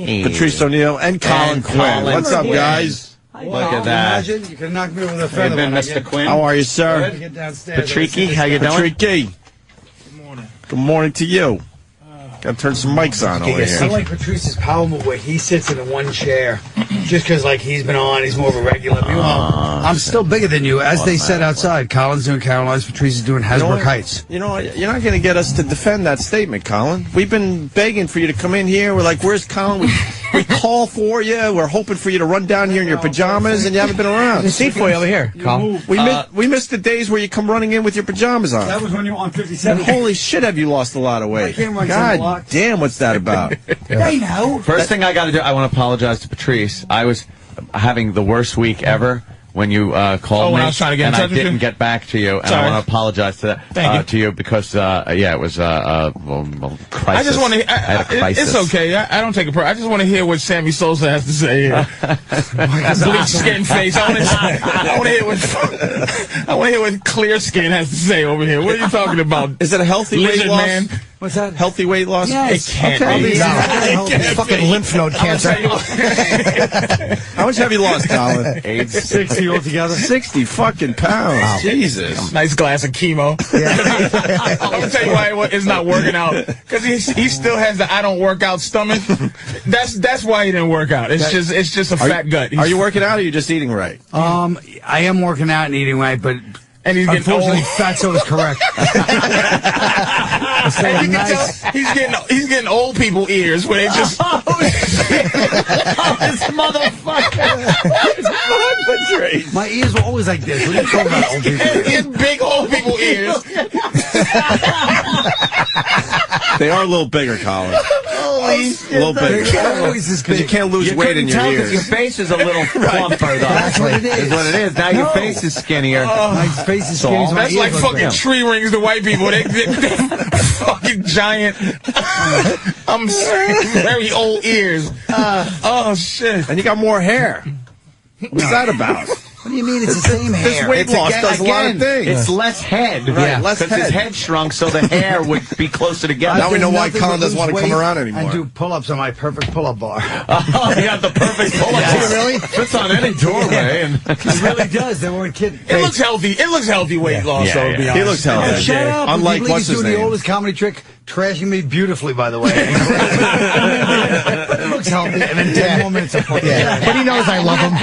Patrice ONeal, and Colin Quinn. What's up, guys? Look at that. Imagine you can knock me over the feather. Hey, Mr. Quinn. How are you, sir? Patricky, how you doing? Patricky. Good morning. Good morning to you. Gotta turn some mics on over I here. like Patrice's power move where he sits in the one chair just because, like, he's been on, he's more of a regular. Meanwhile, I'm still bigger than you. As they said outside, Colin's doing Caroline's, Patrice is doing Hasbrook Heights. You know, you're not going to get us to defend that statement, Colin. We've been begging for you to come in here. We're like, where's Colin? We call for you. We're hoping for you to run down here in your pajamas, and you haven't been around. There's a seat for you over here, Colin. We missed the days where you come running in with your pajamas on. That was when you were on 57. And holy shit, have you lost a lot of weight. God damn, what's that about? I know. First thing I got to do, I want to apologize to Patrice. I was having the worst week ever when you called me, when I was trying to get in touch with you? I didn't get back to you, and I want to apologize to that to you because it was crisis. I just want to. I had a crisis. It's okay. I don't take it personal. I just want to hear what Sammy Sosa has to say here. Bleach skin face. I want to hear what clear skin has to say over here. What are you talking about? Is it a healthy weight Lizard loss? Man. What's that? Healthy weight loss? Yes. It can't be. It's fucking lymph node cancer. How much have you lost, Colin? 60 altogether. 60 fucking pounds. Wow. Jesus. Nice glass of chemo. I'm gonna tell you why it's not working out. Because he still has the I don't work out stomach. That's why he didn't work out. It's just a fat gut. Are you working out or are you just eating right? I am working out and eating right, but and he's getting unfortunately, old. fatso is correct. And you can tell he's getting old people ears where they just this motherfucker. My ears were always like this. What are you talking about, old people? He has big old people ears. They are a little bigger, Colin. Holy shit. A little bigger. Because you can't lose weight in your ears. Your face is a little plumper, though. That's what it is. Is what it is. Now your face is skinnier. My face is skinny. That's like fucking tree rings to white people. They fucking giant. I'm very old ears. Oh shit! And you got more hair. What's that about? What do you mean it's the same hair? This weight loss does a lot of things. It's less head. Right, less head. Because his head shrunk, so the hair would be closer together. Now we know why Colin doesn't want to come around anymore. And do pull-ups on my perfect pull-up bar. Oh, you got the perfect pull-up bar. Really? Fits on any doorway. And It really does. They weren't kidding. It looks healthy. It looks healthy weight loss. Though, to be honest. He looks healthy. Oh, shut up. Unlike Would you what's believe his he's doing name? the oldest comedy trick, trashing me beautifully, by the way. It looks healthy, and then 10 more minutes of fucking But he knows I love him.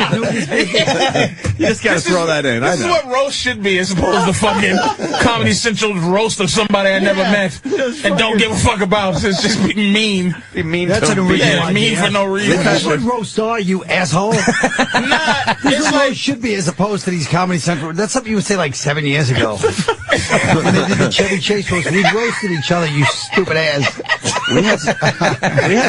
You just got to throw that in. This is what roast should be, as opposed to fucking Comedy Central roast of somebody I never met and don't give a fuck about. It's just be mean. be mean That's to an him. original Yeah, mean for no reason. What roast are you, asshole? Nah, This it's is what like it should be, as opposed to these Comedy Central. That's something you would say like 7 years ago. When they did the Chevy Chase roast, we roasted each other, you stupid ass. We had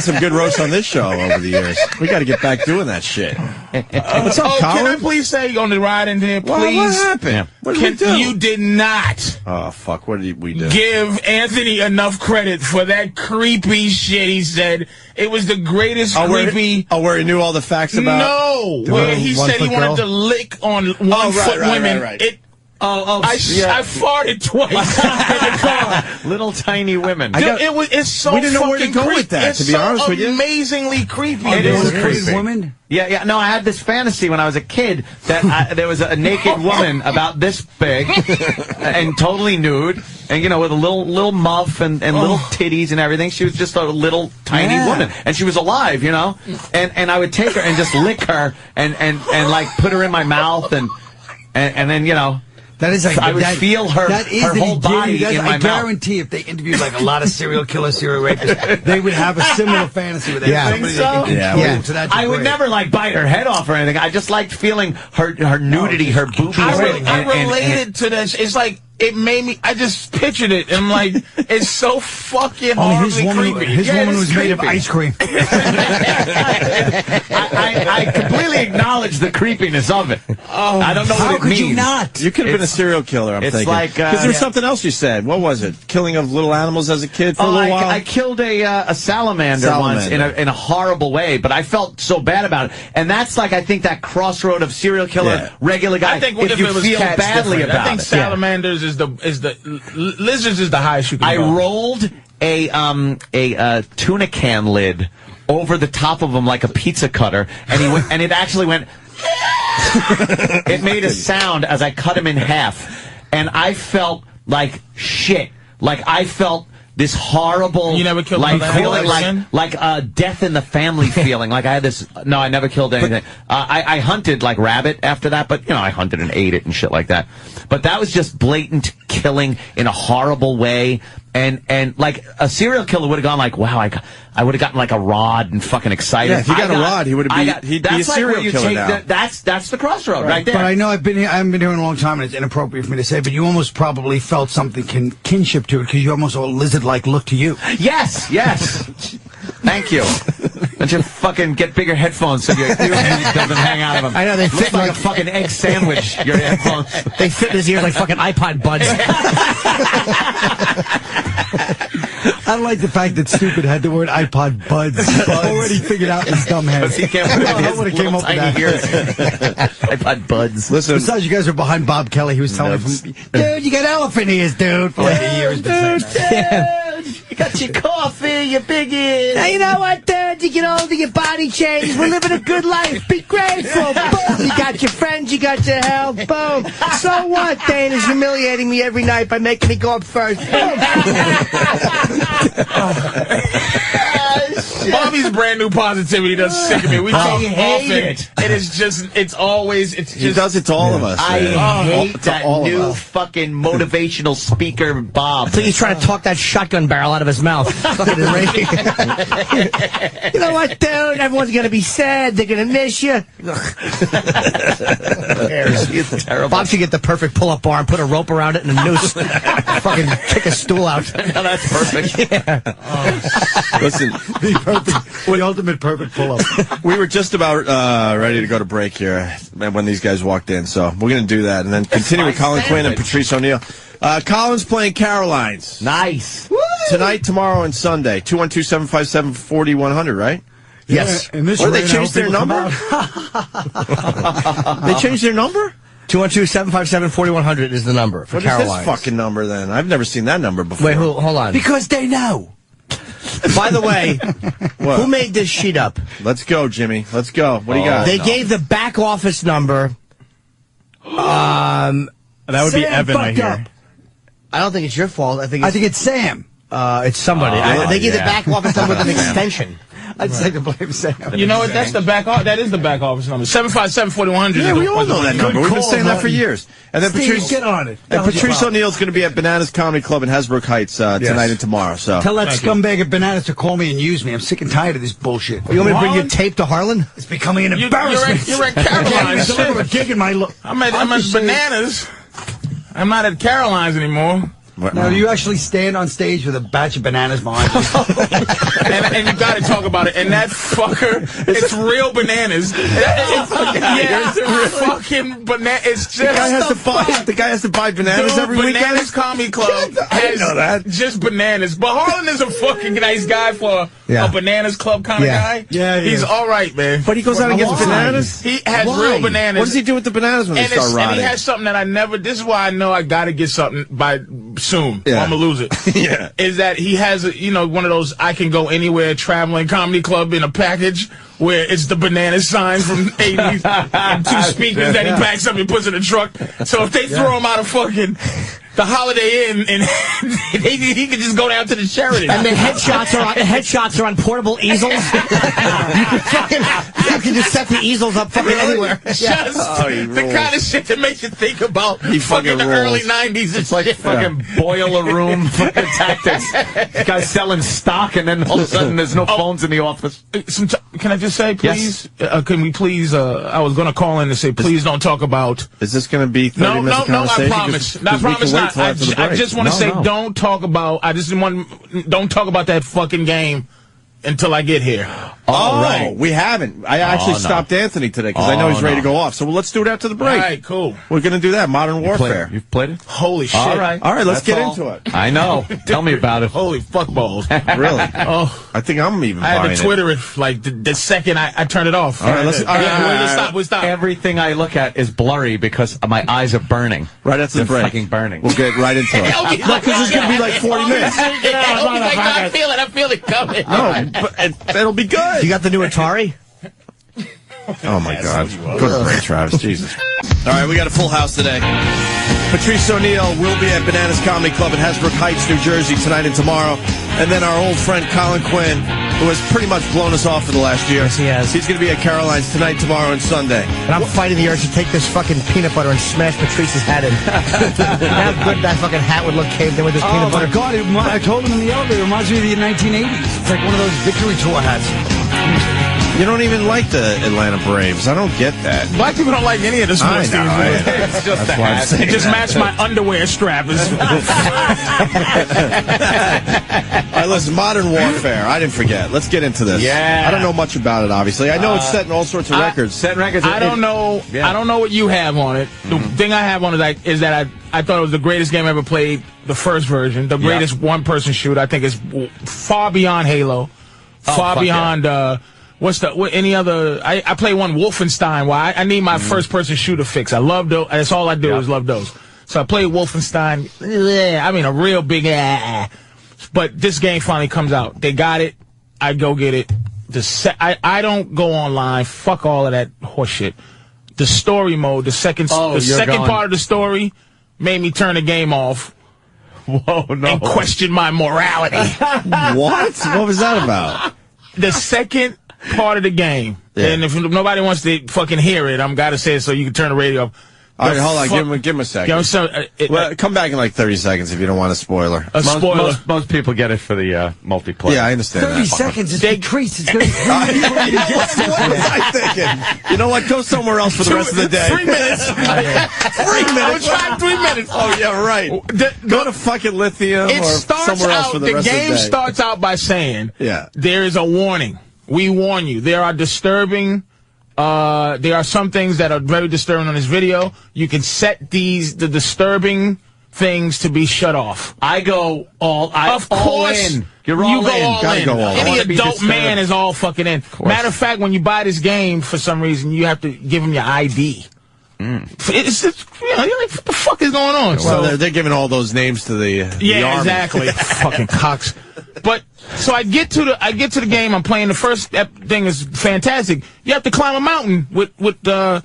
some good roasts on this show over the years. We got to get back doing that shit. What's up, Colin? Can I please say on the ride in there, please? What happened? What did we do? You did not Oh, fuck. What did we do? give Anthony enough credit for that creepy shit he said. It was the greatest creepy. Where he knew all the facts about... No, where he said he wanted to lick on one-foot women. Right. I farted twice in the car. Little tiny women. It's so we didn't know where to fucking go creepy. with that, It's to be so honest with you. amazingly creepy. It is Those creepy. women? Yeah. No, I had this fantasy when I was a kid that there was a naked woman about this big and totally nude, and with a little muff and little titties and everything. She was just a little tiny woman, and she was alive, And I would take her and just lick her and like put her in my mouth and then That is like, I would feel her whole body in my I guarantee if they interviewed like a lot of serial killers, serial rapists, they would have a similar fantasy with that. Yeah. Somebody Think so? they can Yeah. to that I would degree. never like bite her head off or anything. I just liked feeling her nudity, her boobies. I related to this. It's like it made me. I just pictured it, and I'm like, it's so fucking horribly creepy. His woman it's was made of creepy. ice cream. I completely acknowledge the creepiness of it. I don't know How what it could means. you not? You could have been a serial killer, I'm it's thinking. like, because there was something else you said. What was it? Killing of little animals as a kid for a little while? I killed a salamander once in a horrible way, but I felt so bad about it. And that's like, I think, that crossroad of serial killer, regular guy. I think if you it was feel cats, badly different. about I think it. salamanders is the lizards is the highest you can I go. rolled a tuna can lid over the top of him like a pizza cutter, and he went, and it actually went. It made a sound as I cut him in half, and I felt like shit. Like I felt this horrible, you never killed like feeling like death in the family feeling. Like I had this. No, I never killed anything. I hunted like rabbit after that, but I hunted and ate it and shit like that. But that was just blatant killing in a horrible way. And like a serial killer would have gone like, wow, I would have gotten like a rod and fucking excited. Yeah, if he got a rod, he would have he'd be a serial killer now. That's the crossroad right there. But I know I haven't been here in a long time, and it's inappropriate for me to say, but you almost probably felt something kinship to it because you almost saw a lizard-like look to you. Yes. Thank you. Don't you fucking get bigger headphones so your ear doesn't hang out of them. I know, they fit like a fucking egg sandwich, your headphones. They fit in his ears like fucking iPod buds. I like the fact that Stupid had the word iPod buds already figured out in his dumb head. He can't put his little tiny ears. iPod buds. Listen. Besides, you guys are behind Bob Kelly. He was telling me, dude, you got elephant ears, dude. For like a year. Dude, you got your coffee, your big ears. Hey, you know what, dude? You get older, your body changes. We're living a good life. Be grateful. Boom. You got your friends, you got your health. Boom. So what? Dana's humiliating me every night by making me go up first. Boom. Bobby's brand new positivity does sick of me. We talk often. It. It is just, He does it to all of us. I hate that new fucking motivational speaker, Bob. I think he's trying to talk that shotgun barrel out of his mouth. You know what, dude? Everyone's going to be sad. They're going to miss you. It's terrible. Bob should get the perfect pull-up bar and put a rope around it and a noose. Fucking kick a stool out. No, that's perfect. Yeah. Listen, The ultimate perfect pull-up. we were just about ready to go to break here when these guys walked in, so we're going to do that and then continue with Colin Quinn and Patrice ONeal. Colin's playing Caroline's. Nice. Tonight, tomorrow, and Sunday. 212-757-4100, right? Yes. Yeah, Or they changed their number? They changed their number? 212-757-4100 is the number for What is Caroline's. this fucking number then? I've never seen that number before. Wait, hold on. Because they know. By the way, What? who made this sheet up? Let's go, Jimmy. Let's go. What do you got? They gave the back office number. That would be Sam Evan, I fucked hear. up. I don't think it's your fault. I think it's Sam. it's somebody. They gave the back office number with an extension. I'd say to blame Sam. You know what? That's the back. That is the back office number. 757-4100. Yeah, we all know that number. We've been call, saying that for Martin. years. And then Steve, Patrice, get on it. And Patrice O'Neal's going to be at Bananas Comedy Club in Hasbrook Heights tonight and tomorrow. So Tell that scumbag of Bananas to call me and use me. I'm sick and tired of this bullshit. You want me to bring your tape to Harlan? It's becoming an embarrassment. You're at Caroline's. I'm a gig in my I'm at Bananas. I'm not at Caroline's anymore. Now, you actually stand on stage with a batch of bananas behind you. and you got to talk about it. And that fucker, it's real bananas. It's fucking banana. It's just the guy has to buy bananas every weekend. Bananas Comedy Club I didn't know that. just bananas. But Harlan is a fucking nice guy for a Bananas Club kind of guy. Yeah, he he's is. all right, man. But he goes out and gets bananas. He has Why? real bananas. What does he do with the bananas when they start And rotting? he has something that I never. This is why I know I got to get something by soon. Yeah. Or I'm gonna lose it. Yeah. Is that he has one of those I can go anywhere traveling comedy club in a package where it's the banana sign from 80s and 2 speakers that he packs up and puts in the truck. So if they throw him out of fucking the Holiday Inn and he could just go down to the Sheraton. And the headshots are on portable easels. you can just set the easels up fucking anywhere. Just the kind of shit that makes you think about He fucking the rules. early 90s. It's Like fucking boiler room fucking tactics. This guy's selling stock, and then all of a sudden there's no phones in the office. Can I just say, please? Yes. Can we please? I was going to call in and say, please don't talk about. Is this going to be 30 minutes of No, I conversation? promise. 'Cause I we can promise wait not. till after the I break. just want to say, don't talk about. Don't talk about that fucking game until I get here. Oh, we haven't. I actually stopped Anthony today because I know he's ready to go off. So let's do it after the break. All right, cool. We're going to do that. Modern Warfare. You've played it? Holy shit. All right. All right, let's That's get all. into it. I know. Tell me about it. Holy fuckballs. Really? Oh, I think I'm even I had buying to Twitter it like the second I turned it off. All right, let's stop. Everything I look at is blurry because my eyes are burning. Right after the They're break. fucking burning. We'll get right into it. No, because it's going to be like 40 minutes. I feel it coming. No, it'll be good. You got the new Atari? Oh, my God. Good break, Travis. Jesus. All right, we got a full house today. Patrice ONeal will be at Bananas Comedy Club in Hasbrook Heights, New Jersey, tonight and tomorrow. And then our old friend Colin Quinn, who has pretty much blown us off for the last year. Yes, he has. He's going to be at Caroline's tonight, tomorrow, and Sunday. And I'm fighting the urge to take this fucking peanut butter and smash Patrice's hat in. How good that fucking hat would look caved in with this peanut butter. Oh, my God. I told him in the elevator, it reminds me of the 1980s. It's like one of those victory tour hats. You don't even like the Atlanta Braves. I don't get that. Black people don't like any of the sports teams. It's just the hat. It just matched my underwear strap. All right, listen, Modern Warfare. I didn't forget. Let's get into this. Yeah. I don't know much about it, obviously. I know it's setting all sorts of records. Setting records. I don't know. Yeah. I don't know what you have on it. The thing I have on it is that I thought it was the greatest game I ever played. The first version, the greatest one-person shooter. I think it's far beyond Halo, far beyond. Any other? I play one Wolfenstein. Why? I need my first-person shooter fix. I love those. That's all I do is love those. So I played Wolfenstein. I mean, a real big. But this game finally comes out. They got it. I go get it. I don't go online. Fuck all of that horseshit. The story mode, the second part of the story, made me turn the game off. Whoa, no! And question my morality. What? What was that about? The second part of the game, and if nobody wants to fucking hear it, I'm gotta say it so you can turn the radio off. All right, hold on. Give him a second. Come back in like 30 seconds if you don't want a spoiler. Spoiler. Most people get it for the multiplayer. Yeah, I understand 30 seconds. It's decreased. It's going to be what was I thinking? You know what? Go somewhere else for the rest of the day. 3 minutes. 3 minutes. I was trying 3 minutes. Oh, yeah, right. Go to fucking Lithium or somewhere else for the rest of the day. The game starts out by saying, there is a warning. We warn you. There are disturbing... there are some things that are very disturbing on this video. You can set the disturbing things to be shut off. I go all in. You're all in. Gotta go all in. Any adult man is all fucking in. Matter of fact, when you buy this game, for some reason, you have to give them your ID. It's you're like, what the fuck is going on? Well, so they're giving all those names to the army. Exactly. Fucking cocks. But so I get to the game. I'm playing. The first thing is fantastic. You have to climb a mountain with the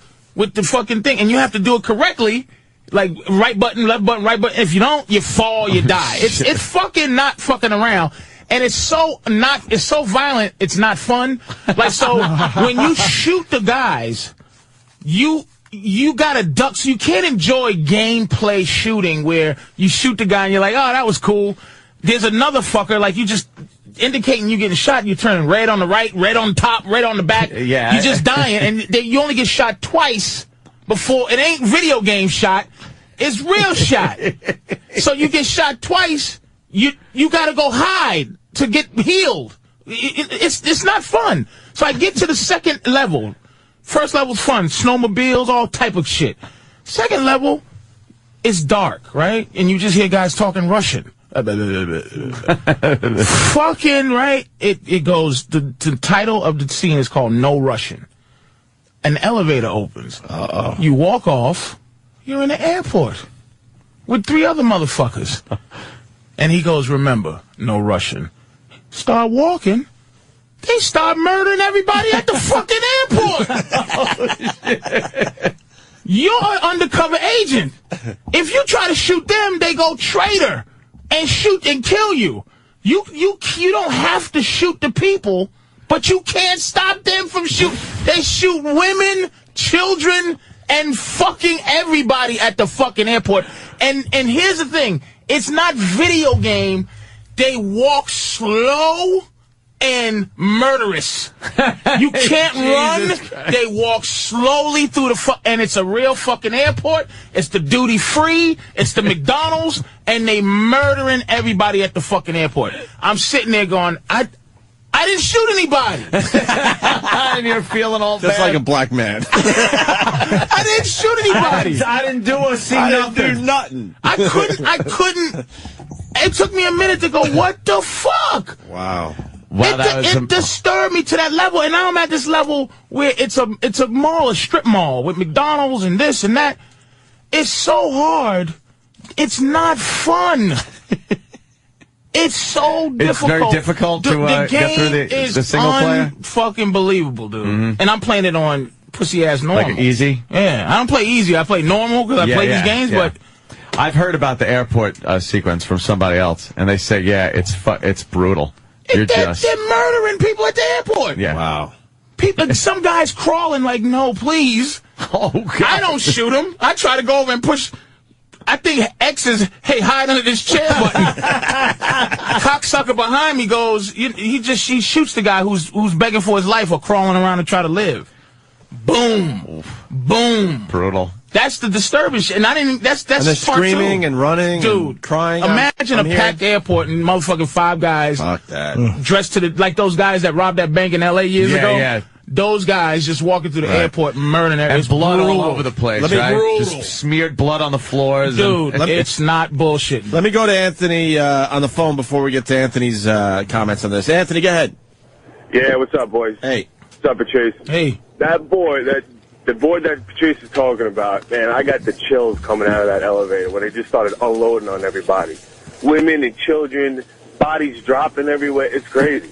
fucking thing, and you have to do it correctly. Like right button, left button, right button. If you don't, you fall, you die. It's fucking not fucking around. And it's so violent, it's not fun. Like, so when you shoot the guys, you gotta duck, so you can't enjoy gameplay shooting where you shoot the guy and you're like, oh, that was cool. There's another fucker, like, you just indicating you getting shot, you turn red on the right, red on the top, red on the back. Yeah. You just dying, and you only get shot twice before. It ain't video game shot, it's real shot. So you get shot twice, you gotta go hide to get healed. It's not fun. So I get to the second level. First level's fun, snowmobiles, all type of shit. Second level, it's dark, right? And you just hear guys talking Russian. Fucking right. It goes. The title of the scene is called No Russian. An elevator opens. You walk off. You're in the airport with 3 other motherfuckers. And he goes, remember, no Russian. Start walking. They start murdering everybody at the fucking airport. You're an undercover agent. If you try to shoot them, they go traitor and shoot and kill you. You don't have to shoot the people, but you can't stop them from shooting. They shoot women, children, and fucking everybody at the fucking airport. And here's the thing. It's not video game. They walk slow and murderous. You can't run. They walk slowly through and it's a real fucking airport. It's the duty free. It's the McDonald's, and they murdering everybody at the fucking airport. I'm sitting there going, I didn't shoot anybody. And you're feeling all just bad. like a black man. I didn't shoot anybody. I didn't do nothing. I couldn't. It took me a minute to go, what the fuck? Wow. It disturbed me to that level, and now I'm at this level where it's a mall, a strip mall with McDonald's and this and that. It's so hard. It's not fun. It's so difficult. It's very difficult to get through the single player. Fucking believable, dude. And I'm playing it on pussy ass normal. Like easy? Yeah, I don't play easy. I play normal because I play these games, but. I've heard about the airport sequence from somebody else, and they say, it's brutal. They're murdering people at the airport. Yeah. Wow. People, some guy's crawling like, no, please. Oh, God. I don't shoot him. I try to go over and push. I think X is, hey, hide under this chair button. Cocksucker behind me goes, he shoots the guy who's begging for his life or crawling around to try to live. Boom. Boom. Brutal. That's the disturbing shit. And that's and they're screaming and running, dude, and crying. Imagine a packed airport and motherfucking 5 guys Fuck that. dressed to like those guys that robbed that bank in L.A. years ago. Yeah. Those guys just walking through the airport murdering everyone. And blood all over the place, right? Just smeared blood on the floors. Dude, it's not bullshit. Let me go to Anthony on the phone before we get to Anthony's comments on this. Anthony, go ahead. Yeah, what's up, boys? Hey. What's up, Patrice? Hey. That boy, the boy that Patrice is talking about, man, I got the chills coming out of that elevator when they just started unloading on everybody. Women and children, bodies dropping everywhere. It's crazy.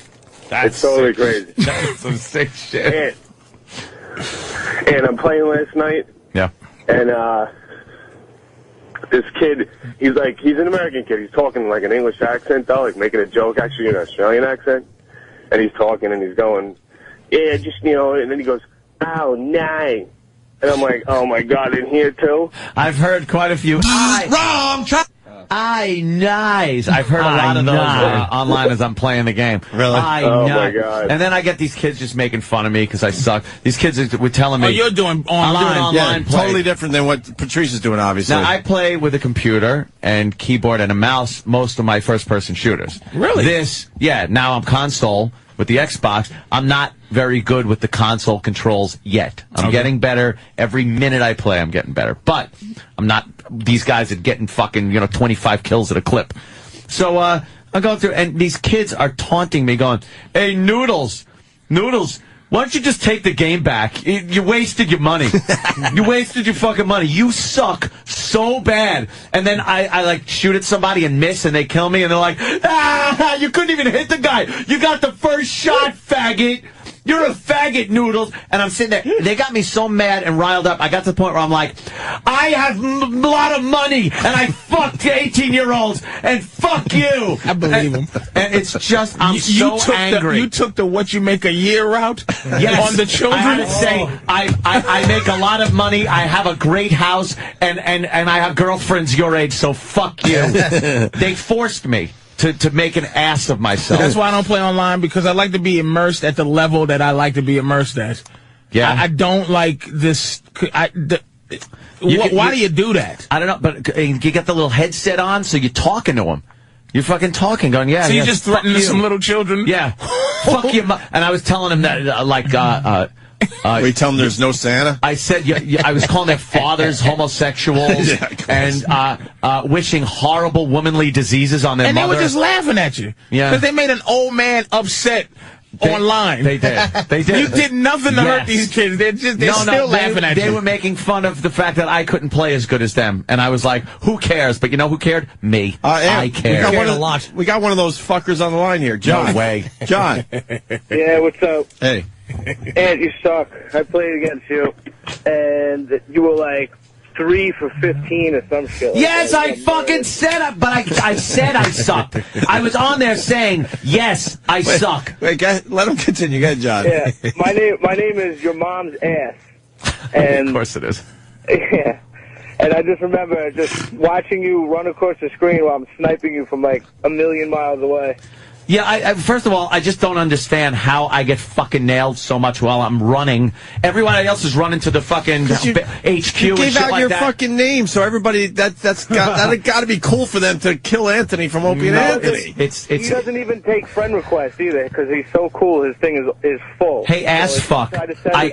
It's totally crazy. That's some sick shit. And I'm playing last night. Yeah. And this kid, he's an American kid. He's talking like an English accent, though, like making a joke, actually an Australian accent. And he's talking and he's going, yeah, just, and then he goes, oh, nice. And I'm like, oh, my God, in here, too? I've heard quite a few. Wrong! Nice. I've heard a lot of those online as I'm playing the game. Really? Oh, my God. And then I get these kids just making fun of me because I suck. These kids were telling me. Oh, you're doing online. I'm doing online play. Totally different than what Patrice is doing, obviously. Now, I play with a computer and keyboard and a mouse most of my first-person shooters. Really? Now I'm console with the Xbox. I'm not very good with the console controls yet. I'm getting better. Every minute I play, I'm getting better. But I'm not these guys that getting fucking, 25 kills at a clip. So I'm going through, and these kids are taunting me, going, hey, Noodles, why don't you just take the game back? You wasted your money. You wasted your fucking money. You suck so bad. And then I like shoot at somebody and miss and they kill me and they're like, you couldn't even hit the guy. You got the first shot, faggot. You're a faggot, Noodles. And I'm sitting there. They got me so mad and riled up. I got to the point where I'm like, I have a lot of money, and I fucked 18-year-olds, and fuck you. I believe him. And it's just, I'm so angry. You took the what you make a year route yes. on the children? I had to say, I make a lot of money, I have a great house, and I have girlfriends your age, so fuck you. They forced me to make an ass of myself. That's why I don't play online, because I like to be immersed at the level that I like to be immersed at. Yeah. I don't like this. Why do you do that? I don't know, but you get the little headset on, so you're talking to them. You're fucking talking, going, yeah. So you just threatening some little children? Yeah. Fuck you. And I was telling him that, we tell them there's no Santa? I said, I was calling their fathers homosexuals and wishing horrible womanly diseases on their mother. And they were just laughing at you. Yeah. Because they made an old man upset online. They did. They did. You did nothing to hurt these kids. They're still laughing at you. They were making fun of the fact that I couldn't play as good as them. And I was like, who cares? But you know who cared? Me. I cared. We got one of those fuckers on the line here. John. No way. John. Yeah, what's up? Hey. And you suck. I played against you, and you were like 3 for 15 or some shit. Yes, I fucking said it, but I said I sucked. I was on there saying, yes, I suck. Wait, let him continue. Go ahead, John. Yeah, my name is your mom's ass. And of course it is. Yeah. And I just remember just watching you run across the screen while I'm sniping you from like a million miles away. Yeah, I first of all, I just don't understand how I get fucking nailed so much while I'm running. Everybody else is running to the fucking HQ you and shit gave out your like that. fucking name, so everybody that's got to be cool for them to kill Anthony from Opie and Anthony. He doesn't even take friend requests either because he's so cool. His thing is full. Hey, ass fuck! I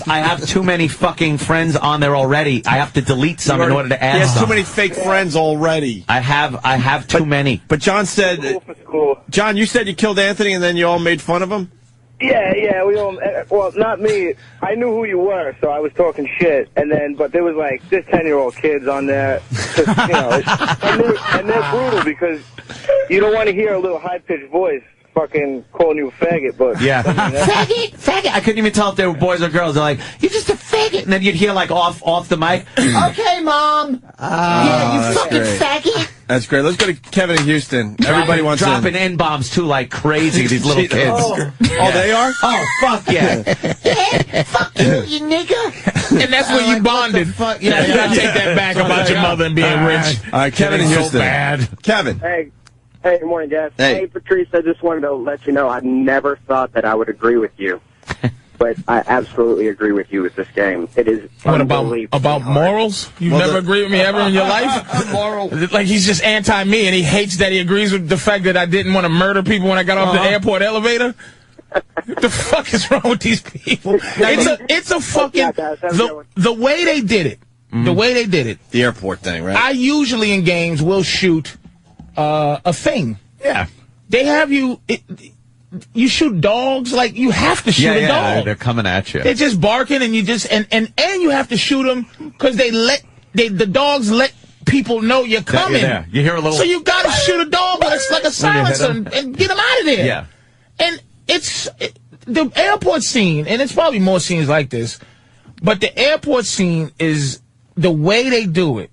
have too many fucking friends on there already. I have to delete some in order to add. He has some. too many fake friends already. I have too many. But John said, Cool. John, you said you killed Anthony and then you all made fun of him? Yeah, we all, well, not me. I knew who you were, so I was talking shit. And then, but there was like this 10-year-old kids on there, just, you know, and they're brutal because you don't want to hear a little high-pitched voice fucking calling you a faggot, but... Yeah. Faggot! I couldn't even tell if they were boys or girls. They're like, you're just a faggot! And then you'd hear, like, off the mic, okay, Mom! Yeah, you fucking faggot! That's great. Let's go to Kevin in Houston. Everybody wants dropping N-bombs, too, like crazy, these little kids. Oh, they are? Oh, fuck yeah. Yeah, fuck you nigga! And that's where you bonded. Fuck, yeah, you gotta take that back about your mother and being rich. All right, Kevin in Houston. So bad. Kevin. Hey, good morning, guys. Hey, Patrice, I just wanted to let you know I never thought that I would agree with you. But I absolutely agree with you with this game. It is What about morals? You never agree with me ever in your life? Moral. Like he's just anti-me and he hates that he agrees with the fact that I didn't want to murder people when I got off the airport elevator? What the fuck is wrong with these people? It's a fucking... The way they did it. The way they did it. The airport thing, right? I usually in games will shoot a thing. Yeah. They have you... You shoot dogs, like you have to shoot a dog. They're coming at you. They're just barking, and you just and you have to shoot them because the dogs let people know you're coming. Yeah, you hear a little. So you got to shoot a dog, but it's like a silencer and get them out of there. Yeah, and the airport scene, and it's probably more scenes like this, but the airport scene is the way they do it.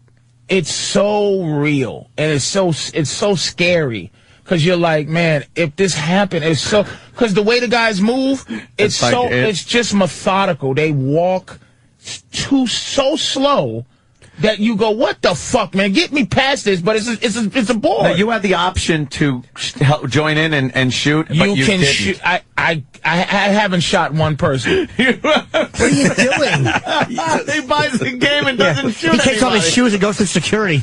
It's so real and it's so scary. Because you're like, man, if this happened, it's so... Because the way the guys move, it's just methodical. They walk so slow that you go, what the fuck, man? Get me past this, but it's a board. Now, you had the option to join in and shoot, but you can didn't. shoot. I haven't shot one person. What are you doing? He buys the game and doesn't shoot He takes off his shoes and goes through security.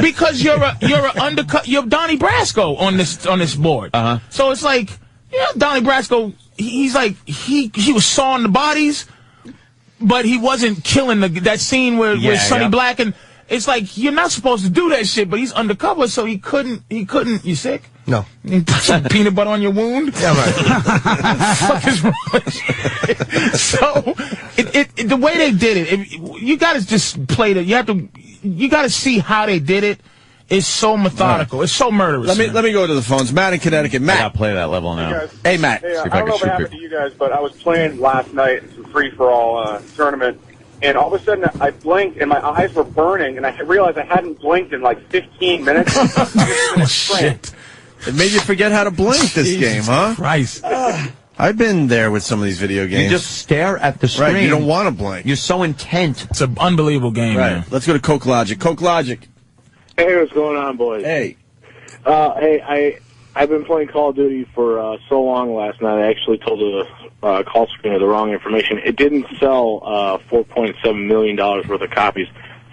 Because you're Donnie Brasco on this board. So it's like, Donnie Brasco, he's like, he was sawing the bodies, but he wasn't killing that scene where Sonny Black, and it's like, you're not supposed to do that shit, but he's undercover, so he couldn't, you sick? No. You put some peanut butter on your wound? Yeah, right. Fuck is wrong with you? So, the way they did it, you gotta just play you gotta see how they did it. It's so methodical. Right. It's so murderous. Let me go to the phones. Matt in Connecticut. Matt. I gotta play that level now. Hey, Matt. Hey, I don't know what happened to you guys, but I was playing last night some free-for-all tournament, and all of a sudden I blinked and my eyes were burning, and I realized I hadn't blinked in like 15 minutes. Oh, shit. It made you forget how to blink this game, huh? Christ. I've been there with some of these video games. You just stare at the screen. Right, you don't want to blink. You're so intent. It's an unbelievable game, right. man. Let's go to Coke Logic. Coke Logic. Hey, what's going on, boys? Hey. I've been playing Call of Duty for so long last night, I actually told the call screener the wrong information. It didn't sell $4.7 million worth of copies.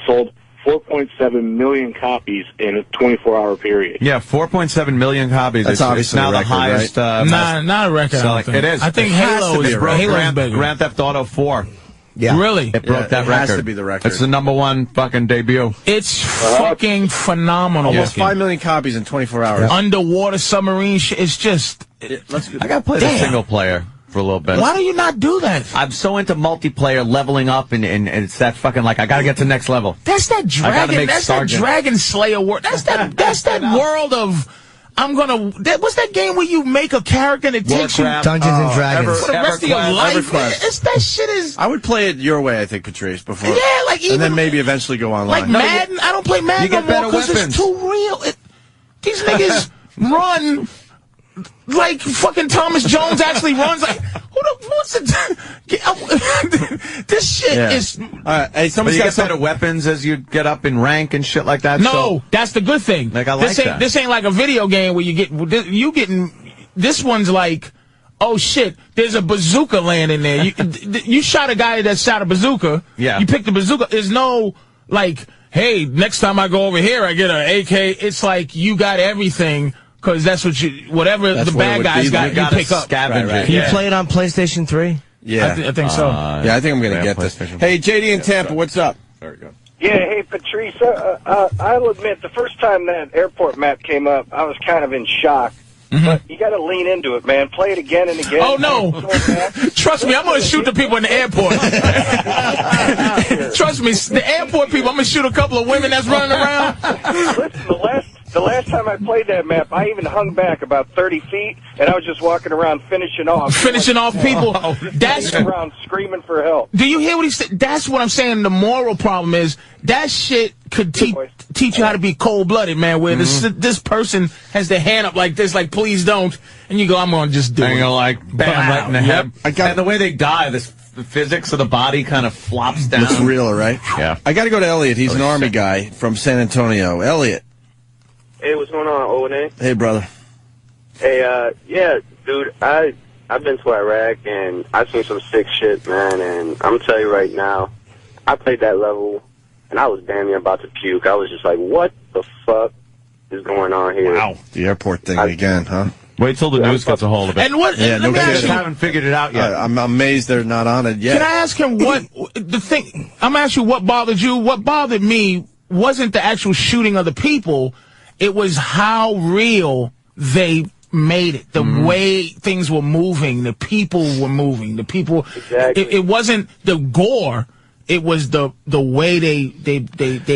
Sold 4.7 million copies in a 24-hour period. Yeah, 4.7 million copies. That's obviously now a record, the highest. Right? Not a record. Selling. It is. I think Halo is Grand Theft Auto 4. Yeah. Really? It broke that record. It has to be the record. It's the #1 fucking debut. It's fucking phenomenal. Almost 5 million copies in 24 hours. Underwater submarine shit. It's just... I gotta play the single player for a little bit. Why do you not do that? I'm so into multiplayer, leveling up, and it's that fucking, like, I gotta get to the next level. That's that dragon. That's that Dragon Slayer world. That's that world of... what's that game where you make a character and it takes you Dungeons and Dragons for the rest of your life? That shit is. I would play it your way, I think, Patrice, before. Yeah, like even, and then maybe eventually go online. Like Madden, I don't play Madden no more because it's too real. These niggas run like fucking Thomas Jones actually runs. Like what's it? This shit is. Hey, somebody's got got better weapons as you get up in rank and shit like that. No, that's the good thing. Like I like that. This ain't like a video game where you getting. This one's like, oh shit, there's a bazooka laying in there. You shot a guy that shot a bazooka. Yeah. You picked the bazooka. There's no like, hey, next time I go over here, I get an AK. It's like you got everything. Because that's what whatever the bad guys got, you pick up. Right. Can you play it on PlayStation 3? Yeah. I think so. Yeah, I think I'm going to get this. Hey, JD in Tampa, what's up? Very good. Yeah, hey, Patrice, I'll admit, the first time that airport map came up, I was kind of in shock. but you got to lean into it, man. Play it again and again. Oh, no. Trust me, I'm going to shoot the people in the airport. Trust me, the airport people, I'm going to shoot a couple of women that's running around. Listen, the last time I played that map, I even hung back about 30 feet, and I was just walking around finishing off. Finishing off people. That's around screaming for help. Do you hear what he said? That's what I'm saying. The moral problem is that shit could teach you how to be cold-blooded, man, where this person has their hand up like this, like, please don't, and you go, I'm going to just do it. And you're like, bam, right in the head. And the way they die, the physics of the body kind of flops down. Looks real, right? Yeah. I got to go to Elliot. He's an Army guy from San Antonio. Elliot. Hey, what's going on, O&A? Hey, brother. Hey, yeah, dude, I've been to Iraq, and I've seen some sick shit, man, and I'm going to tell you right now, I played that level, and I was damn near about to puke. I was just like, what the fuck is going on here? Wow. The airport thing again, huh? Wait till the news gets a hold of it. And what? Yeah, let me ask you, haven't figured it out yet. I'm amazed they're not on it yet. Can I ask him what the thing? I'm asking you what bothered you. What bothered me wasn't the actual shooting of the people. It was how real they made it. The way things were moving, the people were moving. The people. Exactly. It wasn't the gore. It was the way they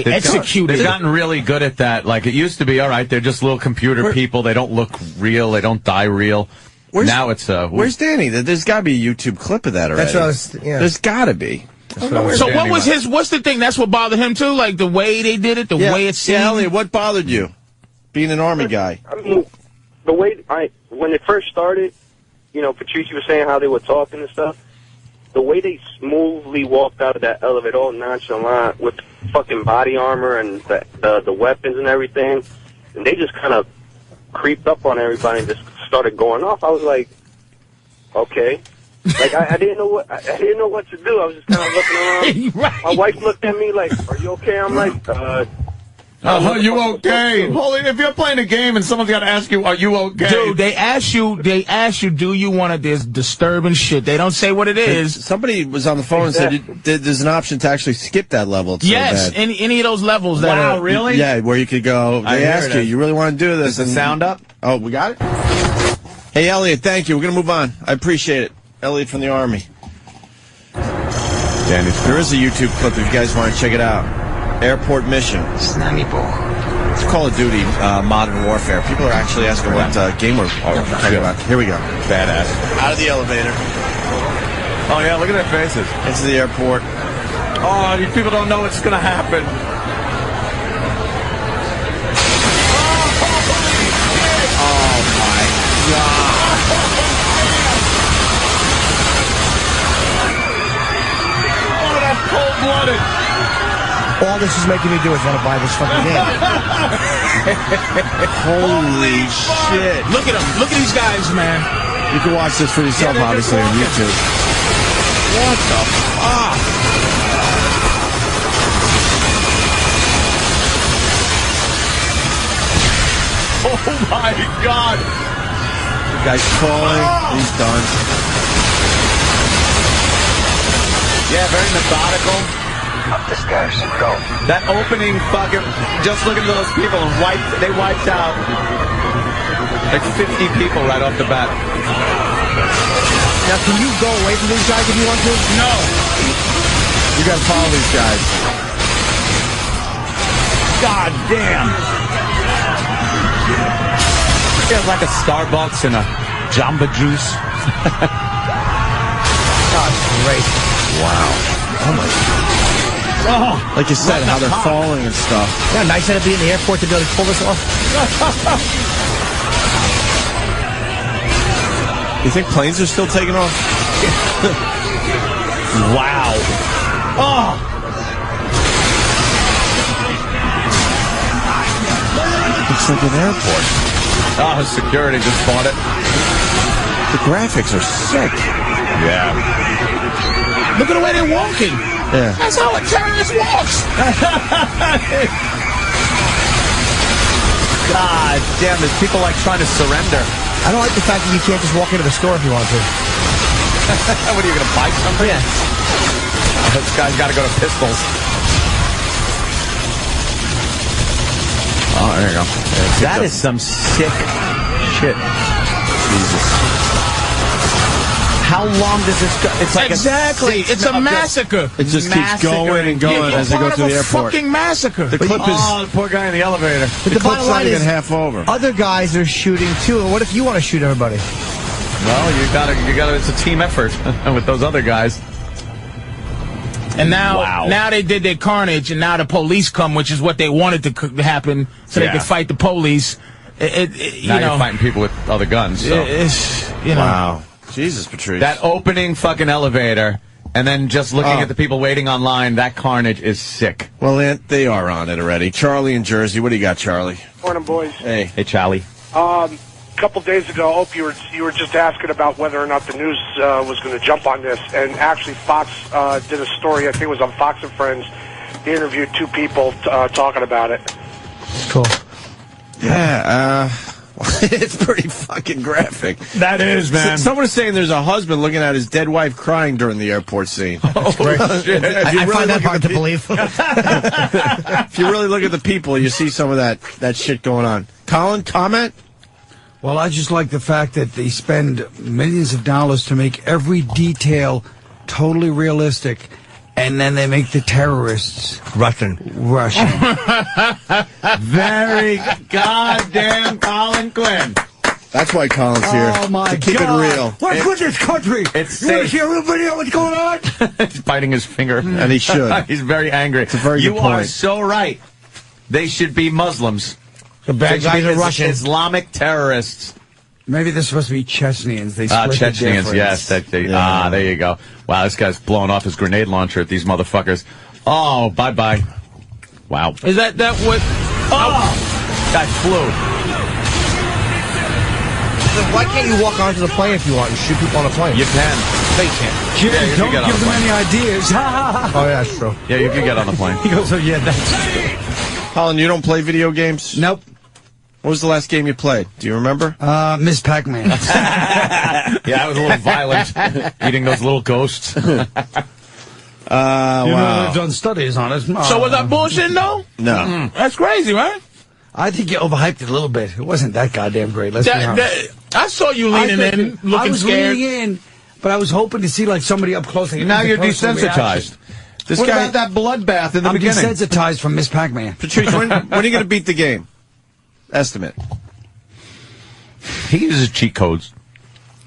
executed. They've gotten really good at that. Like, it used to be, all right, they're just little computer people. They don't look real. They don't die real. Now it's where's Danny? There's got to be a YouTube clip of that already. That's what I was. Yeah. There's got to be. So what was his? What's the thing? That's what bothered him too. Like the way they did it, the way it seemed. Yeah, Elliot, what bothered you? Being an Army guy. I mean, the way when it first started, you know, Patrice was saying how they were talking and stuff. The way they smoothly walked out of that elevator, all nonchalant, with fucking body armor and the weapons and everything, and they just kind of creeped up on everybody and just started going off. I was like, okay. Like I didn't know what to do. I was just kind of looking around. Right. My wife looked at me like, "Are you okay?" I'm like, Are you okay? Holy, if you're playing a game and someone's got to ask you, are you okay? Dude, they ask you, do you want to, there's disturbing shit. They don't say what it is. Somebody was on the phone and said there's an option to actually skip that level. It's yes, so bad. any of those levels that are. Really? Yeah, where you could go, they ask you really want to do this? Is the sound up? Oh, we got it? Hey, Elliot, thank you. We're going to move on. I appreciate it. Elliot from the Army. There is a YouTube clip if you guys want to check it out. Airport mission. It's Call of Duty Modern Warfare. People are actually asking what game we're talking about. Here we go. Badass. Out of the elevator. Oh, yeah, look at their faces. Into the airport. Oh, these people don't know what's going to happen. Oh, my God. Oh, that's cold-blooded. All this is making me do is want to buy this fucking game. Holy shit. Look at them. Look at these guys, man. You can watch this for yourself, obviously, on YouTube. What the fuck? Oh, my God. The guy's falling. He's done. Yeah, very methodical. Up the stairs. Go. That opening fucking, just look at those people and they wiped out like 50 people right off the bat. Now, can you go away from these guys if you want to? No. You gotta follow these guys. God damn. Yeah, like a Starbucks and a Jamba Juice. God, great. Wow. Oh, my God. Oh, like you said, how they're falling and stuff. Yeah, nice that to be in the airport to be able to pull this off. You think planes are still taking off? wow. Oh. It's like an airport. Oh, security just bought it. The graphics are sick. Yeah. Look at the way they're walking. Yeah. That's how a terrorist walks. God damn, there's people like trying to surrender. I don't like the fact that you can't just walk into the store if you want to. What are you going to buy something? Yeah. This guy's got to go to Pistols. Oh, there you go. That is some sick shit. Jesus. How long does this go? It's like exactly. It's a massacre. It just keeps going and going as they go through the airport. Fucking massacre. The clip is. Oh, the poor guy in the elevator. But the bottom line is, half over. Other guys are shooting too. And what if you want to shoot everybody? Well, you gotta. It's a team effort with those other guys. And now they did their carnage, and now the police come, which is what they wanted to happen, so they could fight the police. Now you're fighting people with other guns. So. Wow. Jesus, Patrice. That opening fucking elevator, and then just looking at the people waiting online, that carnage is sick. Well, they are on it already. Charlie in Jersey. What do you got, Charlie? Morning, boys. Hey. Hey, Charlie. A couple days ago, Opie, you were just asking about whether or not the news was going to jump on this, and actually Fox did a story, I think it was on Fox and Friends. They interviewed two people talking about it. Cool. Yeah, it's pretty fucking graphic. That is, man. Someone is saying there's a husband looking at his dead wife crying during the airport scene. Oh, shit. I find that hard to believe. If you really look at the people, you see some of that shit going on. Colin, comment? Well, I just like the fact that they spend millions of dollars to make every detail totally realistic, and then they make the terrorists Russian. Very goddamn Colin Quinn. That's why Colin's here. Oh, my to keep God. it real. What's with this country? It's you want to safe. see a real video? What's going on? He's biting his finger. And he should. He's very angry. It's a very good You are point. so right. They should be Muslims. The bad guys are Russian. Islamic terrorists. Maybe they're supposed to be Chechens. They split the Chechens, difference. yes. There you go. Wow, this guy's blowing off his grenade launcher at these motherfuckers. Oh, bye-bye. Wow. Is that what? Oh! That flew. Why can't you walk onto the plane if you want and shoot people on a plane? You can. They can. Jim, Yeah, you don't can get on give the them plane. any ideas. Oh, yeah, that's true. Yeah, you can get on the plane. He goes, oh, yeah, that's Colin, you don't play video games? Nope. What was the last game you played? Do you remember? Miss Pac-Man. Yeah, I was a little violent, eating those little ghosts. Wow. I've done studies on it. So was that bullshit, though? No. That's crazy, right? I think you overhyped it a little bit. It wasn't that goddamn great. Let's be honest. I saw you leaning in, looking I was scared. leaning in, but I was hoping to see like somebody up close. Now you're desensitized. This What guy, about that bloodbath in the I'm beginning? desensitized from Miss Pac-Man. Patrice, when are you going to beat the game? Estimate. He uses cheat codes.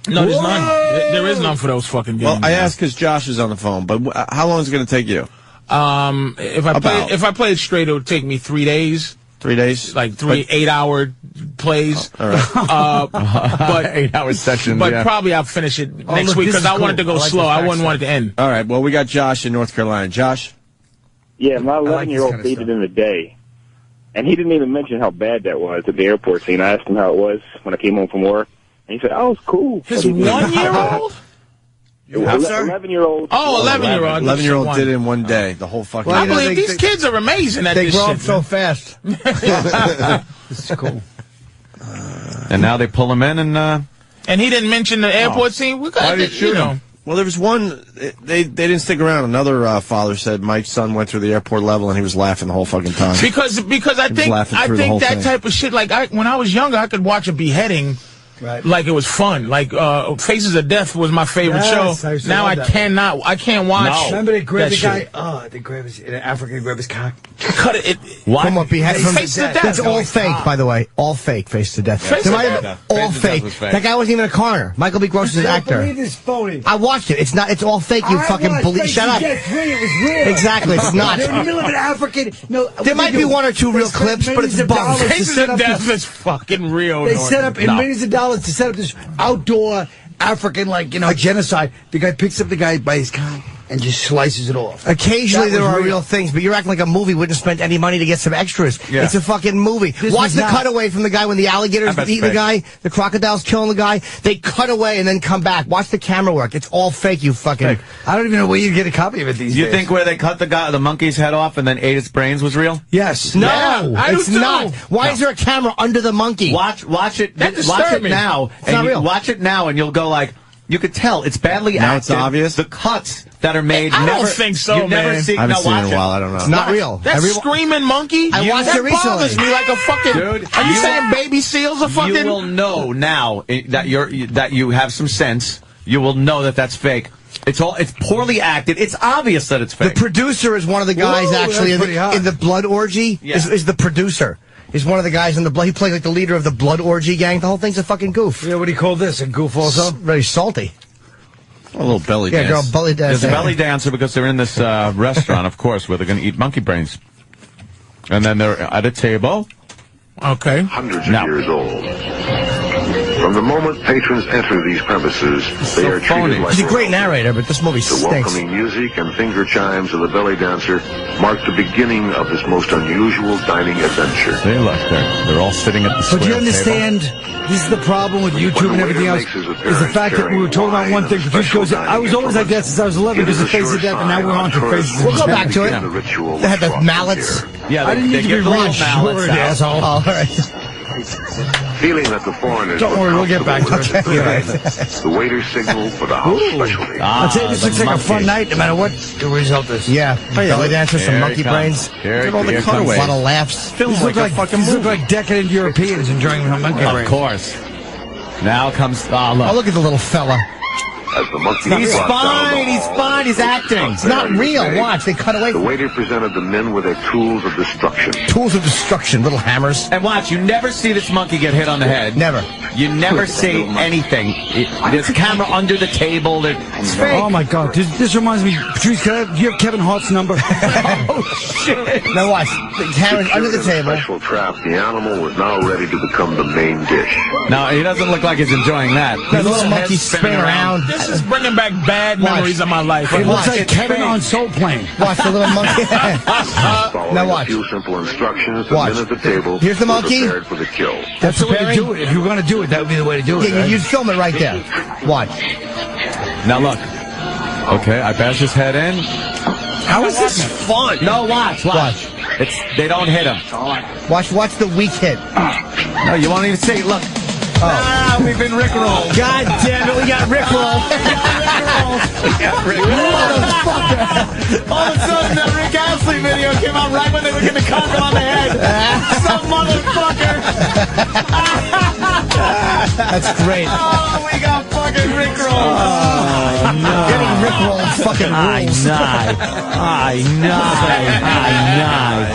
No, there's none. There is none for those fucking games. Well, I asked because Josh is on the phone, but how long is it going to take you? If I play it straight, it would take me 3 days. 3 days? Like 8-hour plays. All right. But 8-hour sessions. But yeah. probably I'll finish it next look, week this because is I wanted to cool. go I like slow. the I facts wouldn't want it to end. All right. Well, we got Josh in North Carolina. Josh? Yeah, my like 11-year-old this kind of beat stuff. it in the day. And he didn't even mention how bad that was at the airport scene. I asked him how it was when I came home from work. And he said, oh, it's cool. His But he didn't- 1-year-old? 11-year-old. Oh, 11-year-old. 11-year-old did it in one day, the whole fucking I day. believe these kids are amazing at They this grow shit. up so fast. This is cool. And now they pull him in and... And he didn't mention the airport scene. We Why did you shoot him? Well, there was one, they didn't stick around. Another father said my son went through the airport level and he was laughing the whole fucking time. Because I think laughing through the whole that thing. type of shit. Like when I was younger, I could watch a beheading. Right. Like it was fun. Like Faces of Death was my favorite Yes, I show. used to Now love I that. cannot. I can't watch. Remember they grabbed that the guy? shit. Oh, they grabbed his, in Africa, they grabbed his cock. Cut it. From what beheaded from Face to death. That's all Going, fake, by the way. All fake, face to death. Face There to might have death. been all Face to death fake. was fake. That guy wasn't even a coroner. Michael B. Gross is an actor. Believe this phony. I watched it. It's not. It's all fake. You fucking believe. Shut up. It was real. Exactly. It's not. They're in the middle of an African. No, There might be one or two real clips, but it's bunk. Faces of Death is fucking real. They Norton. set up in millions of dollars to set up this outdoor African, genocide. The guy picks up the guy by his cock and just slices it off. Occasionally That there was are real. real things, but you're acting like a movie wouldn't have spent any money to get some extras. Yeah. It's a fucking movie. This Watch was the not. cutaway from the guy when the alligators bet eating the fake. guy, the crocodile's killing the guy. They cut away and then come back. Watch the camera work. It's all fake, you fucking... Fake. I don't even know where you get a copy of it these You days. think where they cut the monkey's head off and then ate its brains was real? Yes. No, Yeah, I do it's too. not. Why is there a camera under the monkey? Watch it. That Watch disturbed it me. now. It's not real. Watch it now, and you'll go like, You could tell it's badly Now acted. it's obvious? The cuts that are made. I never don't think so, you never man. See, I haven't no, seen watch it in a while. I don't know. It's not real. That screaming monkey? I watched it recently. That bothers me like a fucking... Dude, are you you- saying baby seals are fucking... You will know now that you have some sense. You will know that that's fake. It's poorly acted. It's obvious that it's The fake. producer is one of the guys actually in the blood orgy. Yeah. Is the producer. Is one of the guys in the blood. He played like the leader of the blood orgy gang. The whole thing's a fucking goof. Yeah, what do you call this? A goof also? Very salty. A little belly Yeah, dance. girl, belly dance. There's a belly dancer because they're in this restaurant, of course, where they're going to eat monkey brains. And then they're at a table. Okay. Hundreds of years old. From the moment patrons enter these premises, they are treated like He's a great narrator, but this movie the stinks. welcoming music and finger chimes of the belly dancer mark the beginning of this most unusual dining adventure. They look they're all sitting at the square But do you table. understand? This is the problem with YouTube and everything else. Is the fact that we were talking about one thing. Patrice goes, I was always like that since I was 11 because of Face of Death, and now we're on to Faces of We'll go Death. back to it. They had the mallets. Yeah, I didn't need to be real short, asshole. Oh, all right. Feeling that the foreigners Don't worry, we'll get back to it. the waiter signaled for the house specialty. I'll tell you, this looks like a fun night, no matter what the result is. Yeah, belly dancer, some Here monkey he comes. brains. Here Look at all the here cutaways. A lot of laughs. These look like decadent Europeans enjoying a monkey Of brain. course. Now comes... Oh, Oh, look at the little fella. As the monkey He's brought down fine. the He's hall, fine. He's acting. It's not real. Watch, they cut away the from waiter presented the men with their tools of destruction. tools of destruction, little hammers. And watch, you never see this monkey get hit on the head. Never. You never see anything. There's a camera under the table. It's fake. Oh my God! This reminds me, Patrice. Do you have Kevin Hart's number? Oh, shit. Now watch, the camera's under the Secured in a table. special trap, the animal was now ready to become the main dish. No, he doesn't look like he's enjoying that. The little monkey spin around. This is bringing back bad memories of my life. It looks Watch, like it's Kevin fake. on Soul Plane. Watch the little monkey. Following Now a watch. few simple instructions, the Watch. men at the table Here's the were monkey. prepared for the kill. That's the way to preparing? do it. If you were going to do it, that would be the way to do it. Yeah, right? you'd film it right there. Watch. Now look. Okay, I bash his head in. How is this fun? No, watch. They don't hit him. Watch the weak hit. No, you won't even see. Look. Ah, we've been rickrolled. God damn it, we got Rickroll. All of a sudden, that Rick Astley video came out right when they were getting the condom on the head. Some motherfucker. That's great. Oh, we got fucking rickrolled. Getting Rickrolled fucking rules.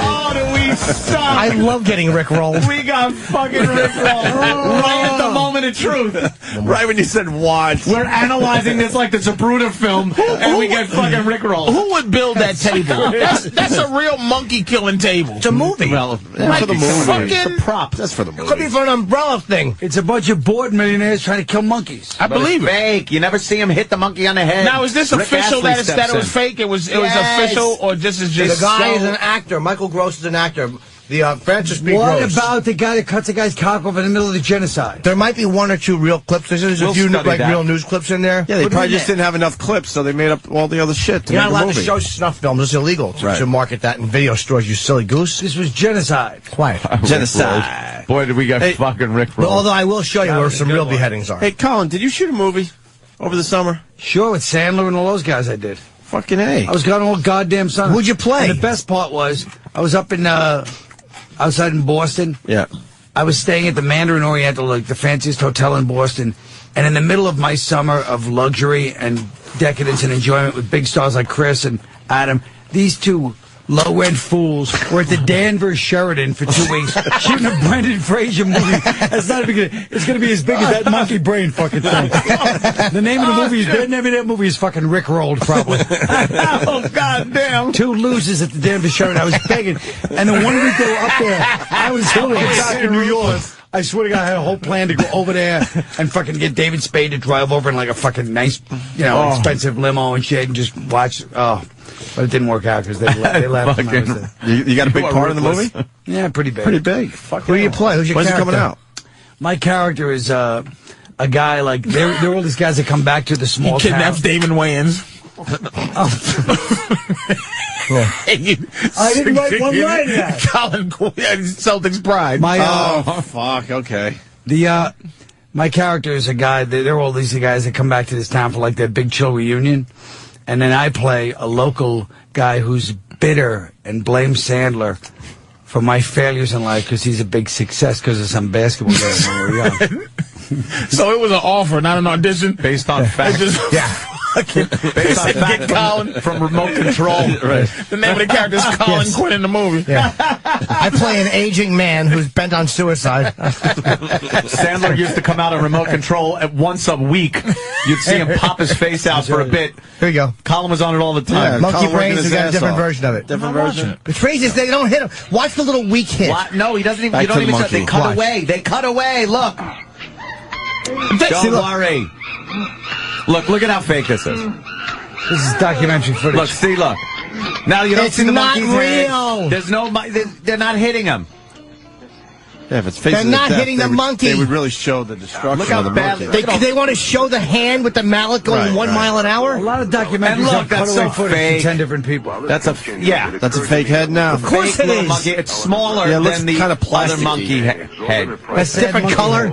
Oh, do we suck? I love getting Rickrolled. We got fucking rickrolled right at the moment of truth. Right when you said watch. We're analyzing this like the Zapruder film, and we get fucking rickrolled. Who would build that table? That's a real monkey killing table. It's a movie. Well, Like for the movie. fucking- It's a prop. That's for the movie. Could be for an umbrella thing. It's a bunch of bored millionaires trying to kill monkeys. I believe it. Fake. You never see him hit the monkey on the head. Now, is this Rick official Astley that it steps was in. fake? It was Yes. official, or this is just The guy so- is an actor. Michael Gross is an actor. The Francis B. What Gross. about the guy that cuts a guy's cock off in the middle of the genocide? There might be one or two real clips. There's a We'll few study like that. real news clips in there. Yeah, they What probably do you just mean? didn't have enough clips, so they made up all the other shit to You're make not a allowed to movie. show snuff films. It's illegal Right. to market that in video stores, you silly goose. This was genocide. Quiet. Genocide. Boy, did we get Hey, fucking rickrolled. But although I will show you where some real beheadings are. Hey, Colin, did you shoot a movie over the summer? Sure, with Sandler and all those guys I did. Fucking A. I was gone all goddamn summer. Who'd you play? And the best part was, I was up in, outside in Boston. Yeah. I was staying at the Mandarin Oriental, like the fanciest hotel in Boston. And in the middle of my summer of luxury and decadence and enjoyment with big stars like Chris and Adam, these two low-rent fools were at the Danvers Sheridan for 2 weeks shooting a Brendan Fraser movie. It's not even gonna, it's going to be as big as that monkey brain fucking thing. The name of the movie is, the name of that movie is fucking Rickrolled, probably. Oh, goddamn. Two losers at the Danvers Sheridan. I was begging. And the one week they were up there, I was going back in New York. I swear to God, I had a whole plan to go over there and fucking get David Spade to drive over in like a fucking nice, expensive limo and shit and just watch. Oh, but it didn't work out because they left. When I was there. You got a big part in the movie? Yeah, pretty big. Pretty big. Who do you play? Who's your When's it character? coming out? My character is a guy like they're all these guys that come back to the small He town. kidnaps David Wayans. I didn't write one line of that. Colin Quinn, Celtics pride. My Oh, fuck. Okay. the My character is a guy, they're all these guys that come back to this town for like their big chill reunion. And then I play a local guy who's bitter and blames Sandler for my failures in life because he's a big success because of some basketball game when we were young. So it was an offer, not an audition? Based on facts. Yeah. Based on fact Colin from Remote Control. Right. The name of the character is Colin Quinn in the movie. Yeah. I play an aging man who's bent on suicide. Sandler used to come out on Remote Control at once a week. You'd see him pop his face out for a bit. Here you go. Colin was on it all the time. Monkey Brains, we got a different version of it. Different version. The crazy is they don't hit him. Watch the little weak hit. What? No, he doesn't even. Back You don't to the even. monkey. They cut Watch. away. They cut away. Look. See, Don't worry. Look at how fake this is. This is documentary footage. Look, see, look. Now you don't It's see the not monkey's head. real. There's no. They're not hitting him. Yeah, if it's faces They're not of death, hitting the they would- monkey. They would really show the destruction Look how of the badly- monkey. They want to show the hand with the mallet going Right, 1 right. mile an hour? A lot of documentaries And look, have that's cutaway so footage fake. from 10 different people. That's a yeah. That's a fake head now. Of course Fake it little is. monkey. It's smaller Yeah, it looks than the kinda other plasticky. monkey head. That's different color.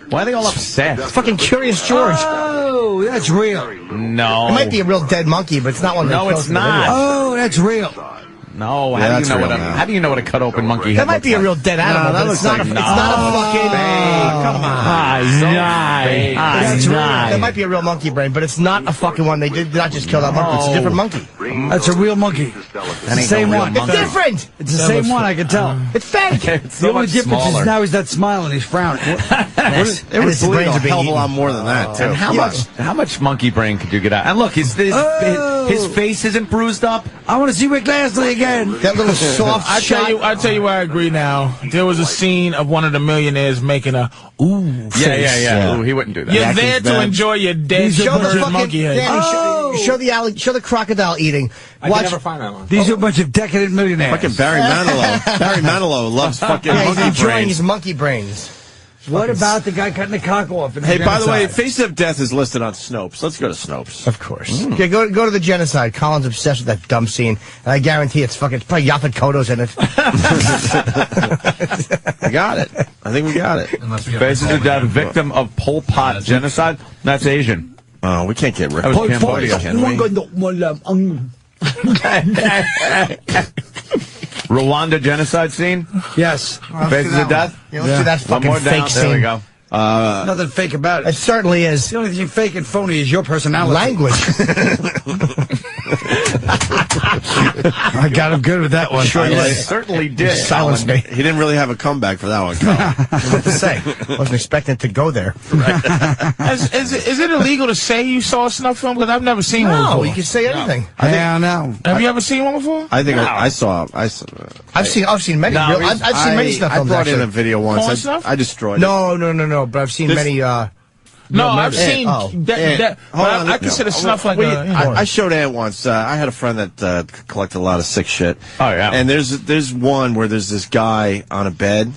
Why are they all upset? Fucking Curious George. Oh, that's real. No. It might be a real dead monkey, but it's not one of the No, it's not. Oh, that's real. No, Yeah, that's how real do now. you know what a cut open monkey That head might looks be a like? real dead animal, that but it's looks not, like- it's not a fucking... Come on. That's real. That might be a real monkey brain, but it's not a fucking one. They did not just kill that monkey. It's a different monkey. That's a real monkey. It's the ain't same no real one. It's different. It's the same one, I can tell. It's fake. It's The so only much difference smaller. is now he's not smiling, he's frowning. It And would his bleed brains a are being hell of a eaten. lot more than that, too. And how much monkey brain could you get out? And look, his face isn't bruised up. I want to see Rick Astley again. That little soft I shot. tell you where I agree now. There was a scene of one of the millionaires making a ooh face. Yeah. Ooh, he wouldn't do that. You're Acting's there to bad. enjoy your dead Show the virgin fucking monkey head. Danny, show the crocodile eating. Watch. find that one. These are a bunch of decadent millionaires. Fucking Barry Manilow. Barry Manilow loves fucking Yeah, he's monkey enjoying brains. his monkey brains. What about the guy cutting the cock off? In the Hey, by the way, genocide? Face of Death is listed on Snopes. Let's go to Snopes. Of course. Yeah, go to the genocide. Colin's obsessed with that dumb scene, and I guarantee it's probably Yaphet Kotto's in it. We got it. I think we got it. Faces of Death, victim of Pol Pot genocide. That's Asian. Oh, we can't get rid That of was Cambodia, can we? Rwanda genocide scene. Yes. Faces of Death. Yeah, let's do that One fucking more down. fake There we scene. go. Nothing fake about It it. certainly is. The only thing fake and phony is your personality. Language. I got him good with that one. Sure You did. certainly did. Silence me. He didn't really have a comeback for that one, Colin. What to say? Wasn't expecting it to go there. Is it illegal to say you saw a snuff film? Because I've never seen one No, before. you can say anything. Hell no. Have you ever seen one before? I think I saw. I've seen many. No, I've seen many snuff films. I brought in Actually. a video once. Porn stuff? I destroyed it. No. But I've seen This- many. No, I've murder. seen Oh. that. Hold But on, I consider snuff like Wait, a. I showed Ant once. I had a friend that collected a lot of sick shit. Oh, yeah. And there's one where there's this guy on a bed,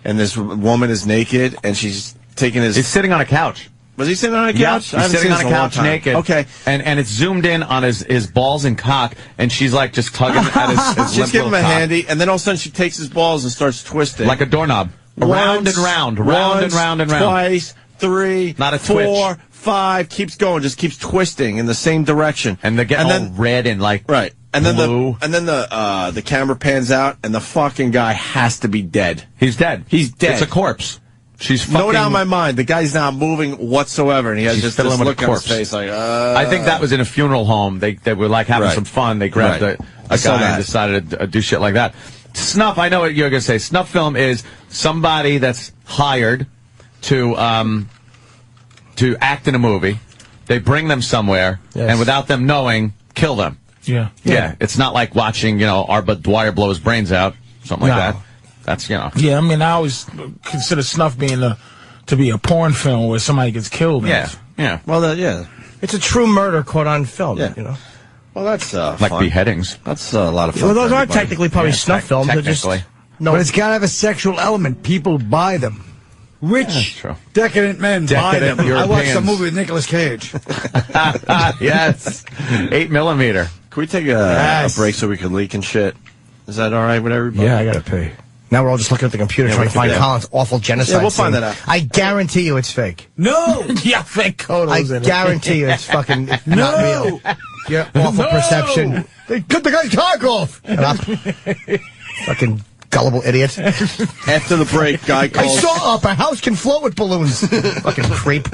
and this woman is naked, and she's taking his. He's sitting on a couch. Was he sitting on a couch? He's sitting on a couch naked. Okay. And it's zoomed in on his balls and cock, and she's like just tugging at his She's limp giving him a little cock. handy, and then all of a sudden she takes his balls and starts twisting. Like a doorknob. Round and round, round and round and round. Twice, 3, Not a 4, twitch. 5, keeps going, just keeps twisting in the same direction. And they're getting all red and like right. And then blue. the camera pans out, and the fucking guy has to be dead. He's dead. He's dead. It's a corpse. She's fucking. No doubt in my mind, the guy's not moving whatsoever, and he has She's just fiddling this with look a on his corpse. face like, I think that was in a funeral home. They were like having Right. some fun. They grabbed Right. a saw guy that. and decided to do shit like that. Snuff, I know what you're going to say. Snuff film is somebody that's hired to act in a movie. They bring them somewhere, Yes. and without them knowing, kill them. Yeah. Yeah. It's not like watching, Arba Dwyer blow his brains out, something like No. that. That's, Yeah, I mean, I always consider snuff being to be a porn film where somebody gets killed. Yeah. Yeah. well, yeah. It's a true murder caught on film. Yeah. Well, that's Like fun. beheadings. That's a lot of fun. Well, those for aren't everybody. technically probably snuff films. They're just technically. no. But it's got to have a sexual element. People buy them. Rich, true. decadent men buy Decadent them. I watched a Europeans. movie with Nicolas Cage. Yes. 8mm. Can we take a break so we can leak and shit? Is that all right with everybody? Yeah, I gotta pee. Now we're all just looking at the computer trying to find Colin's awful genocide. Yeah, we'll find scene. that out. I guarantee you it's fake. No! Yeah, fake photos I in guarantee you it's fucking not real. Your awful perception. They cut the guy's cock off. Fucking gullible idiot. After the break, guy I calls. saw up. A house can float with balloons. Fucking creep.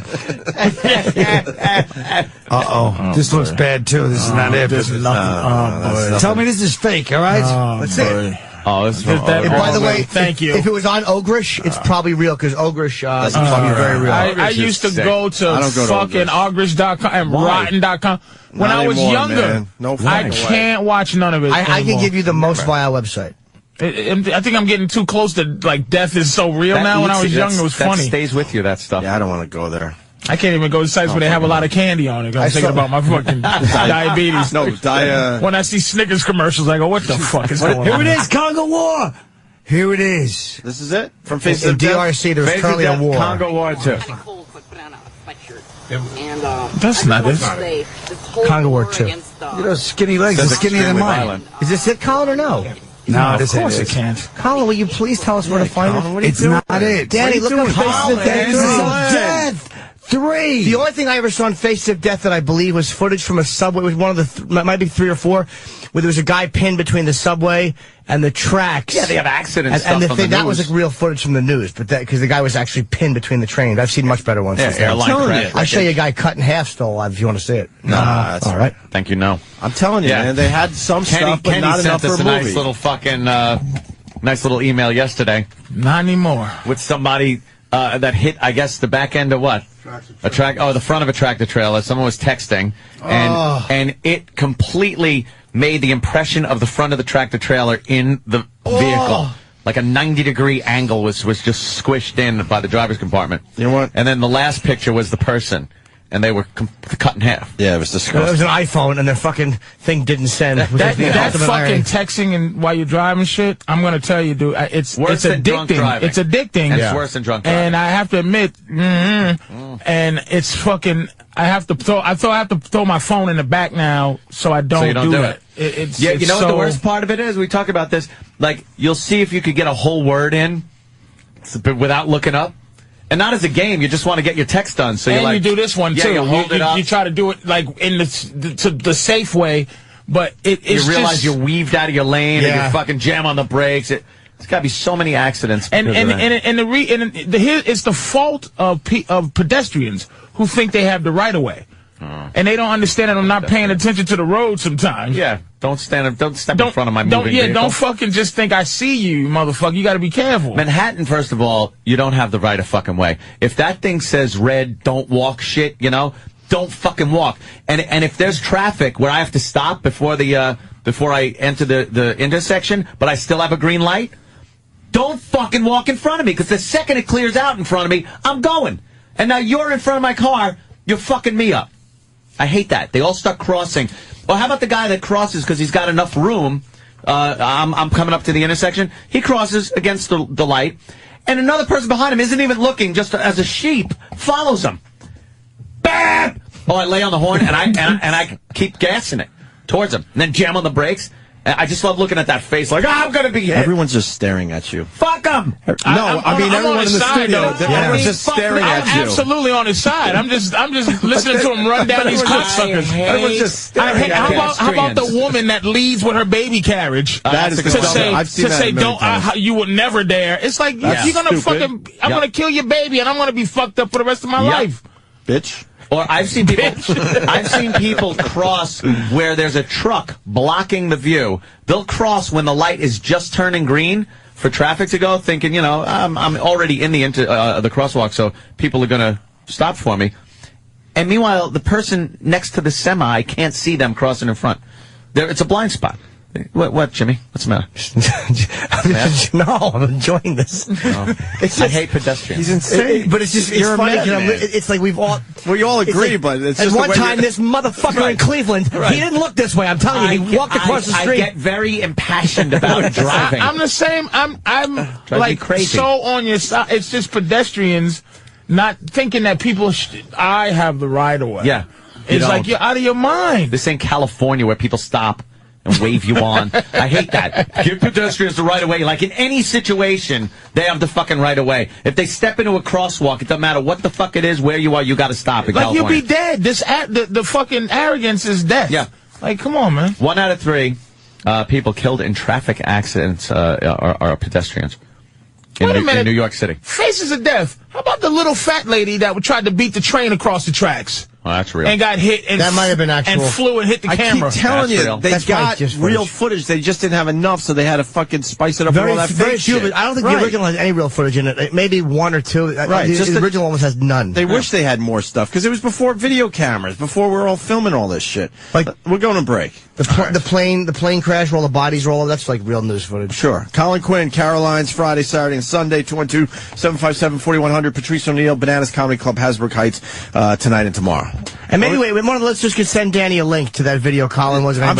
Uh-oh. This looks bad, too. This is not it. This is nothing. Tell me this is fake, all right? That's it. Oh, this is And by the way, thank you. If it was on Ogrish, it's probably real because Ogrish is probably very real. I used to go to fucking Ogrish.com and Rotten.com. When Not I was anymore, younger, man. No I fucking way. can't watch none of it I can anymore. give you the most vile website. I think I'm getting too close to, like, death is so real now. When I was younger, it was that funny. stays with you, that stuff. Yeah, I don't want to go there. I can't even go to sites where they have a lot of candy on it. I'm thinking about my fucking diabetes. No, When I see Snickers commercials, I go, what the fuck is going on? Here it is, Congo War. Here it is. This is it? From Faces In of Death? DRC, there's currently a war. Congo War 2. That's not it. Congo War 2. You know, skinny legs are skinnier than mine. Is this it, Colin, or no? No, Of course it can't. Colin, will you please tell us where to find it? It's not it. Danny, look up Faces of Death. 3. The only thing I ever saw on Faces of Death that I believe was footage from a subway. It was one of the, might be 3 or 4, where there was a guy pinned between the subway and the tracks. Yeah, they have accidents. And the thing, that was like real footage from the news, but that because the guy was actually pinned between the trains. I've seen much better ones. Yeah, airline crash. I'll show you a guy cut in half still alive if you want to see it. No, that's all right. Thank you, no. I'm telling you, Yeah. man, they had some stuff, but Kenny not enough sent for us a a movie. nice little fucking, nice little email yesterday. Not anymore. With somebody that hit, I guess, the back end of what? The front of a tractor trailer. Someone was texting, and it completely made the impression of the front of the tractor trailer in the vehicle. Like a 90-degree angle was just squished in by the driver's compartment. You know what? And then the last picture was the person, and they were cut in half. Yeah, it was It disgusting. was an iPhone, and their fucking thing didn't send. That Ultimate fucking irony. texting and while you're driving shit, I'm gonna tell you, dude, it's Worse than drunk addicting. driving. It's addicting. And it's worse than drunk driving. And I have to admit, and it's fucking. I have to throw my phone in the back now, so I don't, do it. It's you know what the so- worst part of it is? We talk about this. Like, you'll see if you could get a whole word in without looking up. And not as a game, you just want to get your text done. So and you you do this one too. You hold it up. You try to do it like in the safe way, but it's You realize just, you're weaved out of your lane, and Yeah. you fucking jam on the brakes. It's got to be so many accidents. and because of that. it's the fault of pedestrians who think they have the right of way, and they don't understand that I'm not paying attention to the road sometimes. Yeah, don't step in front of my moving vehicle. Don't fucking just think I see you, motherfucker. You got to be careful. Manhattan, first of all, you don't have the right of fucking way. If that thing says red, don't walk shit, don't fucking walk. And if there's traffic where I have to stop before I enter the intersection, but I still have a green light, don't fucking walk in front of me, because the second it clears out in front of me, I'm going. And now you're in front of my car, you're fucking me up. I hate that. They all start crossing. Or how about the guy that crosses because he's got enough room? I'm coming up to the intersection. He crosses against the light, and another person behind him isn't even looking, just as a sheep follows him. Bam! Oh, I lay on the horn and I keep gassing it towards him, and then jam on the brakes. I just love looking at that face, like, I'm gonna be hit. Everyone's just staring at you. Fuck him. No, I mean I'm everyone on in his the side, studio. though. Everyone's just staring I'm at you. absolutely on his side. I'm just listening to him run down these cocksuckers. Everyone's just staring at you. How about the woman that leads with her baby carriage? That is to the say, dumbest. I've seen to that say, many don't, times. you would never dare. It's like, That's you're gonna stupid. I'm gonna kill your baby, and I'm gonna be fucked up for the rest of my life. Bitch. Or I've seen people cross where there's a truck blocking the view. They'll cross when the light is just turning green for traffic to go, thinking, I'm already in the crosswalk, so people are going to stop for me. And meanwhile, the person next to the semi can't see them crossing in front. It's a blind spot. What, Jimmy? What's the matter? No, I'm enjoying this. I hate pedestrians. He's insane. But it's just, it's You're a funny. madman. It's like we all agree, like, but it's at just the one way time, you're- this motherfucker in Cleveland, he didn't look this way. I'm telling you, he walked across the street. I get very impassioned about driving. I'm the same. I'm Drives me like crazy. so on your side. It's just pedestrians not thinking that people. I have the right of way. Yeah. It's like you're out of your mind. This ain't California where people stop and wave you on. I hate that. Give pedestrians the right of way. Like in any situation, they have the fucking right of way. If they step into a crosswalk, it doesn't matter what the fuck it is, where you are, you got to stop. Like you'll be dead. The fucking arrogance is death. Yeah. Like, come on, man. 1 out of 3 people killed in traffic accidents are pedestrians. Wait a minute. In New York City. Faces of death. How about the little fat lady that tried to beat the train across the tracks? Oh, that's real. And got hit. And that might have been actual. And flew and hit the camera. I keep telling you, they That's got just real footage. They just didn't have enough, so they had to fucking spice it up with all that very fake few. shit. I don't think the original has any real footage in it. Maybe 1 or 2. Right. The original almost has none. They wish they had more stuff, because it was before video cameras, before we were all filming all this shit. Like, we're going to break. The plane crash where all the bodies roll, that's like real news footage. Sure. Colin Quinn, Caroline's Friday, Saturday, and Sunday, 212-757-4100. Patrice ONeal, Bananas Comedy Club, Hasbrook Heights, tonight and tomorrow. And maybe, one of the listeners could send Danny a link to that video Colin was. I'm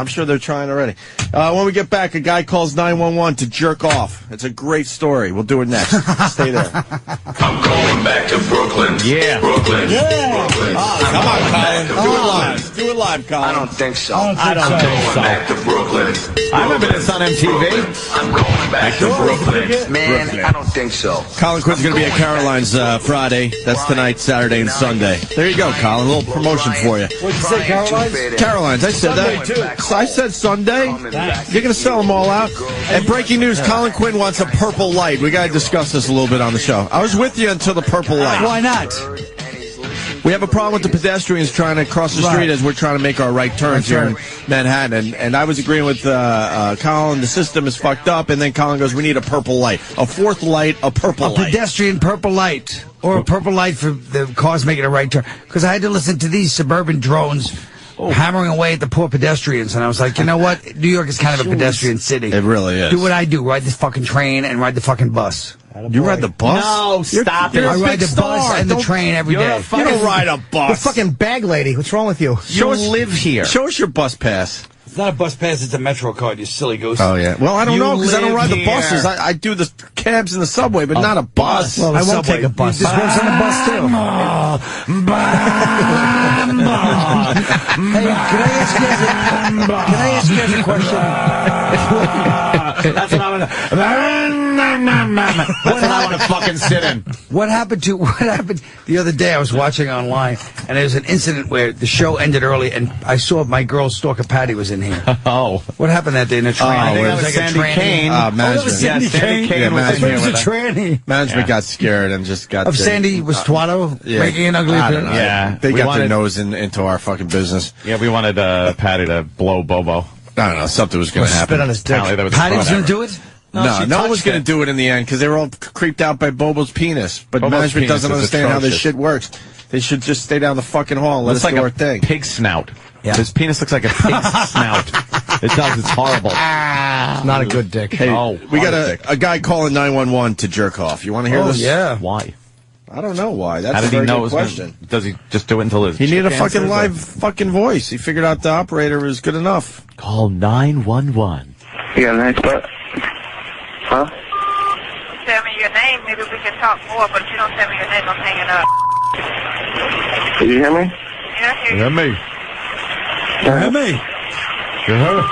sure they're trying already. When we get back, a guy calls 911 to jerk off. It's a great story. We'll do it next. Stay there. I'm going back to Brooklyn. Yeah. Brooklyn. Yeah. Brooklyn. Come on, Colin. Do it live. Do it live, Colin. I don't think so. I don't think so. Back to Brooklyn. I remember this on MTV. I'm going back to Brooklyn. Man, I don't think so. Colin Quinn's going to be at Caroline's Friday. That's tonight, Saturday, and Sunday. There you go, Colin. A little promotion for you. What'd you say, Caroline's? Caroline's. I said that. I said Sunday. You're going to sell them all out. And breaking news, Colin Quinn wants a purple light. We got to discuss this a little bit on the show. I was with you until the purple light. Why not? We have a problem with the pedestrians trying to cross the street as we're trying to make our right turns here in Manhattan. And I was agreeing with Colin, the system is fucked up. And then Colin goes, we need a purple light. A fourth light, a purple light. A pedestrian purple light. Or a purple light for the cars making a right turn. Because I had to listen to these suburban drones hammering away at the poor pedestrians. And I was like, you know what? New York is kind of a pedestrian city. It really is. Do what I do. Ride the fucking train and ride the fucking bus. You ride the bus? No, stop it. I ride the bus and the train every day. You don't ride a bus. The fucking bag lady. What's wrong with you? You live here. Show us your bus pass. It's not a bus pass, it's a Metro card, you silly goose. Oh, yeah. Well, I don't know, because I don't ride the here. buses. I do the cabs in the subway, but not a bus. Well, I won't take a bus. You just works on the bus, too. Hey, can I ask you guys a question? That's what I want to fucking sit in. What happened the other day? I was watching online, and there was an incident where the show ended early, and I saw my girl Stalker Patty was in here. Oh. What happened that day in a train? I think it that was like Sandy a tranny. Kane. Management. Sandy Kane was in here with a tranny. Management got scared and just got... Sandy was Twato making an ugly appearance? Yeah. They got their nose into our fucking business. Yeah, we wanted Patty to blow Bobo. I don't know, something was going to happen. Spit on his dick. Patty was going to do it? No one was going to do it in the end because they were all creeped out by Bobo's penis. But Bobo's management penis doesn't is understand how this atrocious. shit works. They should just stay down the fucking hall and let us Looks do our like a thing. pig snout. Yeah. His penis looks like a pig's snout. It does. It's horrible. It's not a good dick. Hey, we got a guy calling 911 to jerk off. You want to hear this? Yeah. Why? I don't know why. That's How did a very he know it good was question. Does he just do it until his He needed a chick fucking answers, live fucking voice. He figured out the operator was good enough. Call 911. You got a nice butt? Huh? Tell me your name, maybe we can talk more, but if you don't tell me your name, I'm hanging up. Did you hear me? Yeah, I hear you. Hear me. Hear me. You heard it?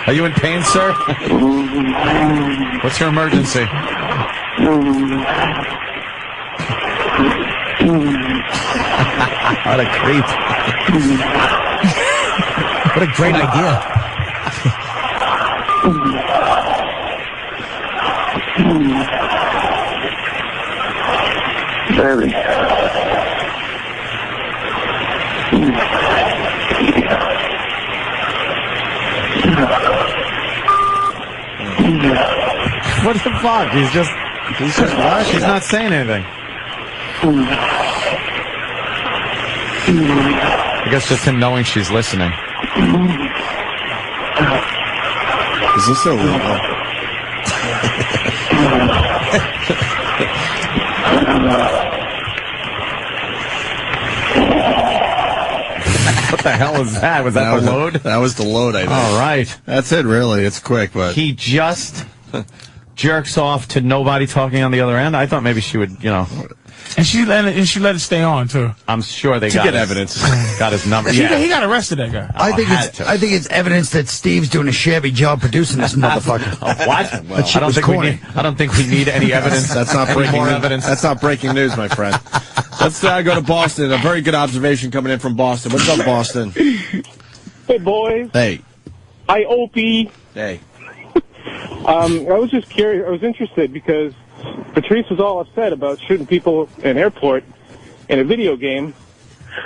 Are you in pain, sir? What's your emergency? What a creep. What a great idea. Baby. What the fuck? He's just what? He's not saying anything. I guess just him knowing she's listening. Is this illegal? What the hell was that? Was that the load? That was the load, I think. All right. That's it, really. It's quick, but... He just jerks off to nobody talking on the other end. I thought maybe she would, you know. And she let it stay on too. I'm sure they got evidence. Got his number. He Yeah. got arrested, that guy. I think it's evidence that Steve's doing a shabby job producing this motherfucker. What? That shit was corny. I don't think we need any evidence. That's not Any breaking more news. evidence. That's not breaking news, my friend. Let's go to Boston. A very good observation coming in from Boston. What's up, Boston? Hey, boys. Hey. Hi, Opie. Hey. I was just curious. I was interested because Patrice was all upset about shooting people in an airport in a video game,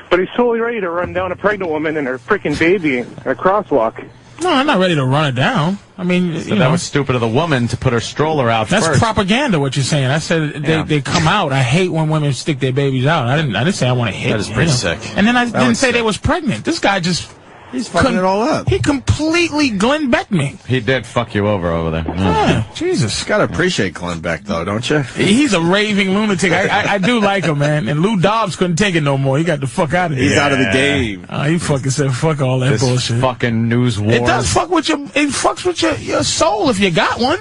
but he's totally ready to run down a pregnant woman and her freaking baby in a crosswalk. No, I'm not ready to run it down. I mean, So that was stupid of the woman to put her stroller out that's first. propaganda. What you're saying? I said they come out. I hate when women stick their babies out. I didn't say I want to hit. That is pretty sick. And then I That didn't was say sick. they was pregnant. This guy just He's fucking it all up. He completely Glenn Beck me. He did fuck you over there. Yeah, Jesus. Gotta appreciate Glenn Beck, though, don't you? He's a raving lunatic. I do like him, man. And Lou Dobbs couldn't take it no more. He got the fuck out of here. He's out of the game. He fucking said, fuck all that This bullshit. fucking news war. It does fuck with it fucks with your soul if you got one.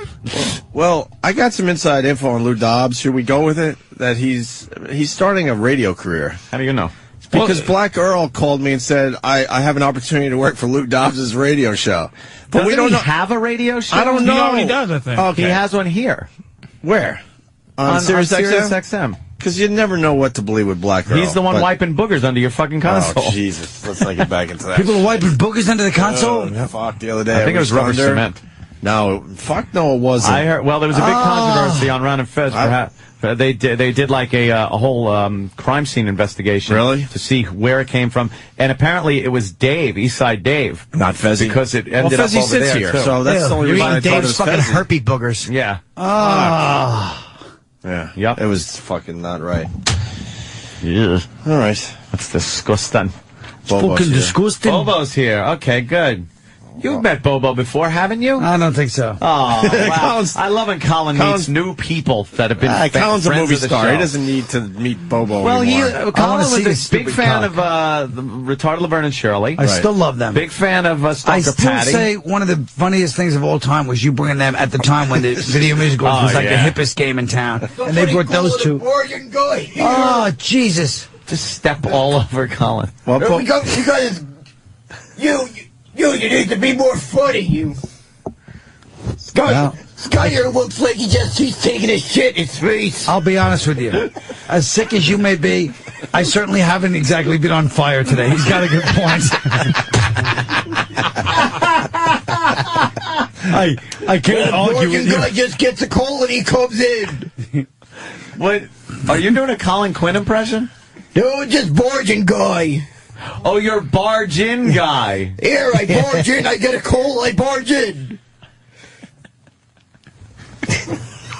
Well, I got some inside info on Lou Dobbs. Should we go with it? That he's starting a radio career. How do you know? Because Black Earl called me and said, I have an opportunity to work for Lou Dobbs' radio show. But we don't have a radio show? I don't know. He already does, I think. Okay. He has one here. Where? On Sirius Sirius XM? XM. Because you never know what to believe with Black Earl. He's the one but- wiping boogers under your fucking console. Oh, Jesus. Let's not get back into that. People are wiping boogers under the console? Fuck, the other day. I think it was rubber cement. No, fuck no, it wasn't. I heard. Well, there was a big controversy on Ron and Fez. Perhaps they did like a whole crime scene investigation, Really? to see where it came from, and apparently it was Dave, Eastside Dave, Not Fezzy. because it Well, ended up Fezzy over sits there here, too. so that's the only reason I You're thought it Dave's was fucking Fezzy. herpy boogers. Yeah. Yeah. Yep. It was fucking not right. Yeah. All right. That's disgusting. Bobo's here. disgusting. Bobo's here. Okay, good. You've met Bobo before, haven't you? I don't think so. Oh, wow. Colin's- I love when Colin meets new people that have been Colin's a friends movie of the star. show. He doesn't need to meet Bobo Well, anymore. Colin see was this a big stupid fan cock. of the retarded Laverne and Shirley. I still love them. Big fan of I Stalker still Patty. say one of the funniest things of all time was you bringing them at the time when the video music was like yeah. the hippest game in town. And they brought those two. Oh, Jesus. Just step all over Colin. Well, Because you need to be more funny, you. Skyer looks like he's taking a shit in his face. I'll be honest with you. As sick as you may be, I certainly haven't exactly been on fire today. He's got a good point. I can't argue with you. guy just gets a call and he comes in. What? Are you doing a Colin Quinn impression? No, just barging guy. Oh, you're barge in guy. Here, I barge in, I get a call, I barge in.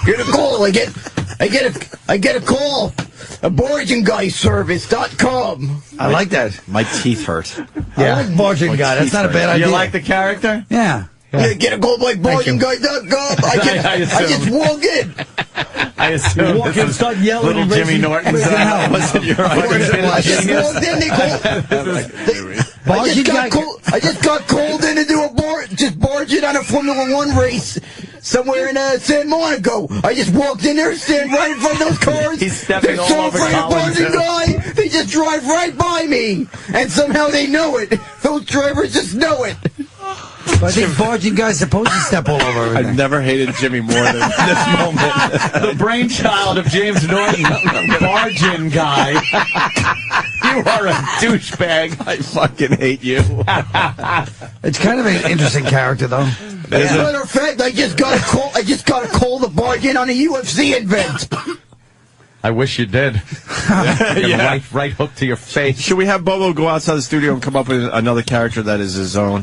Get a call, I get a call. A bargainguy.service.com. I like that. my teeth hurt. I like barging guy. That's not a bad idea. You like the character? Yeah. Yeah, get a call by bargainguy.com. I just walk in. I assume Walk in, start yelling little and Jimmy raising- Norton's raising hell. wasn't your I just walked in, they called. I just got called in to do a barge in on a Formula One race somewhere in San Monaco. I just walked in there, stand right in front of those cars. He's stepping They're all so over afraid of Collins. barging guy. They just drive right by me, and somehow they know it. Those drivers just know it. But I think barging guy's supposed to step all over everything. I've never hated Jimmy more than this moment. The brainchild of James Norton, bargain guy. You are a douchebag. I fucking hate you. It's kind of an interesting character, though. As a matter of fact, I just got a call the bargain on a UFC event. I wish you did. Yeah. Right hook to your face. Should we have Bobo go outside the studio and come up with another character that is his own?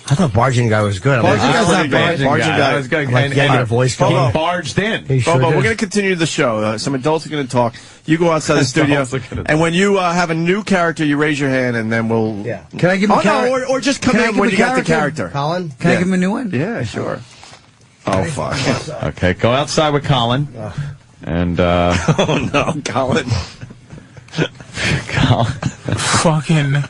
I thought barging guy was good. Barging guy's not bad. Barging guy. That was good. Like, And- yeah, and- get a voice Bobo going. barged in. He sure Bobo, did. we're going to continue the show. Some adults are going to talk. You go outside the studio, Adults are gonna and when you have a new character, you raise your hand, and then we'll... Yeah. Can I give him Oh, a character? no, or just come Can I in give when him you a got the character? character. Colin? Can I give him a new one? Yeah, sure. Oh, fuck. Okay, go outside with Colin. And, Oh, no, Colin. Fucking.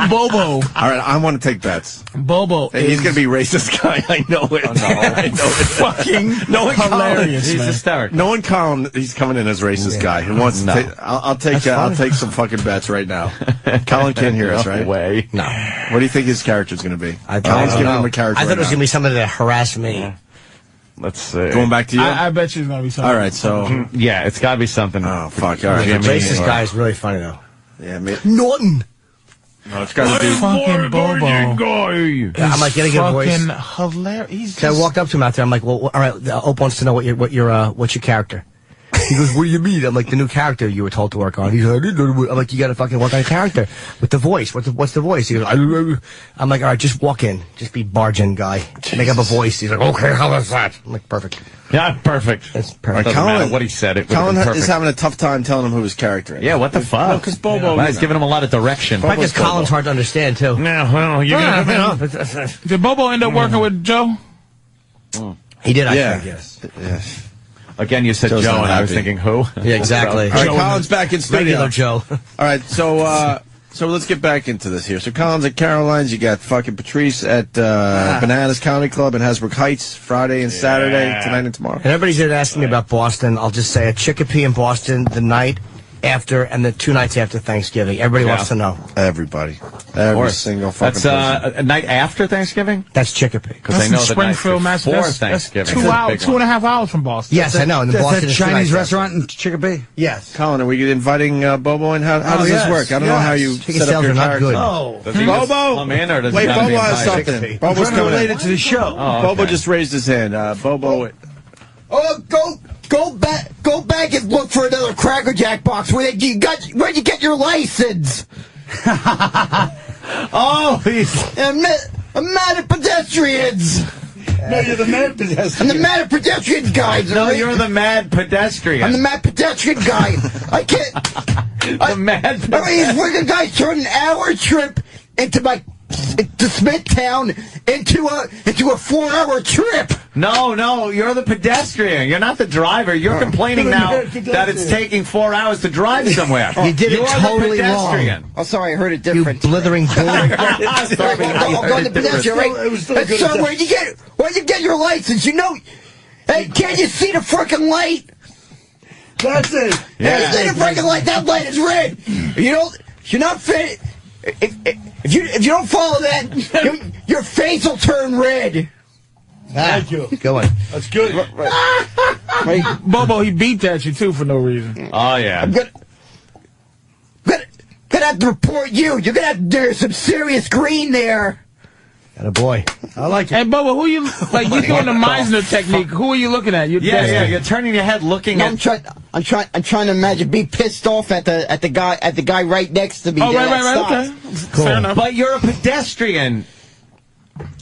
Bobo. All right, I want to take bets. Bobo. Hey, he's going to be racist guy. I know it. Oh, no. I know it. Fucking Knowing hilarious, Colin, he's hysterical. Knowing Colin, he's coming in as racist guy who wants to take. I'll take some fucking bets right now. Colin can't hear us, right? No way. No. What do you think his character's going to be? Colin's giving him a character. I thought it was going to be somebody to harass me. Let's see. Going back to you? I bet you it's going to be something. All right, so. Yeah, it's got to be something. Oh, fuck. All right. The racist guy is really funny, though. Yeah, Norton. No, it's got to be. Fucking Bobo. I'm like getting a voice. Fucking hilarious. So I walked up to him out there. I'm like, well, all right. Ope wants to know what's your character. He goes, what do you mean? I'm like, the new character you were told to work on. He's like, I'm like, you got to fucking work on a character with the voice. What's the voice? He goes, I'm like, all right, just walk in, just be bargain guy, make up a voice. He's like, okay, how is that? I'm like, perfect. Yeah, perfect. That's perfect. Doesn't matter what he said. It Colin perfect. is having a tough time telling him who his character is. Yeah, what the fuck? Because Bobo. He's giving him a lot of direction. I guess Colin's hard to understand too. No, well, you're Did Bobo end up working with Joe? He did, I Yeah. think, yes. Yes. Again, you said Joe's Joe, not and I was happy. thinking who? Yeah, exactly. All right, Colin's back in studio. Regular Joe. All right, so let's get back into this here. So Colin's at Caroline's. You got fucking Patrice at Bananas Comedy Club in Hasbrook Heights, Friday and Saturday, tonight and tomorrow. And everybody's here asking me about Boston. I'll just say a Chicopee in Boston the night after and the 2 nights after Thanksgiving. Everybody wants to know. Everybody. Every single fucking That's a night after Thanksgiving? That's Chicopee. Because I know the Springfield, night before Massachusetts. Thanksgiving. That's 2.5 hours from Boston. Yes, I know. And That's Boston that is 2 Chinese nights restaurant in Chicopee? Yes. Colin, are we inviting Bobo in? How does this work? I don't know how you Ticket set up sales your are not character. good. Oh. Does he just Bobo? come in, or does Wait, he gotta Bobo be has invited? something. I'm Bobo's trying to coming relate in. it to the show. Oh, Bobo okay. just raised his hand. Bobo. Go back and look for another Cracker Jack box. Where'd you get your license? Oh, he's... I'm mad at pedestrians. No, you're the mad pedestrian. I'm the mad at pedestrians guy. No, you're the mad pedestrian. I'm the mad pedestrian guy. I can't. The mad I mean, pedestrian. where the guy turned an hour trip into Smithtown into a 4-hour trip. No, you're the pedestrian. You're not the driver. You're complaining now that it's taking 4 hours to drive somewhere. You did it You're totally the pedestrian. wrong. Oh, sorry, I heard it You different. blithering bull. I'm going to pedestrian, right? It was still And good so at where'd you get your license? You know, hey, can't you see the frickin' light? That's it. Yeah, see the frickin' light. That light is red. You're not fit. If you don't follow that, your face will turn red. Thank you. Go on. That's good. Right? Bobo, he beeped at you, too, for no reason. Oh, yeah. I'm gonna have to report you. You're gonna have to do some serious green there. And a boy. I like it. Hey, Bobo, who you like? You doing the Meisner technique? Who are you looking at? Yeah. You're turning your head, looking No, at. I'm trying to imagine be pissed off at the guy right next to me. Oh, that right. stops. Okay. Fair enough. But you're a pedestrian.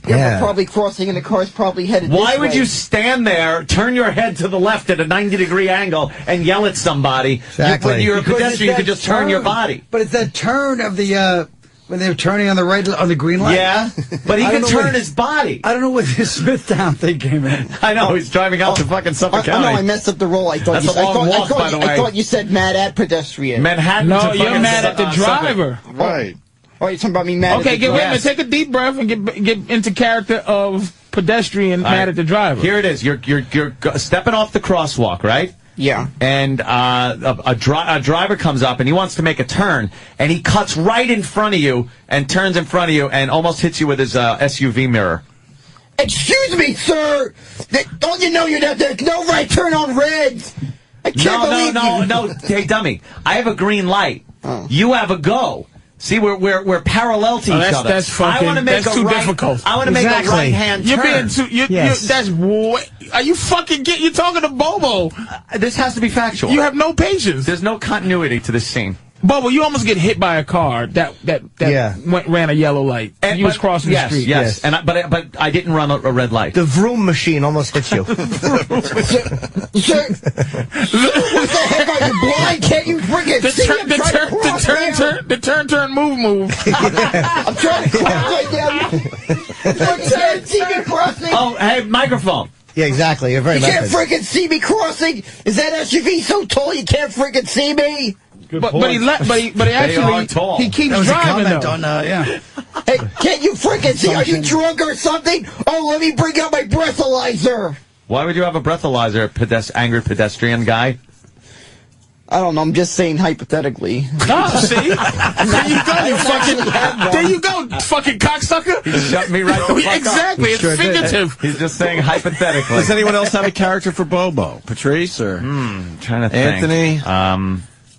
Yeah, but probably crossing, and the car's probably headed. Why this would way. you stand there, turn your head to the left at a 90-degree angle, and yell at somebody? Exactly. When you're a Because pedestrian, you it's could that just turn your turn. body. But it's that turn of the, when they're turning on the green light. Yeah, but he I can don't know turn what- his body. I don't know where this Smithtown thing came in. I know, he's driving out to fucking Suffolk Oh, County. no, I messed up the roll. I thought That's you, a long walk, by the way. I thought you said mad at pedestrian. Manhattan No, to you're fucking mad at the Suffolk. driver. Right. Oh, you're talking about me mad Okay, at the wait a minute. Yes. Take a deep breath and get into character of pedestrian mad at the driver. Here it is. You're stepping off the crosswalk, right? Yeah. And a driver comes up and he wants to make a turn, and he cuts right in front of you and turns in front of you and almost hits you with his SUV mirror. Excuse me, sir. Don't you know there's no right turn on reds? I can't believe you. No. Hey, dummy. I have a green light. You have a go. See, we're parallel to each other. That's fucking. I want to make that's a too right, difficult. I want to make a right hand turn. You're being too. Yes. That's way. Are you fucking You're talking to Bobo. This has to be factual. You have no patience. There's no continuity to this scene. Bobo, you almost get hit by a car that ran a yellow light. And you was crossing the street. Yes. And but I didn't run a red light. The vroom machine almost hits you. Sir, what the heck are you blind? Can't you friggin' see? The turn, move. I'm trying to cross right now. You can't see me crossing. Oh, hey, microphone. Yeah, exactly. You're very You can't method. friggin' see me crossing. Is that SUV so tall you can't friggin' see me? But he actually he keeps driving though. Hey, can't you freaking see? Are you drunk or something? Oh, let me bring out my breathalyzer. Why would you have a breathalyzer, angry pedestrian guy? I don't know. I'm just saying hypothetically. No, see? There you go, you fucking... There you go, fucking cocksucker. He shut me right the fuck Exactly, up. it's figurative. He's just saying hypothetically. Does anyone else have a character for Bobo? Patrice or... trying to think. Anthony? How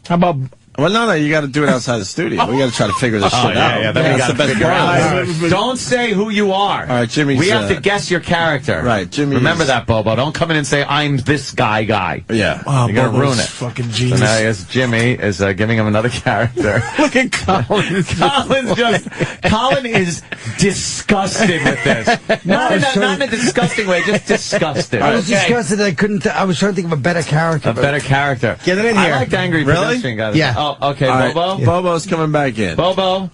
about... Well, no, you got to do it outside the studio. We got to try to figure this shit out. Yeah, then we got to figure out. Don't say who you are. All right, Jimmy. We have to guess your character. Right, Jimmy. Remember that, Bobo. Don't come in and say, I'm this guy. Yeah. Oh, you're going to ruin it. Fucking genius. So now I guess Jimmy is giving him another character. Look at Colin. Colin is disgusted with this. Not in a disgusting way, just disgusted. I was disgusted that I couldn't. I was trying to think of a better character. A better character. Get it in here. I like angry pedestrian guys. Yeah. Oh, okay, right. Bobo. Yeah. Bobo's coming back in. Bobo.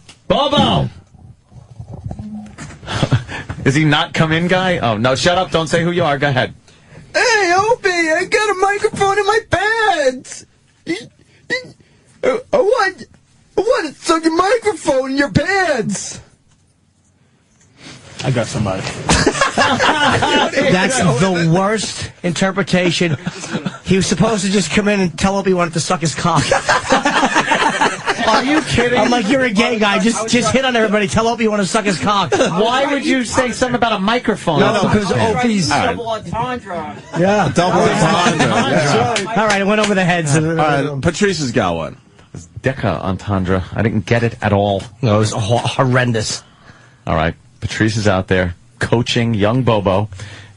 Is he not come in, guy? Oh, no, shut up. Don't say who you are. Go ahead. Hey, Opie, I got a microphone in my pants. I want to suck your microphone in your pants. I got somebody. That's the worst interpretation. He was supposed to just come in and tell Opie he wanted to suck his cock. Are you kidding? I'm like, you're a gay guy. Just hit on everybody. Tell Opie you want to suck his cock. Why would you say something about a microphone? No, because Opie's... Double entendre. Yeah. Double entendre. All right, it went over the heads. All right, Patrice has got one. Deca entendre. I didn't get it at all. No, it was horrendous. All right. Patrice is out there coaching young Bobo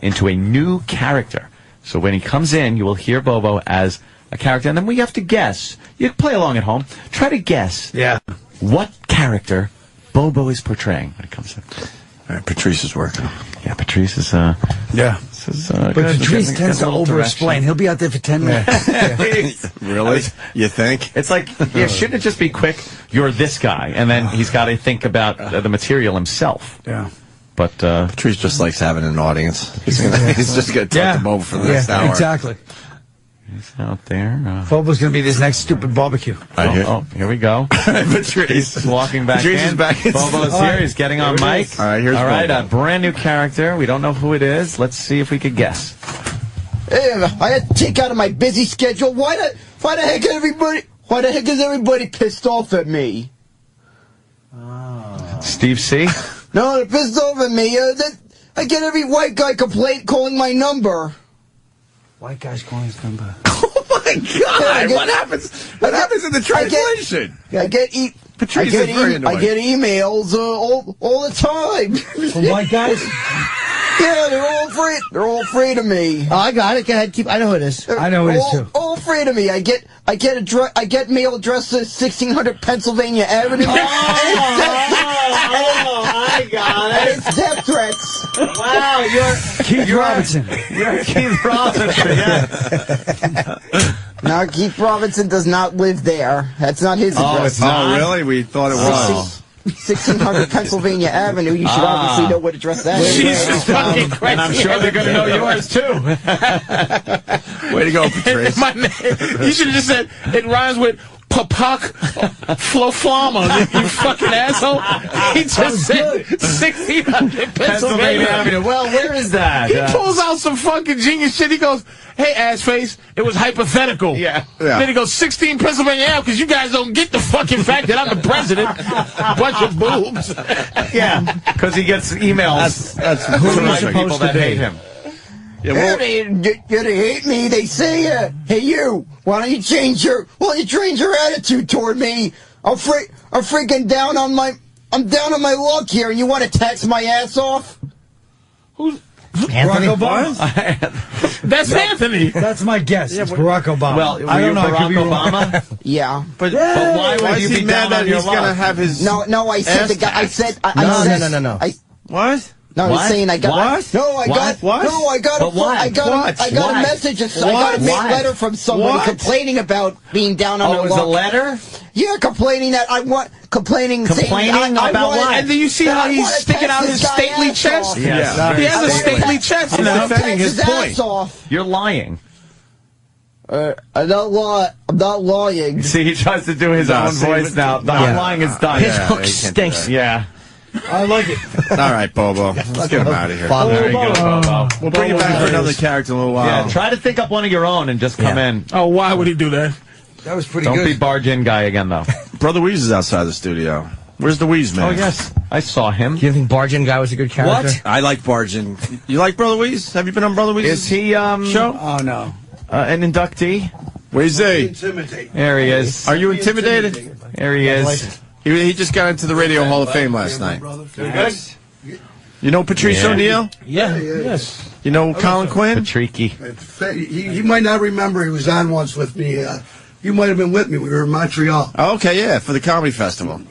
into a new character. So when he comes in, you will hear Bobo as a character, and then we have to guess. You play along at home. Try to guess what character Bobo is portraying when it comes in. All right, Patrice is working. Yeah, Patrice is... But Patrice tends to over-explain. He'll be out there for 10 minutes. Really? You think? It's like, shouldn't it just be quick? You're this guy, and then he's got to think about the material himself. Yeah. But Patrice just likes having an audience. He's just going to talk to Bobo for the next hour. Exactly. He's out there. Bobo's going to be this next stupid barbecue. Here we go. Patrice is walking back Patrice in. is back in. Bobo's here. He's getting on mic. All right, here's Bobo. A brand new character. We don't know who it is. Let's see if we could guess. Hey, I had to take out of my busy schedule. Why the heck is everybody pissed off at me? Steve C? No, they're pissed off at me. I get every white guy calling my number. White guy's calling his number. Oh my God! What happens? What happens in the translation? I get emails all the time. From white guys? Yeah, they're all afraid of me. Oh, I got it. Go ahead. I know who it is. I know who it is too. All afraid of me. I get mail addressed to 1600 Pennsylvania Avenue. I got it. And it's death threats. Wow, you're Keith Robinson. You're Keith Robinson, yeah. No, Keith Robinson does not live there. That's not his address. Oh, it's not? Really? We thought it was. 1600 Pennsylvania Avenue. You should obviously know what address that is. Jesus fucking Christ. And I'm sure they're going to know yours, too. Way to go, Patrice. You should have just said, it rhymes with Papak Floflama, you fucking asshole. He just said 1600 Pennsylvania Avenue. Well, where is that? He pulls out some fucking genius shit. He goes, hey, ass face, it was hypothetical. Yeah. Then he goes, 16 Pennsylvania Avenue, because you guys don't get the fucking fact that I'm the president. Bunch of boobs. Yeah, because he gets emails That's from people that hate him. Yeah, well, they hate me. They say, "Hey, you, why don't you change your attitude toward me? I'm freaking down on my luck here, and you want to tax my ass off?" Who's Anthony Obama? That's Anthony. That's my guess. It's Barack Obama. Well, I don't know. Barack Obama? Yeah, but why would you is he be mad down on that your he's going to luck? have his No, I said the guy. I said No. What? No, he's saying I got. What? No, I got. What? No, I got. But what? I got a message. I got a letter from somebody complaining about being down on their Oh, it was luck. a letter? Yeah, complaining that Complaining saying, about what? And do you see how he's sticking out his stately chest? Yes. He has a stately chest. He's defending his point. Off. You're lying. I'm not lying. See, he tries to do his own voice now. The lying is done. His hook stinks. Yeah. I like it. All right, Bobo. Let's get him out of here. There you go, Bobo. We'll bring you back for another character in a little while. Yeah, try to think up one of your own and just come in. Oh, why would he do that? That was pretty Don't good. be barge in guy again, though. Brother Wease is outside the studio. Where's the Wease man? Oh, yes. I saw him. Do you think Bargain Guy was a good character? What? I like Bargain. You like Brother Wease? Have you been on Brother Wease? Is he, show? Oh, no. An inductee? Where's he? Intimidate. There he is. Are you intimidated? There he is. He just got into the Radio Hall of Fame last night. Yes. You know Patrice ONeal? Yeah, yes. You know Colin Quinn? Patricky. He might not remember he was on once with me. You might have been with me. We were in Montreal. Oh, okay, yeah, for the comedy festival.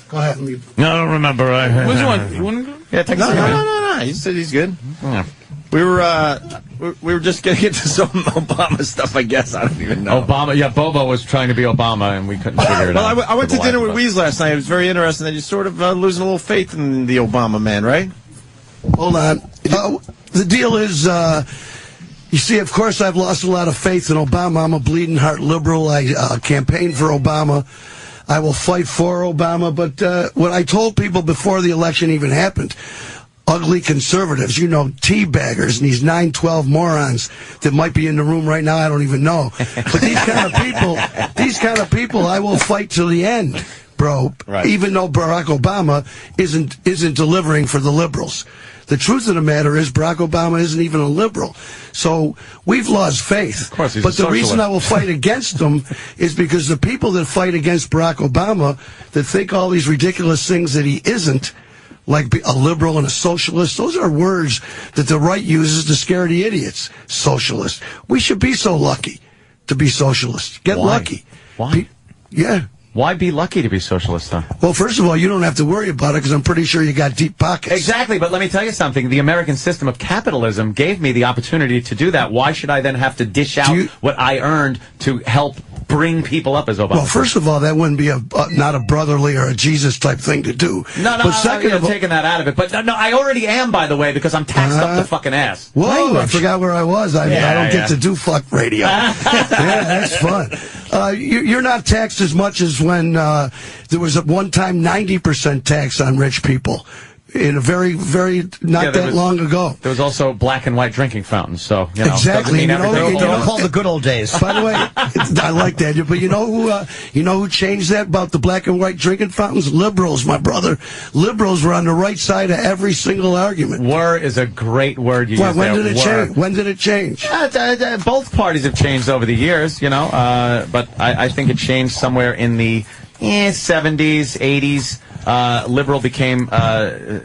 Go ahead. I don't remember. Which one? You want to go? Yeah, take No. He said he's good. Yeah. We were just getting into some Obama stuff, I guess. I don't even know. Obama. Yeah, Bobo was trying to be Obama, and we couldn't figure it out. Well, I went to dinner with Wease last night. It was very interesting. You're sort of losing a little faith in the Obama man, right? Hold on. The deal is, you see, of course, I've lost a lot of faith in Obama. I'm a bleeding heart liberal. I campaigned for Obama. I will fight for Obama. But what I told people before the election even happened, ugly conservatives, teabaggers and these 9/12 morons that might be in the room right now, I don't even know. But these kind of people, I will fight till the end, bro. Right. Even though Barack Obama isn't delivering for the liberals. The truth of the matter is Barack Obama isn't even a liberal. So we've lost faith. Of course, he's but a the reason socialist. I will fight against them is because the people that fight against Barack Obama, that think all these ridiculous things that he isn't, like a liberal and a socialist, those are words that the right uses to scare the idiots. Socialist. We should be so lucky to be socialists. Get Why? lucky. Why? Yeah. Why be lucky to be socialist, though? Well, first of all, you don't have to worry about it because I'm pretty sure you got deep pockets. Exactly, but let me tell you something. The American system of capitalism gave me the opportunity to do that. Why should I then have to dish out what I earned to help bring people up as Obama? Well, first of all, that wouldn't be not a brotherly or a Jesus type thing to do. No, But second I'm of all, taking that out of it. But no, I already am, by the way, because I'm taxed up the fucking ass. Whoa, I forgot where I was. I don't get to do fuck radio. Yeah, that's fun. You're not taxed as much as when there was at one time 90% tax on rich people. In a very, very long ago. There was also black and white drinking fountains, so exactly. They're called the good old days. By the way, I like that. But you know who changed that about the black and white drinking fountains? Liberals, my brother. Liberals were on the right side of every single argument. Were is a great word you use when there. did it change? When did it change? Both parties have changed over the years, but I think it changed somewhere in the 70s, 80s. Liberal became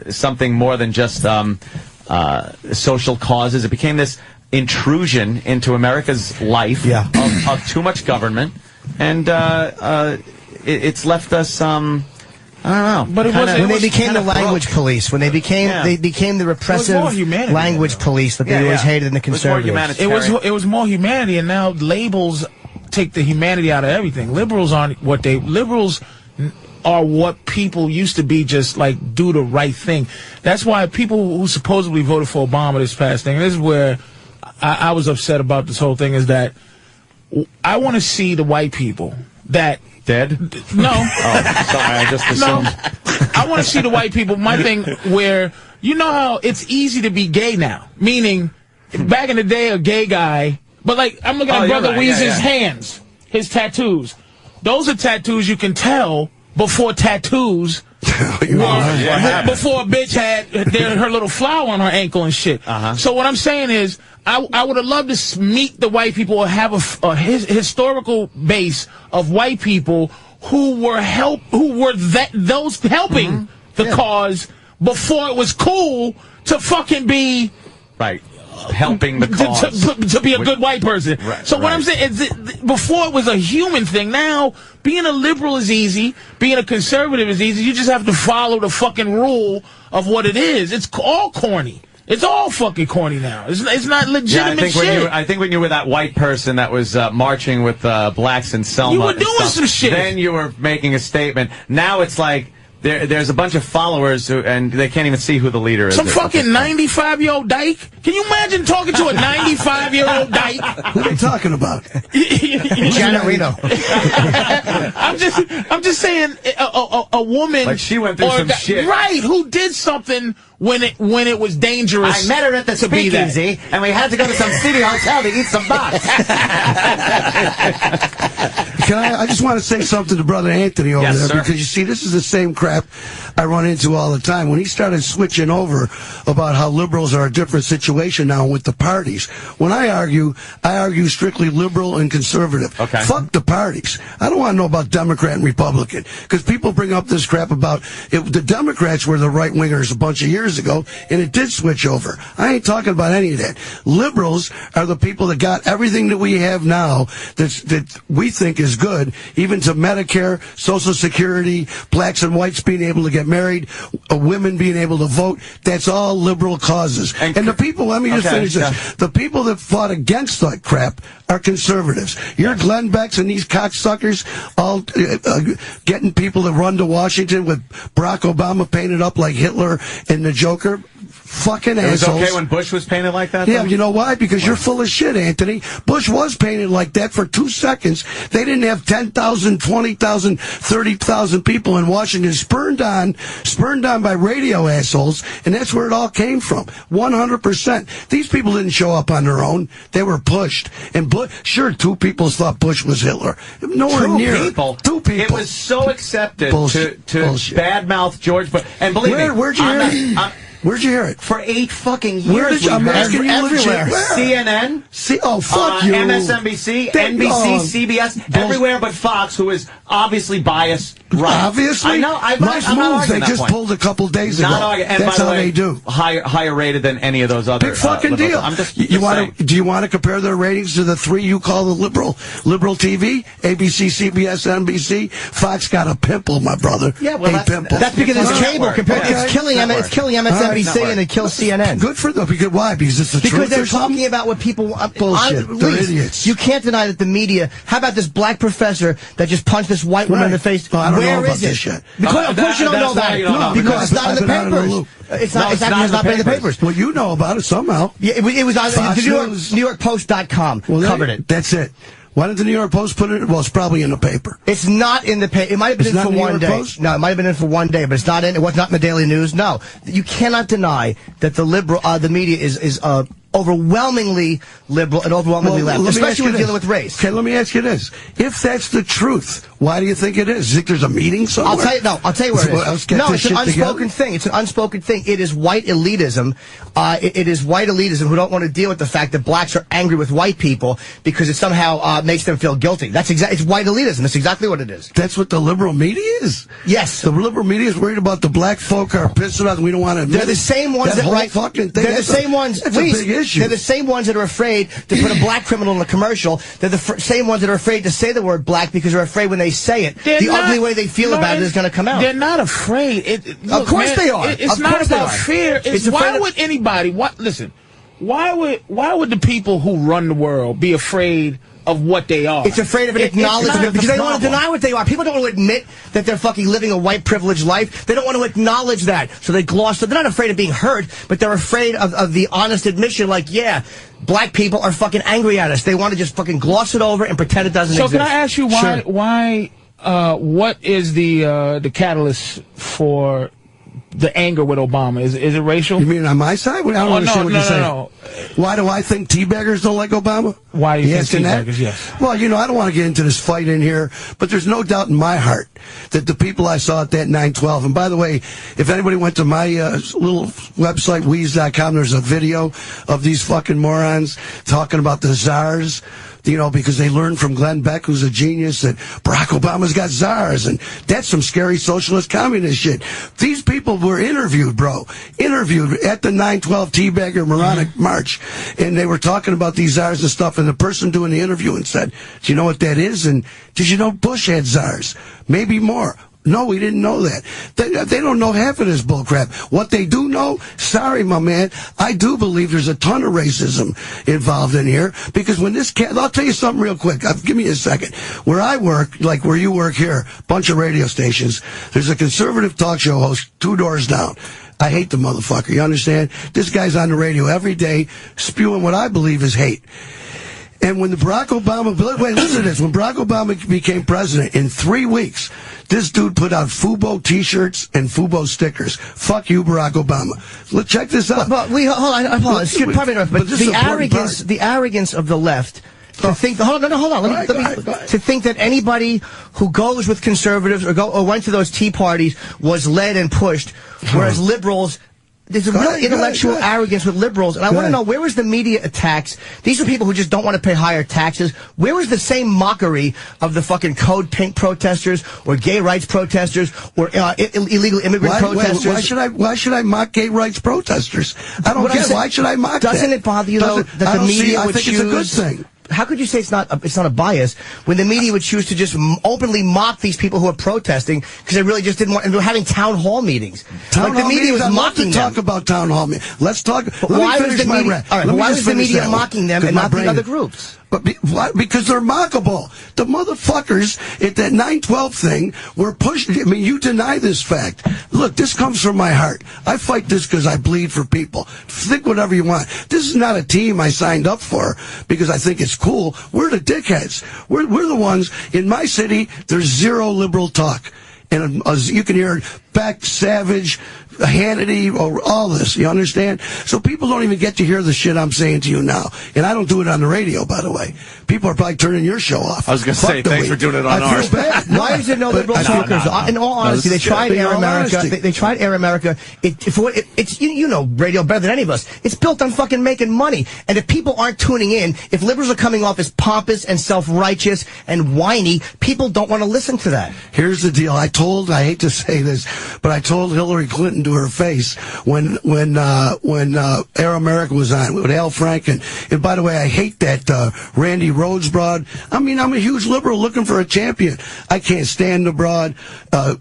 something more than just social causes. It became this intrusion into America's life of too much government, and it's left us. I don't know. But when they became the language police, when they became the repressive language police that they always hated in the conservatives. It was more humanity, and now labels take the humanity out of everything. Liberals are what people used to be, just like do the right thing. That's why people who supposedly voted for Obama this past thing, and this is where I was upset about this whole thing, is that I want to see the white people that... Dead? No. Oh, sorry, I just assumed. No. I want to see the white people, my thing, where, you know how it's easy to be gay now? Meaning, back in the day, a gay guy, but like, I'm looking at Brother Wease's hands, his tattoos. Those are tattoos you can tell before tattoos before a bitch had her little flower on her ankle and shit. So what I'm saying is, I would have loved to meet the white people or have a historical base of white people who were those helping the cause before it was cool to fucking be helping the cause to be a good white person. So what I'm saying is, before it was a human thing. Now, being a liberal is easy. Being a conservative is easy. You just have to follow the fucking rule of what it is. It's all corny. It's all fucking corny now. It's not legitimate shit. I think when you were that white person that was marching with blacks in Selma, you were doing some shit. Then you were making a statement. Now it's like, there's a bunch of followers and they can't even see wwho the leader is. Some fucking 95-year-old dyke. Can you imagine talking to a 95-year-old dyke? Who are they talking about? Janet Reno. I'm just saying a woman. Like she went through some shit. Right, who did something when it was dangerous. I met her at the speakeasy, and we had to go to some city hotel to eat some box. I just want to say something to Brother Anthony over there, because you see, this is the same crap I run into all the time. When he started switching over about how liberals are a different situation now with the parties, when I argue strictly liberal and conservative. Okay. Fuck the parties. I don't want to know about Democrat and Republican, because people bring up this crap about the Democrats were the right-wingers a bunch of years ago, and it did switch over. I ain't talking about any of that. Liberals are the people that got everything that we have now that we think is good, even to Medicare, Social Security, blacks and whites being able to get married, women being able to vote. That's all liberal causes. And the people, let me just finish this. Yeah. The people that fought against that crap are conservatives. Your Glenn Becks and these cocksuckers all getting people to run to Washington with Barack Obama painted up like Hitler and the Joker. Fucking assholes. It was okay when Bush was painted like that, though? Yeah, you know why? Because you're full of shit, Anthony. Bush was painted like that for 2 seconds. They didn't have 10,000, 20,000, 30,000 people in Washington spurned on by radio assholes, and that's where it all came from. 100%. These people didn't show up on their own. They were pushed. And sure, 2 people thought Bush was Hitler. Nowhere near. 2 people. 2 people. It was so accepted to Bullshit. badmouth George Bush. And believe me, where'd you hear it? Where'd you hear it? For 8 fucking years. Where did you? I'm asking you everywhere. CNN. CNN. Fuck you. MSNBC, NBC, CBS, everywhere but Fox, who is obviously biased. Right. Obviously. I know. I'm not arguing they that just point. pulled a couple days ago. And that's by the how way, they do. Higher rated than any of those other. Big fucking deal. I'm just do you want to compare their ratings to the 3 you call the liberal TV? ABC, CBS, NBC. Fox got a pimple, my brother. Yeah, well, that's because it's cable. It's killing MSNBC and it kills CNN. Good for them. Because why? Because it's the truth. Because they're talking about what people bullshit. They're idiots. You can't deny that the media. How about this black professor that just punched this white woman in the face? Well, I don't know Where about is this it? shit. Because of course you don't know about it. Because it's not in the papers. It's not in the papers. Well, you know about it somehow. Yeah, it was on NewYorkPost.com. covered it. That's it. Why did the New York Post put it? Well, it's probably in the paper. It's not in the paper. It might have been in for one day. No, it might have been in for one day, but it's not in. It was not in the Daily News. No, you cannot deny that the media is overwhelmingly liberal and overwhelmingly left, especially when dealing with race. Okay, let me ask you this: if that's the truth, why do you think it is? You think there's a meeting somewhere? I'll tell you where it is. No, it's an unspoken thing. It's an unspoken thing. It is white elitism. It is white elitism who don't want to deal with the fact that blacks are angry with white people because it somehow makes them feel guilty. It's white elitism. That's exactly what it is. That's what the liberal media is? Yes. The liberal media is worried about the black folk are pissed about and we don't want to admit They're the same ones that write fucking thing. They're the same ones. That's a big issue. They're the same ones that are afraid to put a black criminal in a commercial. They're the same ones that are afraid to say the word black because they're afraid when they say it, ugly way they feel about it is going to come out. They're not afraid. Of course they are. It's not about fear. Why would anybody? Listen. Why would the people who run the world be afraid of what they are? It's afraid of an acknowledgement because they don't want to deny what they are. People don't want to admit that they're fucking living a white privileged life. They don't want to acknowledge that. So they gloss it. They're not afraid of being hurt, but they're afraid of the honest admission like, yeah, black people are fucking angry at us. They want to just fucking gloss it over and pretend it doesn't exist. So can I ask you why what is the catalyst for the anger with Obama? Is it racial? You mean on my side? I don't understand what you're saying. No. Why do I think teabaggers don't like Obama? Why do you think teabaggers? Yes. Well, I don't want to get into this fight in here, but there's no doubt in my heart that the people I saw at that 9/12, and by the way, if anybody went to my little website, Wease.com, there's a video of these fucking morons talking about the czars. Because they learned from Glenn Beck, who's a genius, that Barack Obama's got czars, and that's some scary socialist communist shit. These people were interviewed, bro. Interviewed at the 9/12 Teabagger Moronic March, and they were talking about these czars and stuff, and the person doing the interview and said, do you know what that is? And did you know Bush had czars? Maybe more. No, we didn't know that. They don't know half of this bullcrap. What they do know, sorry, my man, I do believe there's a ton of racism involved in here. Because when this cat, I'll tell you something real quick. Give me a second. Where I work, like where you work here, bunch of radio stations, there's a conservative talk show host 2 doors down. I hate the motherfucker, you understand? This guy's on the radio every day spewing what I believe is hate. And when Barack Obama, wait, listen to this. When Barack Obama became president, in 3 weeks, this dude put out Fubo T-shirts and Fubo stickers. Fuck you, Barack Obama. Check this out. But hold on, I apologize. Probably not, but the arrogance of the left. To think, hold on. Let me to think that anybody who goes with conservatives or went to those tea parties was led and pushed, whereas liberals. There's a real intellectual arrogance with liberals, and I want to know, where was the media attacks? These are people who just don't want to pay higher taxes. Where was the same mockery of the fucking Code Pink protesters, or gay rights protesters, or illegal immigrant protesters? Why should I mock gay rights protesters? I don't get it. Why should I mock that? Doesn't it bother you, though, that the media would choose... I think it's a good thing. How could you say it's not a bias when the media would choose to just openly mock these people who are protesting because they really just didn't want, and they're having town hall meetings? The media was mocking them. Talk about town hall meetings. Let's talk. Why was the media mocking them and not the other groups? But because they're mockable. The motherfuckers at that 9/12 thing were pushing. I mean, you deny this fact. Look, this comes from my heart. I fight this because I bleed for people. Think whatever you want. This is not a team I signed up for because I think it's cool. We're the dickheads. We're the ones. In my city, there's zero liberal talk. And you can hear Beck, Savage, Hannity, or all this. You understand? So people don't even get to hear the shit I'm saying to you now. And I don't do it on the radio, by the way. People are probably turning your show off. I was going to say, thanks for doing it on ours. Bad. Why is there no liberal talkers? In all honesty, they tried Air America. They tried Air America. It's you know radio better than any of us. It's built on fucking making money. And if people aren't tuning in, if liberals are coming off as pompous and self-righteous and whiny, people don't want to listen to that. Here's the deal. I hate to say this, but I told Hillary Clinton to her face when Air America was on with Al Franken. And by the way, I hate that Randy Rhodes broad. I mean, I'm a huge liberal looking for a champion. I can't stand the broad.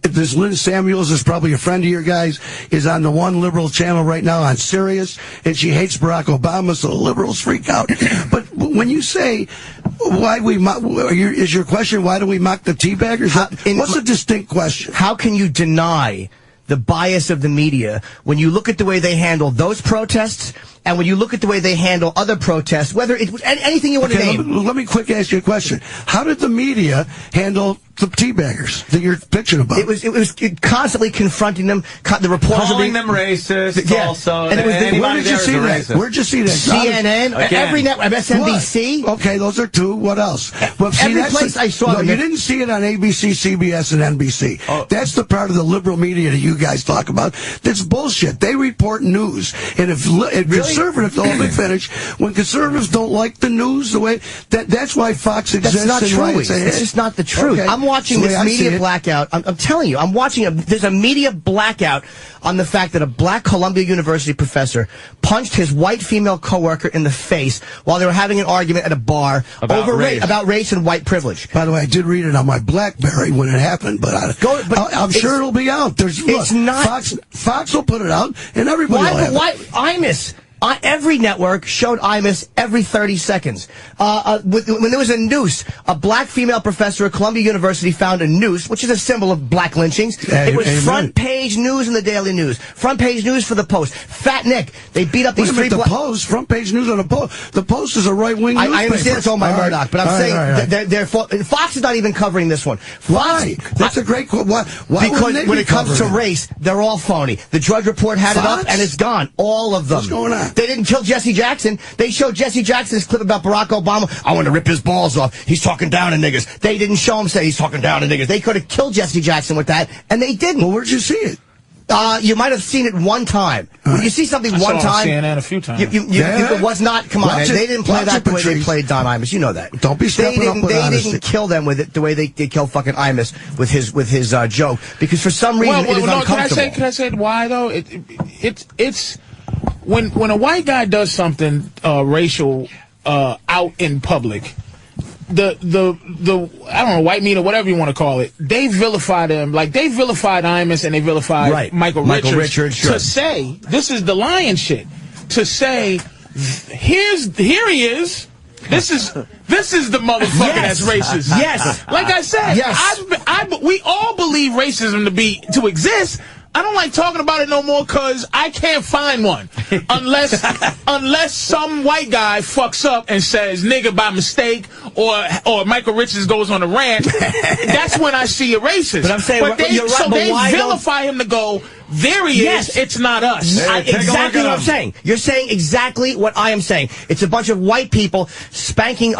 This Lynn Samuels is probably a friend of your guys, is on the one liberal channel right now on Sirius, and she hates Barack Obama, so the liberals freak out. But when you say is your question, why do we mock the teabaggers? What's a distinct question? How can you deny the bias of the media when you look at the way they handle those protests and when you look at the way they handle other protests, whether it's anything you want to name? Let me quick ask you a question. How did the media handle the teabaggers that you're pitching about? It was constantly confronting them. The reporters calling them racist. Yeah. Also, and it was where did you see that? Where'd you see that? CNN, every network, MSNBC. What? Okay, those are two. What else? Well, every place I saw them. You didn't see it on ABC, CBS, and NBC. Oh. That's the part of the liberal media that you guys talk about. That's bullshit. They report news, and if conservatives, let me finish. When conservatives don't like the news, the way that's why Fox exists. That's not true. It's just not the truth. Okay. I'm watching this media blackout. I'm telling you, there's a media blackout on the fact that a black Columbia University professor punched his white female coworker in the face while they were having an argument at a bar about race and white privilege. By the way, I did read it on my BlackBerry when it happened, but I'm sure it'll be out. Fox will put it out, and everybody will have it. Imus? Every network showed Imus every 30 seconds. When there was a noose, a black female professor at Columbia University found a noose, which is a symbol of black lynchings. It was front page news in the Daily News. Front page news for the Post. Fat Nick. They beat up these three. The Post, front page news on the Post. The Post is a right-wing newspaper. I understand it's owned by Murdoch, but I'm saying Fox is not even covering this one. Why? That's a great quote. Why because when it comes to race, they're all phony. The Drudge Report had it up, and it's gone. All of them. What's going on? They didn't kill Jesse Jackson. They showed Jesse Jackson's clip about Barack Obama. I want to rip his balls off. He's talking down to niggers. They didn't show him say he's talking down to niggers. They could have killed Jesse Jackson with that, and they didn't. Well, where'd you see it? You might have seen it one time. When you see something one time, CNN a few times. It was not. Come on, they didn't play that the way they played Don Imus. You know that. Don't be stepping up with honesty. They didn't kill them with it the way they kill fucking Imus with his joke, because for some reason it is uncomfortable. Can I say why though? It's when a white guy does something racial out in public, I don't know, white media, whatever you want to call it, they vilify them. Like, they vilified Imus and they vilified Michael Richards sure. to say, this is the lion shit, to say, here he is. This is the motherfucker that's racist. Yes. Like I said, we all believe racism to exist. I don't like talking about it no more because I can't find one unless some white guy fucks up and says nigga by mistake or Michael Richards goes on a rant. That's when I see a racist. But I'm saying, they vilify him to go, there he is, it's not us. Exactly what I'm saying. You're saying exactly what I am saying. It's a bunch of white people spanking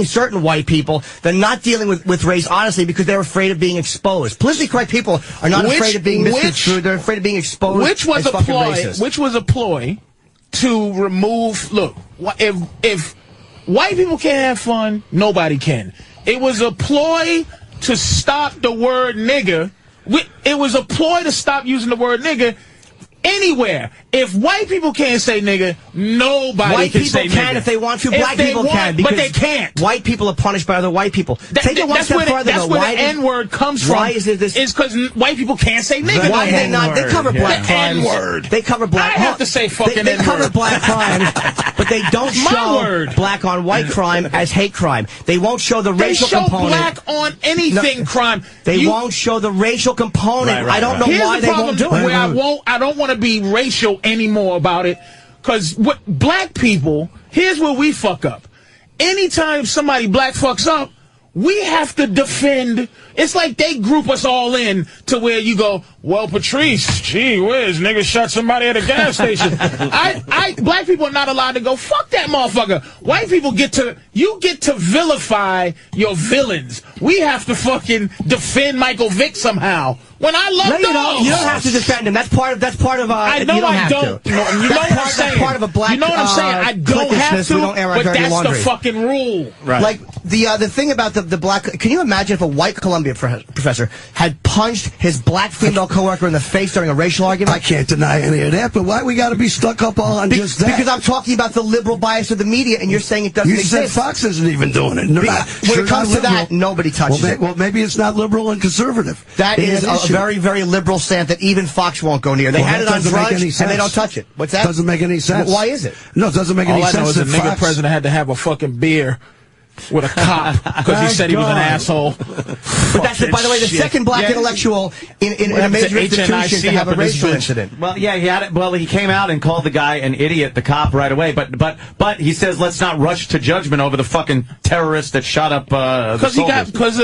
certain white people. They're not dealing with race honestly because they're afraid of being exposed. Politically correct people are not afraid of being misconstrued. They're afraid of being exposed. Which was a ploy to remove. Look, if white people can't have fun, nobody can. It was a ploy to stop the word nigger. It was a ploy to stop using the word nigger anywhere. If white people can't say nigger, nobody can say nigger. White people can if they want to. Black people can. But they can't. White people are punished by other white people. Take it one step further. That's where the N-word comes from. Why is it this? It's because white people can't say nigger. Why they not? They cover black crimes. N-word. They cover black. I have to say fucking N-word. They cover black crimes, but they don't show black on white crime as hate crime. They won't show the racial component. They show black on anything crime. They won't show the racial component. I don't know why they won't do it. Where I don't want to be racial anymore about it, because black people, here's where we fuck up. Anytime somebody black fucks up, we have to defend. It's like they group us all in to where you go, well, Patrice, gee whiz, nigga shot somebody at a gas station. Black people are not allowed to go, fuck that motherfucker. White people get to vilify your villains. We have to fucking defend Michael Vick somehow. When I love you don't have to defend him. That's part of. I know I don't. You know what I'm saying. That's part of a black. You know what I'm saying. I don't have to. But that's the fucking rule. Right. Like the thing about the black. Can you imagine if a white Columbia professor had punched his black female coworker in the face during a racial argument? I can't deny any of that. But why we got to be stuck up all on just that? Because I'm talking about the liberal bias of the media, and you're saying it doesn't exist. You said Fox isn't even doing it. When it comes to that, nobody touches it. Well, maybe it's not liberal and conservative. That is a very, very liberal stance that even Fox won't go near. They had it on drugs, and they don't touch it. What's that? Doesn't make any sense. Why is it? No, it doesn't make any sense. All I know is the nigga president had to have a fucking beer with a cop because he said he was an asshole. But that's, by the way, the second black intellectual in a major institution to have a racial incident. Well, yeah, he had it. Well, he came out and called the guy an idiot, the cop, right away. But he says let's not rush to judgment over the fucking terrorist that shot up because he gets pressed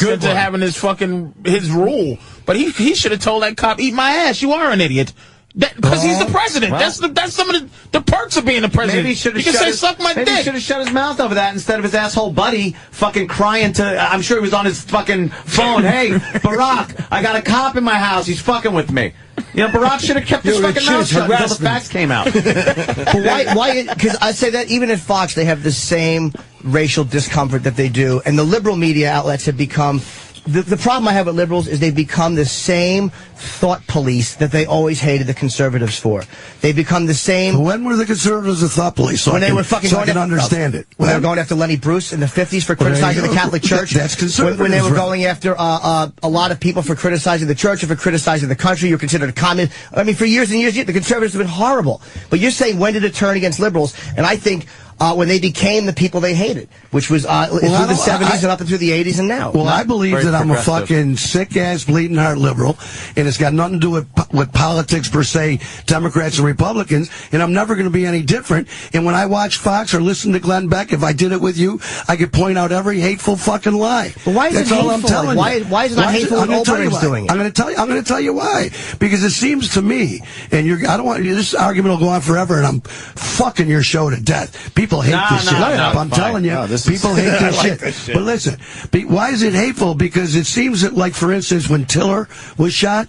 into having his rule. But he should have told that cop, "Eat my ass. You are an idiot." Because he's the president. Well, that's some of the perks of being the president. Maybe he should have suck my dick. Maybe he should have shut his mouth over that instead of his asshole buddy fucking crying to. I'm sure he was on his fucking phone. Hey, Barack, I got a cop in my house. He's fucking with me. You know, Barack should have kept his fucking mouth shut until the facts came out. But why? Because I say that even at Fox, they have the same racial discomfort that they do, and the liberal media outlets have become. The problem I have with liberals is they've become the same thought police that they always hated the conservatives for. They've become the same. When were the conservatives the thought police? When they were fucking going to understand it. When they were going after Lenny Bruce in the 50s for criticizing the Catholic Church. That's conservative. When they were going after a lot of people for criticizing the church or for criticizing the country, you're considered a communist. I mean, for years and years, the conservatives have been horrible. But you're saying, when did it turn against liberals? And I think when they became the people they hated, which was through the 70s and up into the 80s and now. Well, I believe that I'm a fucking sick-ass, bleeding-heart liberal, and it's got nothing to do with politics per se, Democrats and Republicans, and I'm never going to be any different. And when I watch Fox or listen to Glenn Beck, if I did it with you, I could point out every hateful fucking lie. But why is That's it all hateful? I'm telling you. Why is it not hateful when Oprah's doing it? I'm going to tell you why. Because it seems to me, and I don't want this argument will go on forever, and I'm fucking your show to death. People hate this shit. I'm telling you, people hate this shit. But listen, why is it hateful? Because it seems that, like, for instance, when Tiller was shot,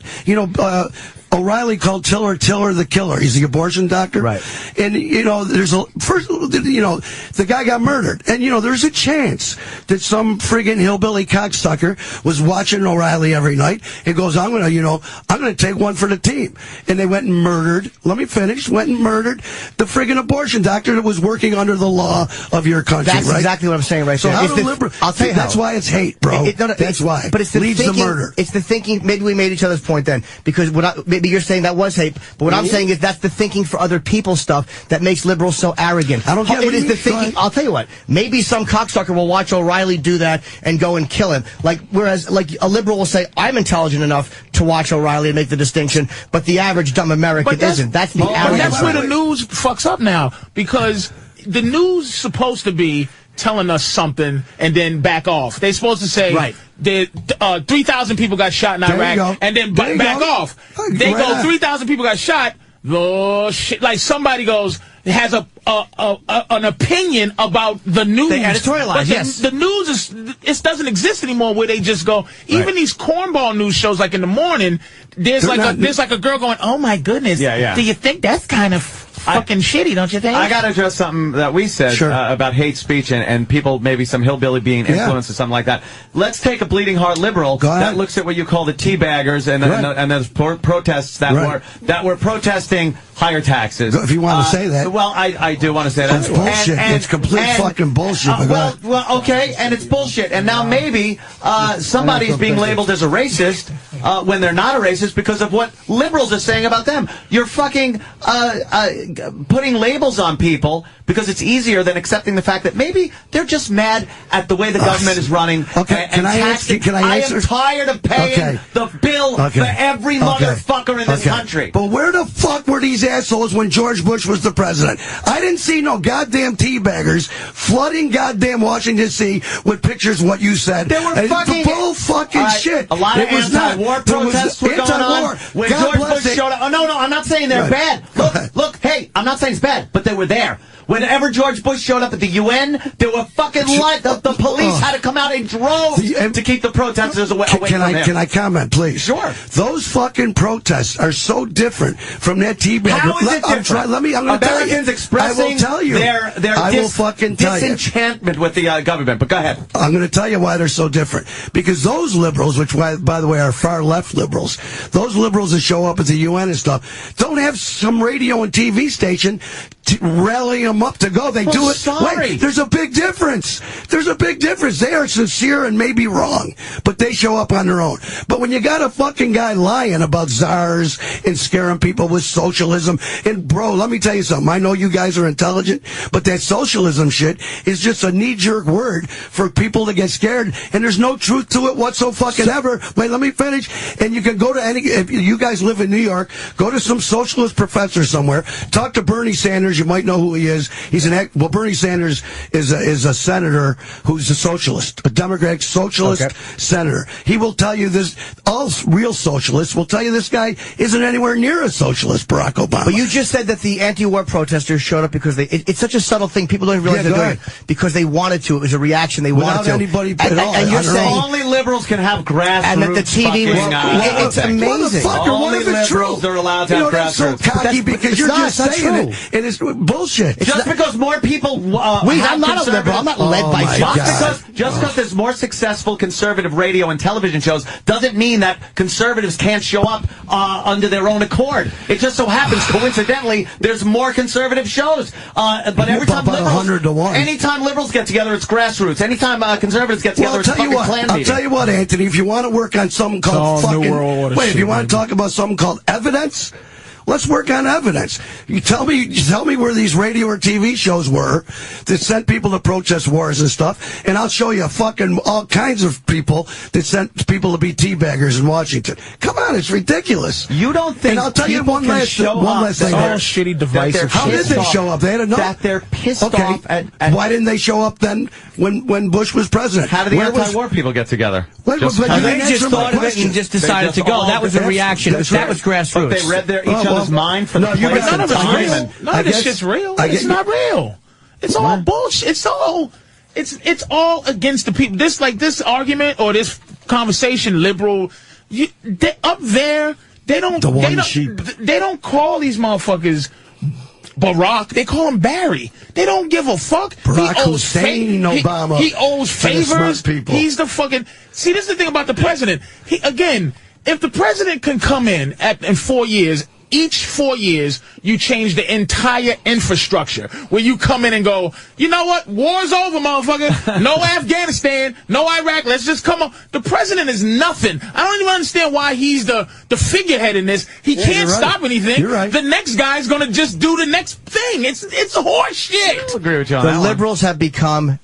O'Reilly called Tiller the killer. He's the abortion doctor. Right. And, the guy got murdered. And, there's a chance that some friggin' hillbilly cocksucker was watching O'Reilly every night and goes, I'm going to take one for the team. And they went and murdered, let me finish, the friggin' abortion doctor that was working under the law of your country, That's right? exactly what I'm saying right so there. I'll tell you that's why it's hate, bro. That's why. But it's the leads thinking, to murder. It's the thinking. Maybe we made each other's point then, because maybe you're saying that was hate, but what I'm saying is that's the thinking for other people stuff that makes liberals so arrogant. I don't get it. Is the thinking. I'll tell you what. Maybe some cocksucker will watch O'Reilly do that and go and kill him. Whereas a liberal will say, I'm intelligent enough to watch O'Reilly and make the distinction, but the average dumb American isn't. That's the arrogance. But that's where the news fucks up now, because the news is supposed to be telling us something and then back off. They're supposed to say, right, 3,000 people got shot in Iraq, and then back off. They go, 3,000 people got shot. Oh, shit. Like somebody has an opinion about the news. They editorialize, yes. The news doesn't exist anymore where they just go, even these cornball news shows, like in the morning, there's like a girl going, oh my goodness, do you think that's kind of fucking shitty, don't you think? I got to address something that we said about hate speech and people, maybe some hillbilly being influenced or something like that. Let's take a bleeding heart liberal that looks at what you call the teabaggers and those protests that were protesting higher taxes. If you want to say that. Well, I do want to say that. That's bullshit. It's complete fucking bullshit. Well, okay, and it's bullshit. And now maybe somebody's being labeled as a racist when they're not a racist because of what liberals are saying about them. You're fucking putting labels on people because it's easier than accepting the fact that maybe they're just mad at the way the government is running. Okay, can I answer? I am tired of paying the bill for every motherfucker in this country. But where the fuck were these assholes when George Bush was the president? I didn't see no goddamn teabaggers flooding goddamn Washington D.C. with pictures of what you said. There were fucking shit. A lot of anti-war protests were going on when George Bush showed up. Oh, no, I'm not saying they're bad. Look, hey, I'm not saying it's bad, but they were there. Whenever George Bush showed up at the UN, there were fucking the police had to come out in droves to keep the protesters away from him. Can I comment, please? Sure. Those fucking protests are so different from that teabagger. How is it different? I'm going to tell you. Americans expressing I will tell you. their disenchantment with the government. But go ahead. I'm going to tell you why they're so different. Because those liberals, which, by the way, are far left liberals, those liberals that show up at the UN and stuff, don't have some radio and TV station rallying them up to go. They do it. Sorry. Wait, there's a big difference. There's a big difference. They are sincere and maybe wrong, but they show up on their own. But when you got a fucking guy lying about czars and scaring people with socialism, and bro, let me tell you something. I know you guys are intelligent, but that socialism shit is just a knee-jerk word for people to get scared, and there's no truth to it whatsoever. Wait, let me finish. And you can go to if you guys live in New York, go to some socialist professor somewhere, talk to Bernie Sanders. You might know who he is. Bernie Sanders is a senator who's a socialist, a Democratic socialist senator. He will tell you this. All real socialists will tell you this guy isn't anywhere near a socialist, Barack Obama. But you just said that the anti-war protesters showed up because it's such a subtle thing. People don't realize they're doing it because they wanted to. It was a reaction they wanted to. Anybody and you're saying only liberals can have grassroots. And that the TV was. It's amazing. Only liberals are allowed to have grassroots. That's so cocky because you're just saying it, and it's bullshit. Just because more people I'm not a liberal. I'm not led by just because there's more successful conservative radio and television shows doesn't mean that conservatives can't show up under their own accord. It just so happens, coincidentally, there's more conservative shows. But every time anytime liberals get together, it's grassroots. Anytime conservatives get together, it's fucking clan meeting. I'll tell you what, Anthony. If you want to work on something called if you want to talk about something called evidence. Let's work on evidence. You tell me where these radio or TV shows were that sent people to protest wars and stuff, and I'll show you fucking all kinds of people that sent people to be teabaggers in Washington. Come on, it's ridiculous. You don't think? And I'll tell you one last thing. All shitty divisive. How did they show up? They had enough. That they're pissed off at. Why didn't they show up then when Bush was president? How did the anti-war people get together? They just thought of it and just decided to go. That was a reaction. That was grassroots. But they read each other's mind for the place none and of time. None of this shit's real. It's not real. It's all bullshit. It's all against the people. This argument or this conversation, liberal, up there, they don't call these motherfuckers Barack. They call him Barry. They don't give a fuck. Barack Hussein Obama. He owes favors. He's the fucking... See, this is the thing about the president. Again, if the president can come in 4 years... Each 4 years, you change the entire infrastructure. Where you come in and go, you know what? War's over, motherfucker. No Afghanistan, no Iraq. Let's just come on. The president is nothing. I don't even understand why he's the figurehead in this. He can't stop anything. You're right. The next guy's going to just do the next thing. It's horse shit. I agree with you on that. The liberals have become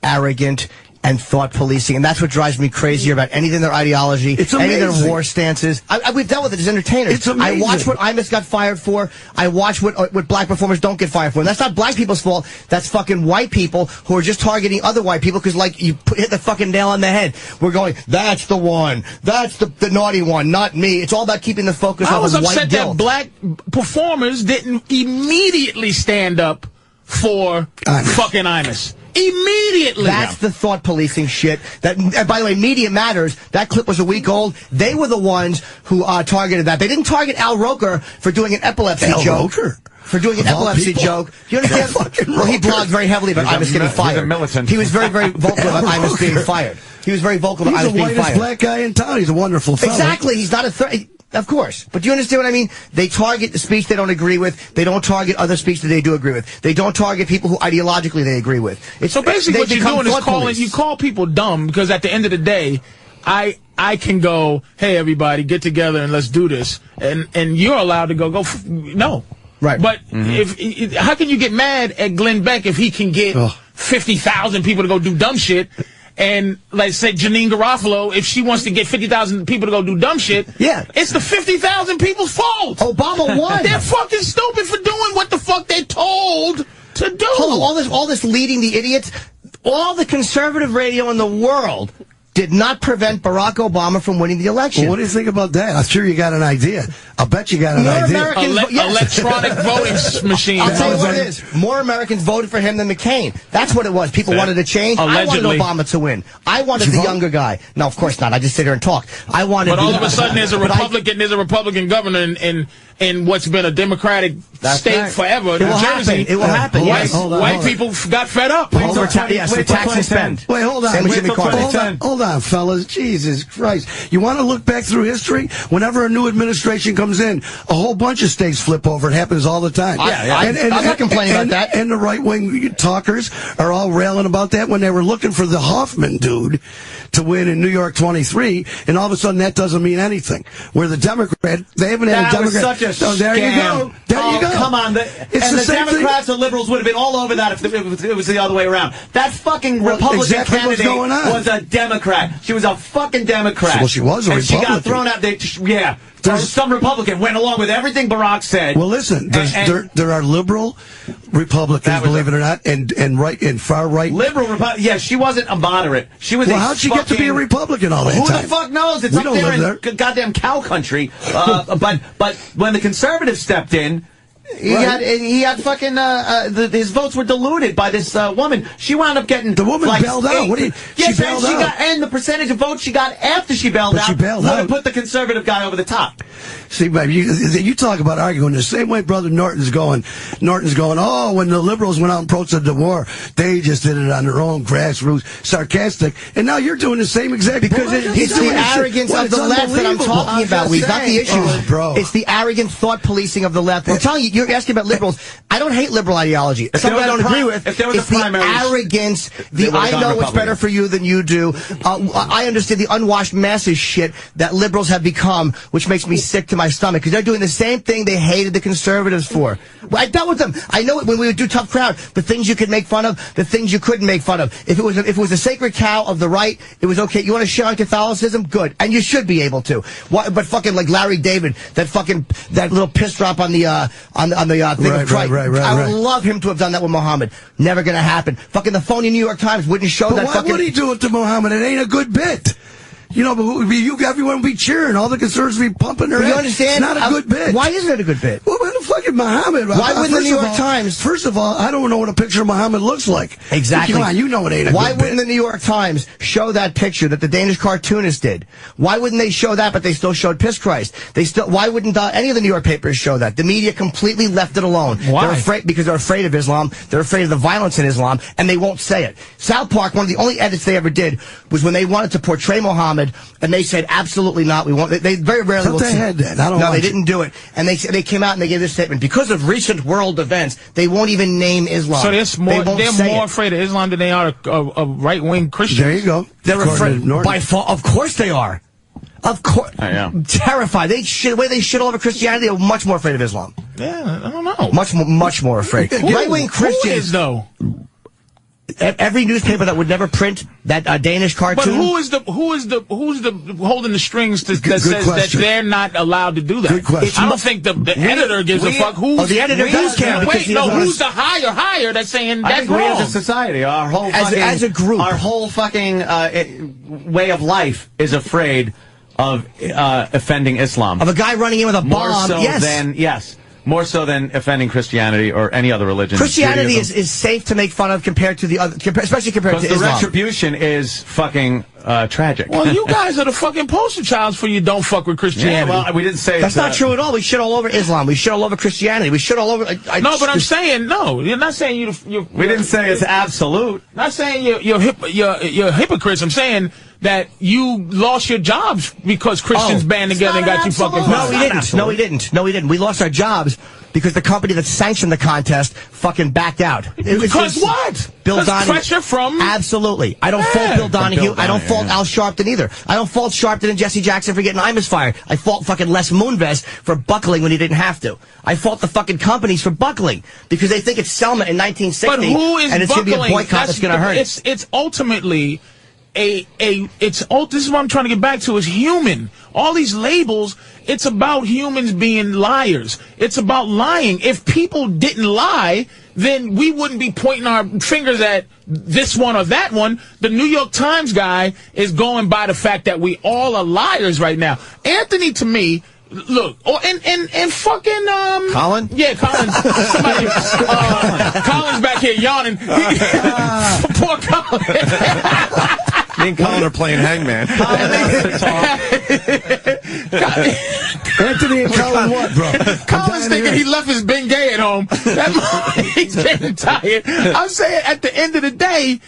arrogant and thought policing, and that's what drives me crazier about anything their ideology, any of their war stances. We've dealt with it as entertainers. It's amazing. I watch what Imus got fired for. I watch what black performers don't get fired for. And that's not black people's fault. That's fucking white people who are just targeting other white people because, like, you hit the fucking nail on the head. We're going, that's the one. That's the naughty one, not me. It's all about keeping the focus on white guilt. I was upset that black performers didn't immediately stand up for fucking Imus. Immediately. That's the thought policing shit. That, by the way, Media Matters, that clip was a week old. They were the ones who targeted that. They didn't target Al Roker for doing an epilepsy joke. For doing an epilepsy joke. Do you understand? Well, he blogged very heavily about Imus getting fired. He's a militant. He was very, very vocal about Imus being fired. He was very vocal about Imus being fired. He's the whitest black guy in town. He's a wonderful fellow. Exactly. He's not a threat. Of course. But do you understand what I mean? They target the speech they don't agree with. They don't target other speech that they do agree with. They don't target people who ideologically they agree with. So basically what you're doing is you call people dumb because at the end of the day, I can go, hey, everybody, get together and let's do this. And you're allowed to go no. Right. But how can you get mad at Glenn Beck if he can get 50,000 people to go do dumb shit? And, like, say, Janine Garofalo, if she wants to get 50,000 people to go do dumb shit, it's the 50,000 people's fault. Obama won. They're fucking stupid for doing what the fuck they're told to do. Hold on, all this leading the idiots, all the conservative radio in the world did not prevent Barack Obama from winning the election. Well, what do you think about that? I'm sure you got an idea. I'll bet you got an idea. Electronic voting machine. I'll tell you what it is. More Americans voted for him than McCain. That's what it was. People wanted to change. Allegedly. I wanted Obama to win. I wanted the younger guy. No, of course not. I just sit here and talk. I wanted. But all of a sudden, there's a Republican governor in what's been a Democratic state forever. New Jersey. It will happen. White people got fed up. Yes, the tax and spend. Wait, hold on. Hold on, fellas. Jesus Christ. You want to look back through history? Whenever a new administration comes in, a whole bunch of states flip over. It happens all the time. I'm not complaining about that. And the right-wing talkers are all railing about that when they were looking for the Hoffman dude to win in New York 23, and all of a sudden that doesn't mean anything. Where the Democrat, they haven't had a Democrat. Such a scam. There you go. There you go. Come on. The Democrats or liberals would have been all over that if it was the other way around. That fucking Republican candidate was a Democrat. She was a fucking Democrat. Well, she was a Republican. And she got thrown out. Some Republican went along with everything Barack said. Well, listen, there are liberal Republicans, believe it or not, and right and far right. Liberal Republican. Yeah, she wasn't a moderate. She was. Well, how'd she get to be a Republican all that time? Who the fuck knows? It's up there in goddamn cow country. But when the conservatives stepped in. He had fucking his votes were diluted by this woman. She wound up getting the woman bailed out. What do you? Yes, and the percentage of votes she got after she bailed out would have put the conservative guy over the top. See, baby, you talk about arguing the same way Brother Norton's going. Oh, when the liberals went out and protested the war, they just did it on their own grassroots, sarcastic. And now you're doing the same exact. Because it's the arrogance of the left that I'm talking about. We've got the issue, bro. It's the arrogant thought policing of the left. I'm telling you, you're asking about liberals. I don't hate liberal ideology. Something I don't agree with. It's the arrogance. I know what's better for you than you do. I understand the unwashed masses shit that liberals have become, which makes me sick to my stomach because they're doing the same thing they hated the conservatives for. I dealt with them. I know it when we would do Tough Crowd. The things you could make fun of, the things you couldn't make fun of. If it was a sacred cow of the right, it was okay. You want to share on Catholicism? Good, and you should be able to. But fucking like Larry David, that little piss drop on the thing of Christ. I would love him to have done that with Muhammad. Never gonna happen. Fucking the phony New York Times wouldn't show that. Why would he do it to Muhammad? It ain't a good bit. You know, but everyone would be cheering. All the conservatives would be pumping their head. You understand? It's not a good bit. Why isn't it a good bit? Well, the fucking Muhammad? Why wouldn't the New York Times? First of all, I don't know what a picture of Muhammad looks like. Exactly. Come on, you know it ain't a Why good wouldn't the New York Times show that picture that the Danish cartoonist did? Why wouldn't they show that, but they still showed Piss Christ? Why wouldn't any of the New York papers show that? The media completely left it alone. Why? They're afraid because they're afraid of Islam. They're afraid of the violence in Islam, and they won't say it. South Park, one of the only edits they ever did was when they wanted to portray Muhammad, and they said absolutely not. We won't. They very rarely. Thought they had that. I don't. No, they didn't do it. And they came out and they gave this statement because of recent world events. They won't even name Islam. So they're more afraid of Islam than they are of right-wing Christians. There you go. They're afraid by far. Of course they are. Of course. I am Terrified. The way they shit all over Christianity, they're much more afraid of Islam. Yeah, I don't know. Much more afraid. Right-wing Christians. Who is, though? Every newspaper that would never print that Danish cartoon. But who's holding the strings that says that they're not allowed to do that? Good question. I don't think the editor gives a fuck. The editor does care. Who's the higher that's saying that's wrong? We as a society, our whole as a group, our whole fucking way of life is afraid of offending Islam. Of a guy running in with a bomb. More so than offending Christianity or any other religion. Christianity is safe to make fun of compared to the other, especially compared to Islam. Because the retribution is fucking tragic. Well, you guys are the fucking poster childs for you don't fuck with Christianity. Yeah, well, we didn't say that's not true at all. We shit all over Islam. We shit all over Christianity. We shit all over. No, but I'm saying no. You're not saying you. We didn't say it's absolute. Not saying you're hypocrites. I'm saying that you lost your jobs because Christians band together and got you fucking. No, we didn't. We lost our jobs because the company that sanctioned the contest fucking backed out. Because what? Bill Donahue. Pressure from... Absolutely. I don't fault Bill Donahue. I don't fault Al Sharpton either. I don't fault Sharpton and Jesse Jackson for getting Imus fired. I fault fucking Les Moonves for buckling when he didn't have to. I fault the fucking companies for buckling because they think it's Selma in 1960 but who is and it's going to be a boycott that's going to hurt. It's ultimately... this is what I'm trying to get back to, is human. All these labels, it's about humans being liars. It's about lying. If people didn't lie, then we wouldn't be pointing our fingers at this one or that one. The New York Times guy is going by the fact that we all are liars right now. Anthony, to me, look, and fucking Colin? Yeah, Colin. Somebody Colin's back here yawning. Poor Colin. Me and Colin are playing hangman. Anthony and Colin what, bro? Colin's thinking he left his Bengay at home. He's getting tired. I'm saying at the end of the day,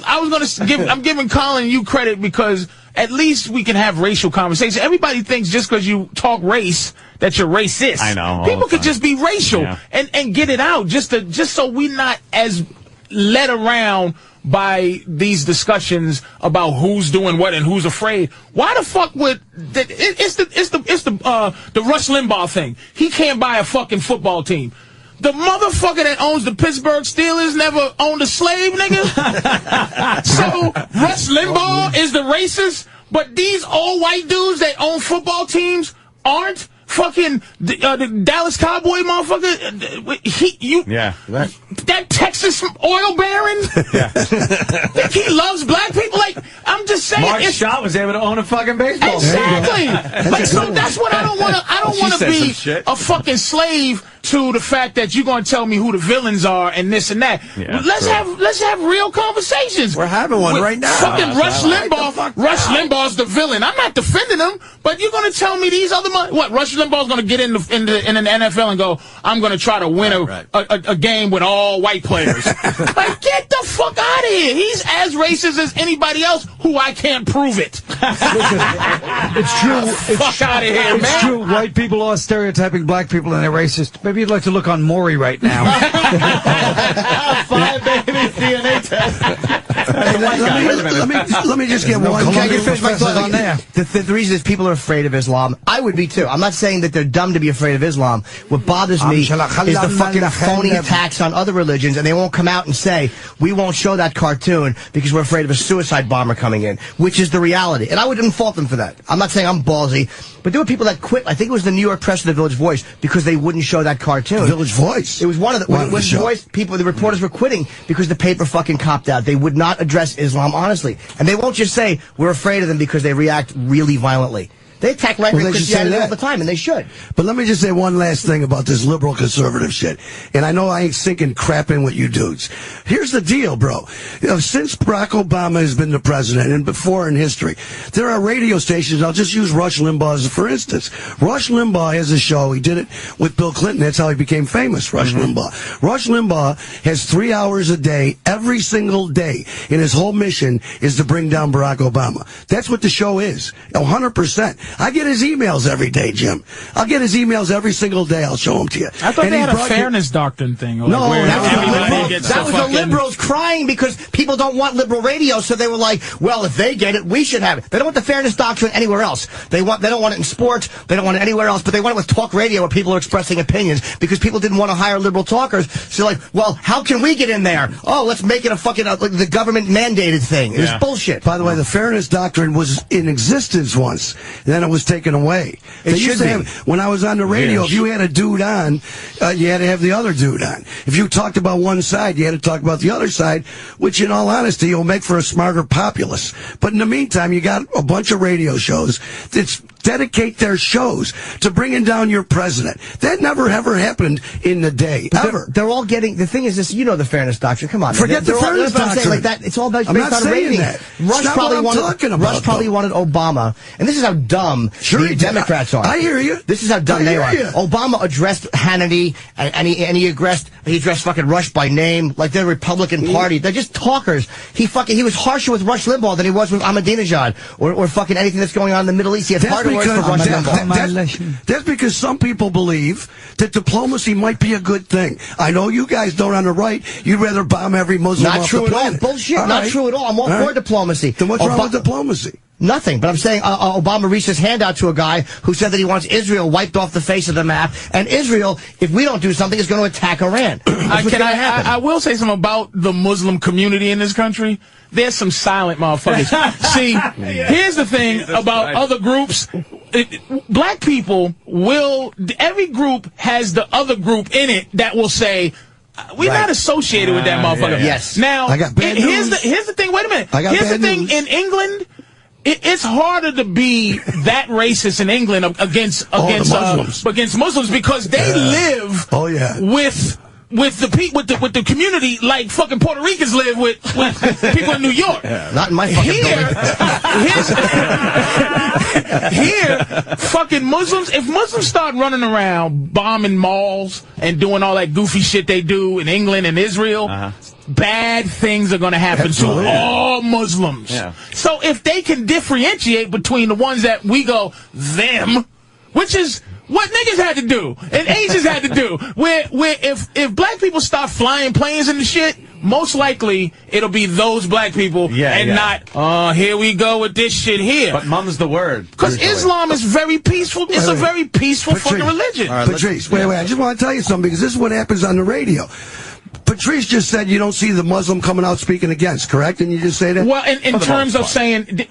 I'm giving Colin you credit because at least we can have racial conversations. Everybody thinks just because you talk race that you're racist. I know. People could just be racial and get it out just so we're not as led around by these discussions about who's doing what and who's afraid. Why the fuck would it's the Rush Limbaugh thing? He can't buy a fucking football team. The motherfucker that owns the Pittsburgh Steelers never owned a slave, nigga. So Rush Limbaugh is the racist, but these old white dudes that own football teams aren't. Fucking the Dallas Cowboy motherfucker. That Texas oil baron. Think he loves black people? Like, I'm just saying. Mark Shaw was able to own a fucking baseball. Exactly. Like, so that's what I don't want to. I don't want to be a fucking slave to the fact that you're going to tell me who the villains are and this and that. Let's have real conversations. We're having one right now. Fucking Rush Limbaugh. Rush Limbaugh's the villain. I'm not defending him, but you're going to tell me these other what? Rush Limbaugh's going to get in the NFL and go, I'm going to try to win a game with all white players. Like, get the fuck out of here. He's as racist as anybody else who I can't prove it. It's true. Fuck out of here, man. It's true. White people are stereotyping black people and they're racist. Maybe you'd like to look on Maury right now. 5 babies DNA test. Let me just get one. Can I get finish my thought on there? The reason is people are afraid of Islam. I would be too. I'm not saying that they're dumb to be afraid of Islam. What bothers me is the fucking phony attacks on other religions, and they won't come out and say, we won't show that cartoon because we're afraid of a suicide bomber coming in, which is the reality. And I wouldn't fault them for that. I'm not saying I'm ballsy, but there were people that quit. I think it was the New York Press or the Village Voice because they wouldn't show that cartoon. Village Voice? It was one of the Voice people. The reporters were quitting because the paper fucking copped out. They would not address Islam honestly. And they won't just say, we're afraid of them because they react really violently. They attack regular Christianity all the time, and they should. But let me just say one last thing about this liberal conservative shit. And I know I ain't sinking crap in with you dudes. Here's the deal, bro. Since Barack Obama has been the president, and before in history, there are radio stations. I'll just use Rush Limbaugh as for instance. Rush Limbaugh has a show. He did it with Bill Clinton. That's how he became famous, Rush Limbaugh. Rush Limbaugh has 3 hours a day, every single day, and his whole mission is to bring down Barack Obama. That's what the show is, 100%. I get his emails every day, Jim. I'll get his emails every single day. I'll show them to you. I thought they had a fairness doctrine thing. No, that was the liberals crying because people don't want liberal radio, so they were like, well, if they get it, we should have it. They don't want the fairness doctrine anywhere else. They don't want it in sports. They don't want it anywhere else, but they want it with talk radio where people are expressing opinions because people didn't want to hire liberal talkers. So like, well, how can we get in there? Oh, let's make it a fucking like the government mandated thing. It was bullshit. By the way, the fairness doctrine was in existence once, and then it was taken away. It should be. When I was on the radio, if you had a dude on, you had to have the other dude on. If you talked about one side, you had to talk about the other side, which in all honesty, will make for a smarter populace. But in the meantime, you got a bunch of radio shows that dedicate their shows to bringing down your president. That never ever happened in the day, ever. They're all getting, the thing is this, you know the fairness doctrine, come on. Forget the fairness doctrine. Like that, it's all about I'm based not on saying rating. that. Rush probably wanted Obama, and this is how dumb the Democrats are. I hear you. This is how dumb they are. Obama addressed Hannity, and he addressed fucking Rush by name, like they're the Republican Party. They're just talkers. He was harsher with Rush Limbaugh than he was with Ahmadinejad, or fucking anything that's going on in the Middle East. He had harder words for Rush Limbaugh. That's because some people believe that diplomacy might be a good thing. I know you guys don't on the right. You'd rather bomb every Muslim off the planet. Not true at all. Bullshit. Not true at all. I'm all for diplomacy. Then what's wrong with diplomacy? Nothing, but I'm saying Obama reached his hand out to a guy who said that he wants Israel wiped off the face of the map, and Israel, if we don't do something, is going to attack Iran. I will say something about the Muslim community in this country. There's some silent motherfuckers. See, here's the thing about other groups. Black people every group has the other group in it that will say, we're not associated with that motherfucker. Yes. Now, I got bad here's the thing. Wait a minute. Here's the thing. In England, it's harder to be that racist in England against Muslims because they live with the community like fucking Puerto Ricans live with people in New York. Not in my fucking Here, fucking Muslims, if Muslims start running around bombing malls and doing all that goofy shit they do in England and Israel, bad things are going to happen to all Muslims. Yeah. So if they can differentiate between the ones that we go, them, which is what niggas had to do and Asians had to do, where if black people start flying planes and the shit, most likely it'll be those black people not, here we go with this shit here. But mum's the word. Because Islam is very peaceful. It's a very peaceful fucking religion. Patrice, wait, I just want to tell you something because this is what happens on the radio. Patrice just said you don't see the Muslim coming out speaking against, correct? And you just say that? Well, in terms of saying,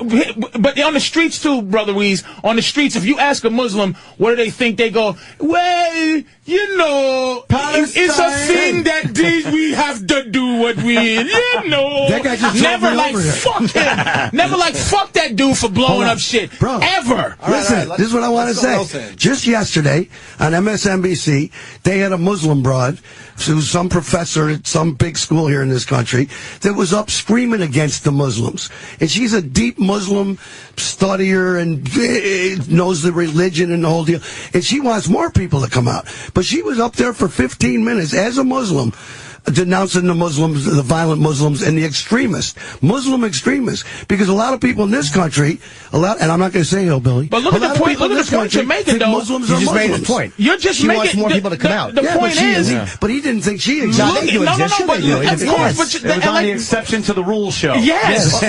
but on the streets too, Brother Wease, on the streets, if you ask a Muslim, what do they think? They go, well, you know, it's a thing that we have to do what we, you know. That guy just never like, fuck him. Never like, fuck that dude for blowing up shit. Bro, ever. Listen, this is what I want to say. Just yesterday on MSNBC, they had a Muslim broad, who's some professor at some big school here in this country, that was up screaming against the Muslims. And she's a deep Muslim studier and knows the religion and the whole deal. And she wants more people to come out. But she was up there for 15 minutes as a Muslim, denouncing the Muslims, the violent Muslims, and the extremists, Muslim extremists, because a lot of people in this country, and I'm not going to say hillbilly, but look at the point. Look at the point you're making, though. Muslims you are just Muslims. made his point. You're just she making wants more people to come out. The point is, but he didn't think she existed. No, but of course, but it was on the exception to the rule show. Yes.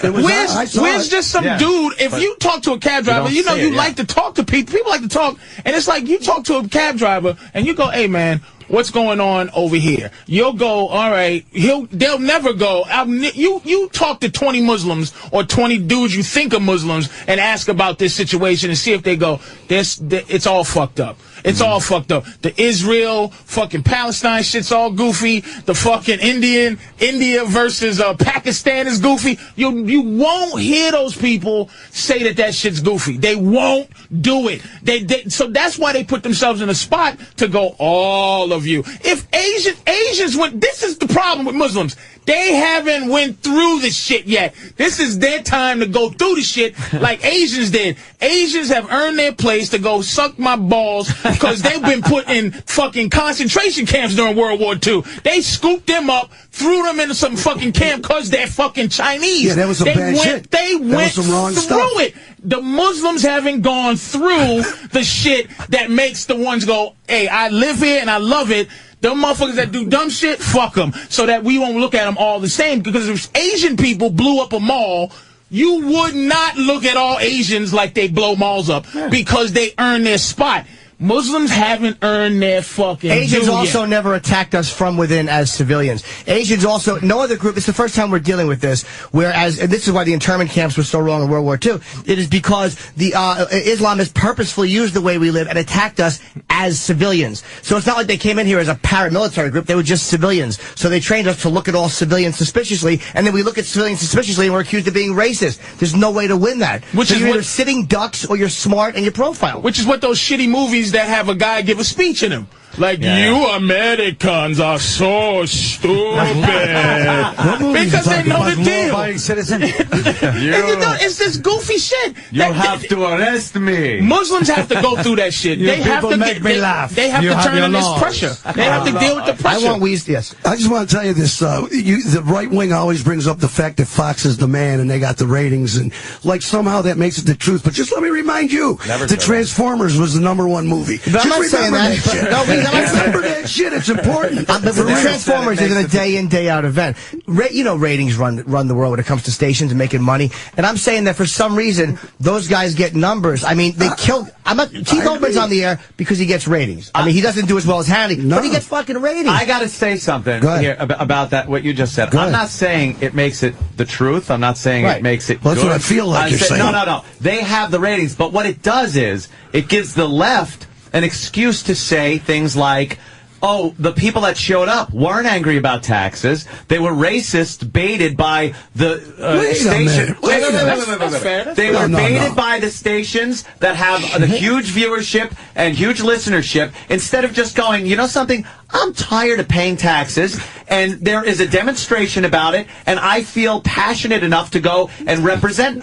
Where's just some dude? If you talk to a cab driver, you know you like to talk to people. People like to talk, and it's like you talk to a cab driver and you go, "Hey, man, what's going on over here?" You'll go, all right. They'll never go. You talk to 20 Muslims or 20 dudes you think are Muslims and ask about this situation and see if they go, it's all fucked up. It's all fucked up. The Israel, fucking Palestine shit's all goofy. The fucking India versus Pakistan is goofy. You won't hear those people say that shit's goofy. They won't do it. So that's why they put themselves in a spot to go, all of you. If Asians went, this is the problem with Muslims. They haven't went through the shit yet. This is their time to go through the shit like Asians did. Asians have earned their place to go suck my balls because they've been put in fucking concentration camps during World War II. They scooped them up, threw them into some fucking camp because they're fucking Chinese. Yeah, that was some bad shit. They went some wrong through stuff. it. The Muslims haven't gone through the shit that makes the ones go, hey, I live here and I love it. Them motherfuckers that do dumb shit, fuck them. So that we won't look at them all the same. Because if Asian people blew up a mall, you would not look at all Asians like they blow malls up. Because they earn their spot. Muslims haven't earned their fucking Asians due also yet. never attacked us from within as civilians. Asians also, no other group, it's the first time we're dealing with this, whereas, and this is why the internment camps were so wrong in World War II, it is because the Islam has purposefully used the way we live and attacked us as civilians. So it's not like they came in here as a paramilitary group, they were just civilians. So they trained us to look at all civilians suspiciously, and then we look at civilians suspiciously and we're accused of being racist. There's no way to win that. So you're either sitting ducks or you're smart and your profile. Which is what those shitty movies that have a guy give a speech in them. Like, you Americans are so stupid. Because they know the deal. Citizen. It's this goofy shit. You have to arrest me. Muslims have to go through that shit. They have to make me laugh. They have to turn in this pressure. They have to deal with the pressure. I want Wease, yes. I just want to tell you this. The right wing always brings up the fact that Fox is the man and they got the ratings. And like somehow that makes it the truth. But just let me remind you, the Transformers was the #1 movie. But I'm not saying that. Shit. No, Wease, I'm not saying Remember that shit. It's important. But the Transformers isn't a day-in, day-out event. Ratings run the world when it comes to stations and making money. And I'm saying that for some reason, those guys get numbers. I mean, they killed... Keith Olbermann's on the air because he gets ratings. I mean, he doesn't do as well as Hannity, but he gets fucking ratings. I got to say something here about that, what you just said. I'm not saying it makes it the truth. I'm not saying it makes it well, that's good. what I feel like you're saying. No. They have the ratings, but what it does is it gives the left an excuse to say things like, oh, the people that showed up weren't angry about taxes. They were racist, baited by the station. Wait. They were baited by the stations that have a huge viewership and huge listenership. Instead of just going, you know something? I'm tired of paying taxes, and there is a demonstration about it, and I feel passionate enough to go and represent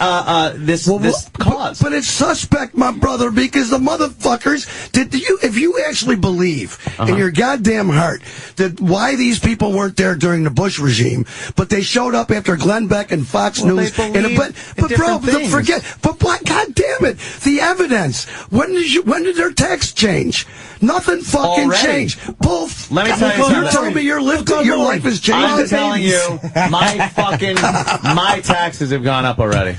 this cause. But it's suspect, my brother, because the motherfuckers, if you actually believe in your goddamn heart that why these people weren't there during the Bush regime, but they showed up after Glenn Beck and Fox News. But bro, forget. But what? God damn it! The evidence. When did their tax change? Nothing fucking changed. Bull. Let me tell you something. You're telling me your life has changed. I'm telling you, my taxes have gone up already.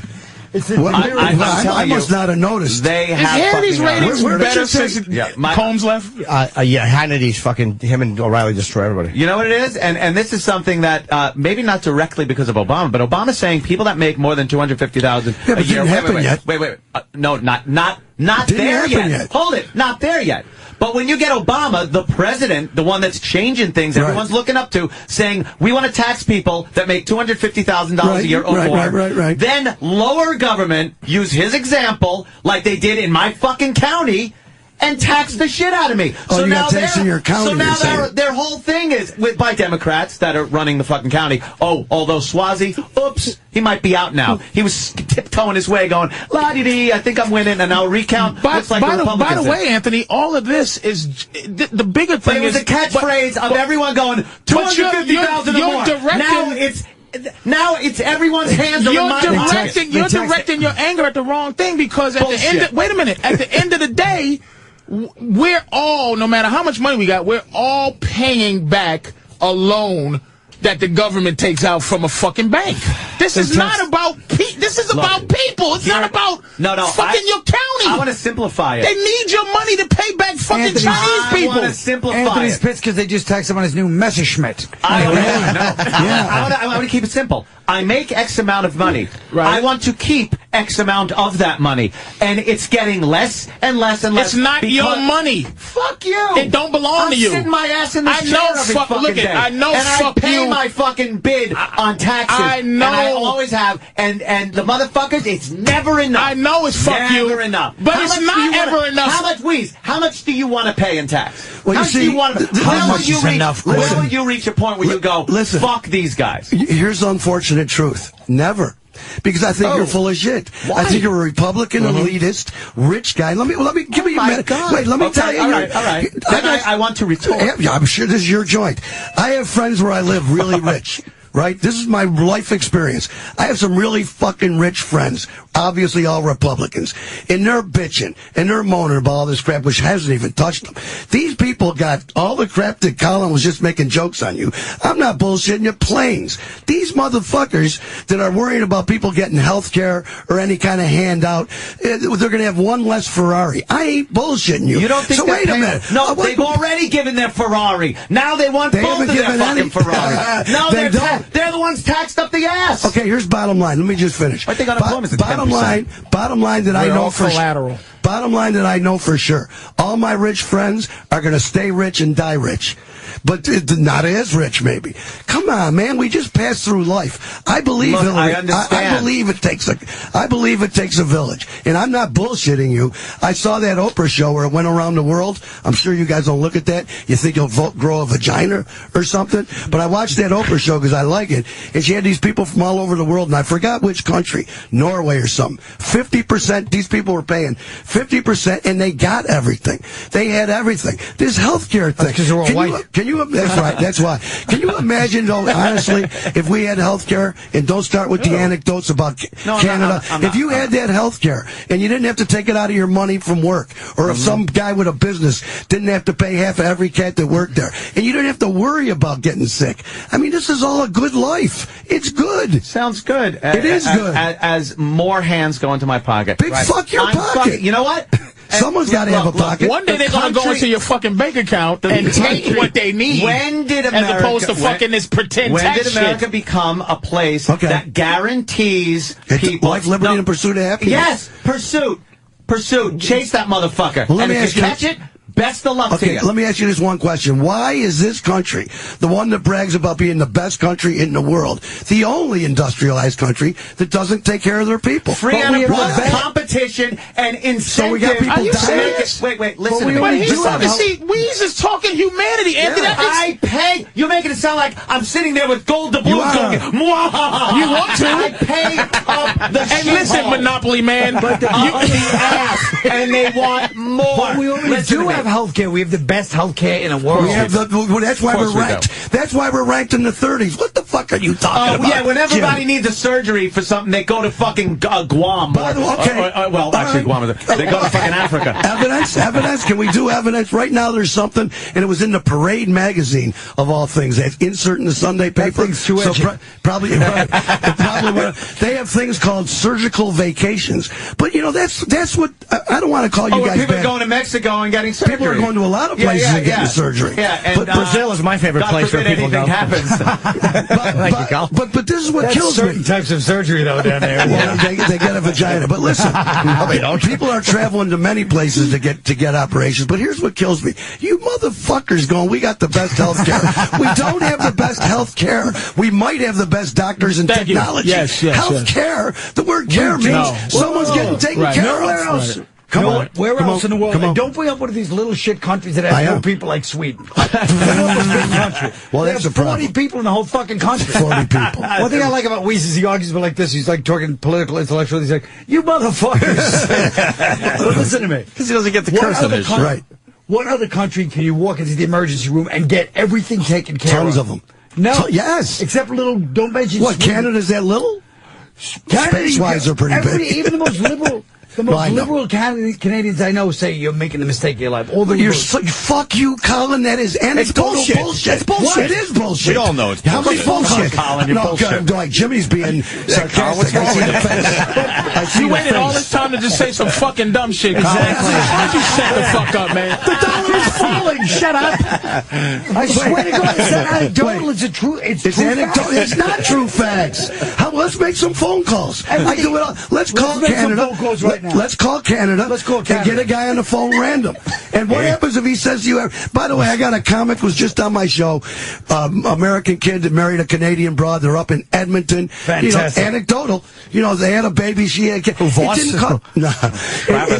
I must not have noticed. They have Hannity's ratings Where better did since Combs left? Hannity's fucking, him and O'Reilly destroy everybody. You know what it is? And this is something that, maybe not directly because of Obama, but Obama's saying people that make more than $250,000 a year. Wait. No, not there yet. Hold it. Not there yet. But when you get Obama, the president, the one that's changing things, everyone's looking up to, saying, we want to tax people that make $250,000 a year or more. Then lower government, use his example, like they did in my fucking county, and tax the shit out of me. Oh, you got taxed in your county. So now their whole thing is by Democrats that are running the fucking county. Oh, although Swazi, oops, he might be out now. He was tiptoeing his way, going la-di-di, I think I'm winning, and now recount. Looks like the Republicans. By the way, Anthony, all of this is the bigger thing. But it was a catchphrase of everyone going $250,000 or more. Now it's everyone's hands are in my pocket. You're directing your anger at the wrong thing because at the end. Wait a minute. At the end of the day, we're all, no matter how much money we got, we're all paying back a loan that the government takes out from a fucking bank. This is not about this is about people. It's not about fucking your county. baloney. I want to simplify it. They need your money to pay back fucking Chinese I people. want to simplify Anthony's it. pissed because they just taxed him on his new Messerschmitt. I want to keep it simple. I make X amount of money. I want to keep X amount of that money. And it's getting less and less and less. It's not your money. Fuck you. It don't belong to you. I'm sitting my ass in this I chair know, every fuck, fucking look day. it, I know, and fuck I pay you. my fucking bid on taxes. I know. And I always have. And the motherfuckers, it's never enough. I know it's fuck you. Never enough. But How it's much not do you ever wanna, enough. How much, Wease? How much do you want to pay in tax? Well, how you much do see, you want to? how much is enough? When will you reach a point where you go, listen, fuck these guys? Here's the unfortunate truth. Never. Because I think you're full of shit. Why? I think you're a Republican, elitist, rich guy. Let me give me a minute. God. Wait, let me tell you. All right. I want to retort. Yeah, I'm sure this is your joint. I have friends where I live really rich. Right? This is my life experience. I have some really fucking rich friends, obviously all Republicans, and they're bitching, and they're moaning about all this crap, which hasn't even touched them. These people got all the crap that Colin was just making jokes on you. I'm not bullshitting you, planes. These motherfuckers that are worrying about people getting health care or any kind of handout, they're going to have one less Ferrari. I ain't bullshitting you. You don't think so wait a minute. No, they've already given their Ferrari. Now they want both of their fucking Ferrari. No, they're the ones taxed up the ass. Okay, here's bottom line. Let me just finish. I think unemployment's at bottom 10%. Bottom line that I know for collateral. Bottom line that I know for sure. All my rich friends are going to stay rich and die rich. But not as rich, maybe. Come on, man. We just pass through life. I believe Look, Hillary. I understand. I believe it takes a village. And I'm not bullshitting you. I saw that Oprah show where it went around the world. I'm sure you guys don't look at that. You think you'll grow a vagina or something. But I watched that Oprah show because I like it. And she had these people from all over the world, and I forgot which country, Norway or something. 50%. These people were paying 50%, and they got everything. They had everything. This healthcare thing. Because they're all white. That's right. That's why. Can you imagine, though, honestly, if we had health care, and don't start with the anecdotes about Canada, if you had that health care, and you didn't have to take it out of your money from work, or if some guy with a business didn't have to pay half of every cat that worked there, and you didn't have to worry about getting sick. I mean, this is all a good life. It's good. Sounds good. It is good. As more hands go into my pocket. Big fuck your pocket. You know what? Someone's got to have a pocket. One day they're going to go into your fucking bank account and take what they need. When did America, as opposed to fucking this pretend when tax did America shit. become a place that guarantees people life, liberty, and pursuit of happiness? Yes, pursuit. Chase that motherfucker. Well, let and me if ask you you catch it, best of luck to you. Let me ask you this one question. Why is this country, the one that brags about being the best country in the world, the only industrialized country that doesn't take care of their people? Free unemployment, competition, and incentive. So we got people dying. Wait, listen to me. But he's talking, see, Wease is talking humanity, Anthony. I pay. You're making it sound like I'm sitting there with gold doubloons going, you want to. I pay up the Hey, listen, Monopoly man. But the ass, and they want more. But we already do have healthcare. We have the best healthcare in the world. We have that's why we're ranked. That's why we're ranked in the 30s. What the fuck are you talking about? Oh, yeah, when everybody needs a surgery for something, they go to fucking Guam. Actually, Guam. They go to fucking Africa. Evidence. Can we do evidence? Right now there's something, and it was in the Parade magazine, of all things. They insert in the Sunday paper. That thing's too edgy. Probably they have things called surgical vacations. But, you know, that's what, I don't want to call you guys people bad. are going to Mexico and getting surgery. People are going to a lot of places and getting surgery. Yeah, and Brazil is my favorite place where people go. Happens. But this is what kills certain me. types of surgery, though, down there. They get a vagina. But listen, people are traveling to many places to get operations. But here's what kills me. You motherfuckers going, we got the best health care. We don't have the best health care. We might have the best doctors and technology. Yes. Health care, the word care means someone's getting taken care of. Nowhere else. Come on. Where else in the world? And don't bring up one of these little shit countries that have no people like Sweden. Bring up a big country. Well, that's a problem. 40 people in the whole fucking country. 40 people. One thing I like about Wease is he argues with like this. He's like talking political, intellectual. He's like, you motherfuckers. But listen to me. Because he doesn't get the curse of it. Right. What other country can you walk into the emergency room and get everything taken care of? Tons of them. No. Yes. Except little, don't mention What, Sweden. Canada's that little? Canada, Space-wise, they're pretty big. Even the most liberal. The most liberal Canadians I know say you're making the mistake of your life. All the fuck you, Colin. That is anecdotal bullshit. That's bullshit. It is bullshit. We all know it's How many bullshit. Colin, you're bullshit. Like Jimmy's being sarcastic. I see the face. You waited all this time to just say some fucking dumb shit, Colin. Exactly. Why don't you shut the fuck up, man? The dollar is falling. Shut up. I swear to God, it's not anecdotal. It's a true. It's anecdotal. It's not true facts. Let's make some phone calls. Let's call Canada. Let's call Canada. And get a guy on the phone random. And what happens if he says to you? By the way, I got a comic was just on my show. American kid that married a Canadian broad. They're up in Edmonton. Fantastic. Anecdotal. They had a baby. She had a kid. It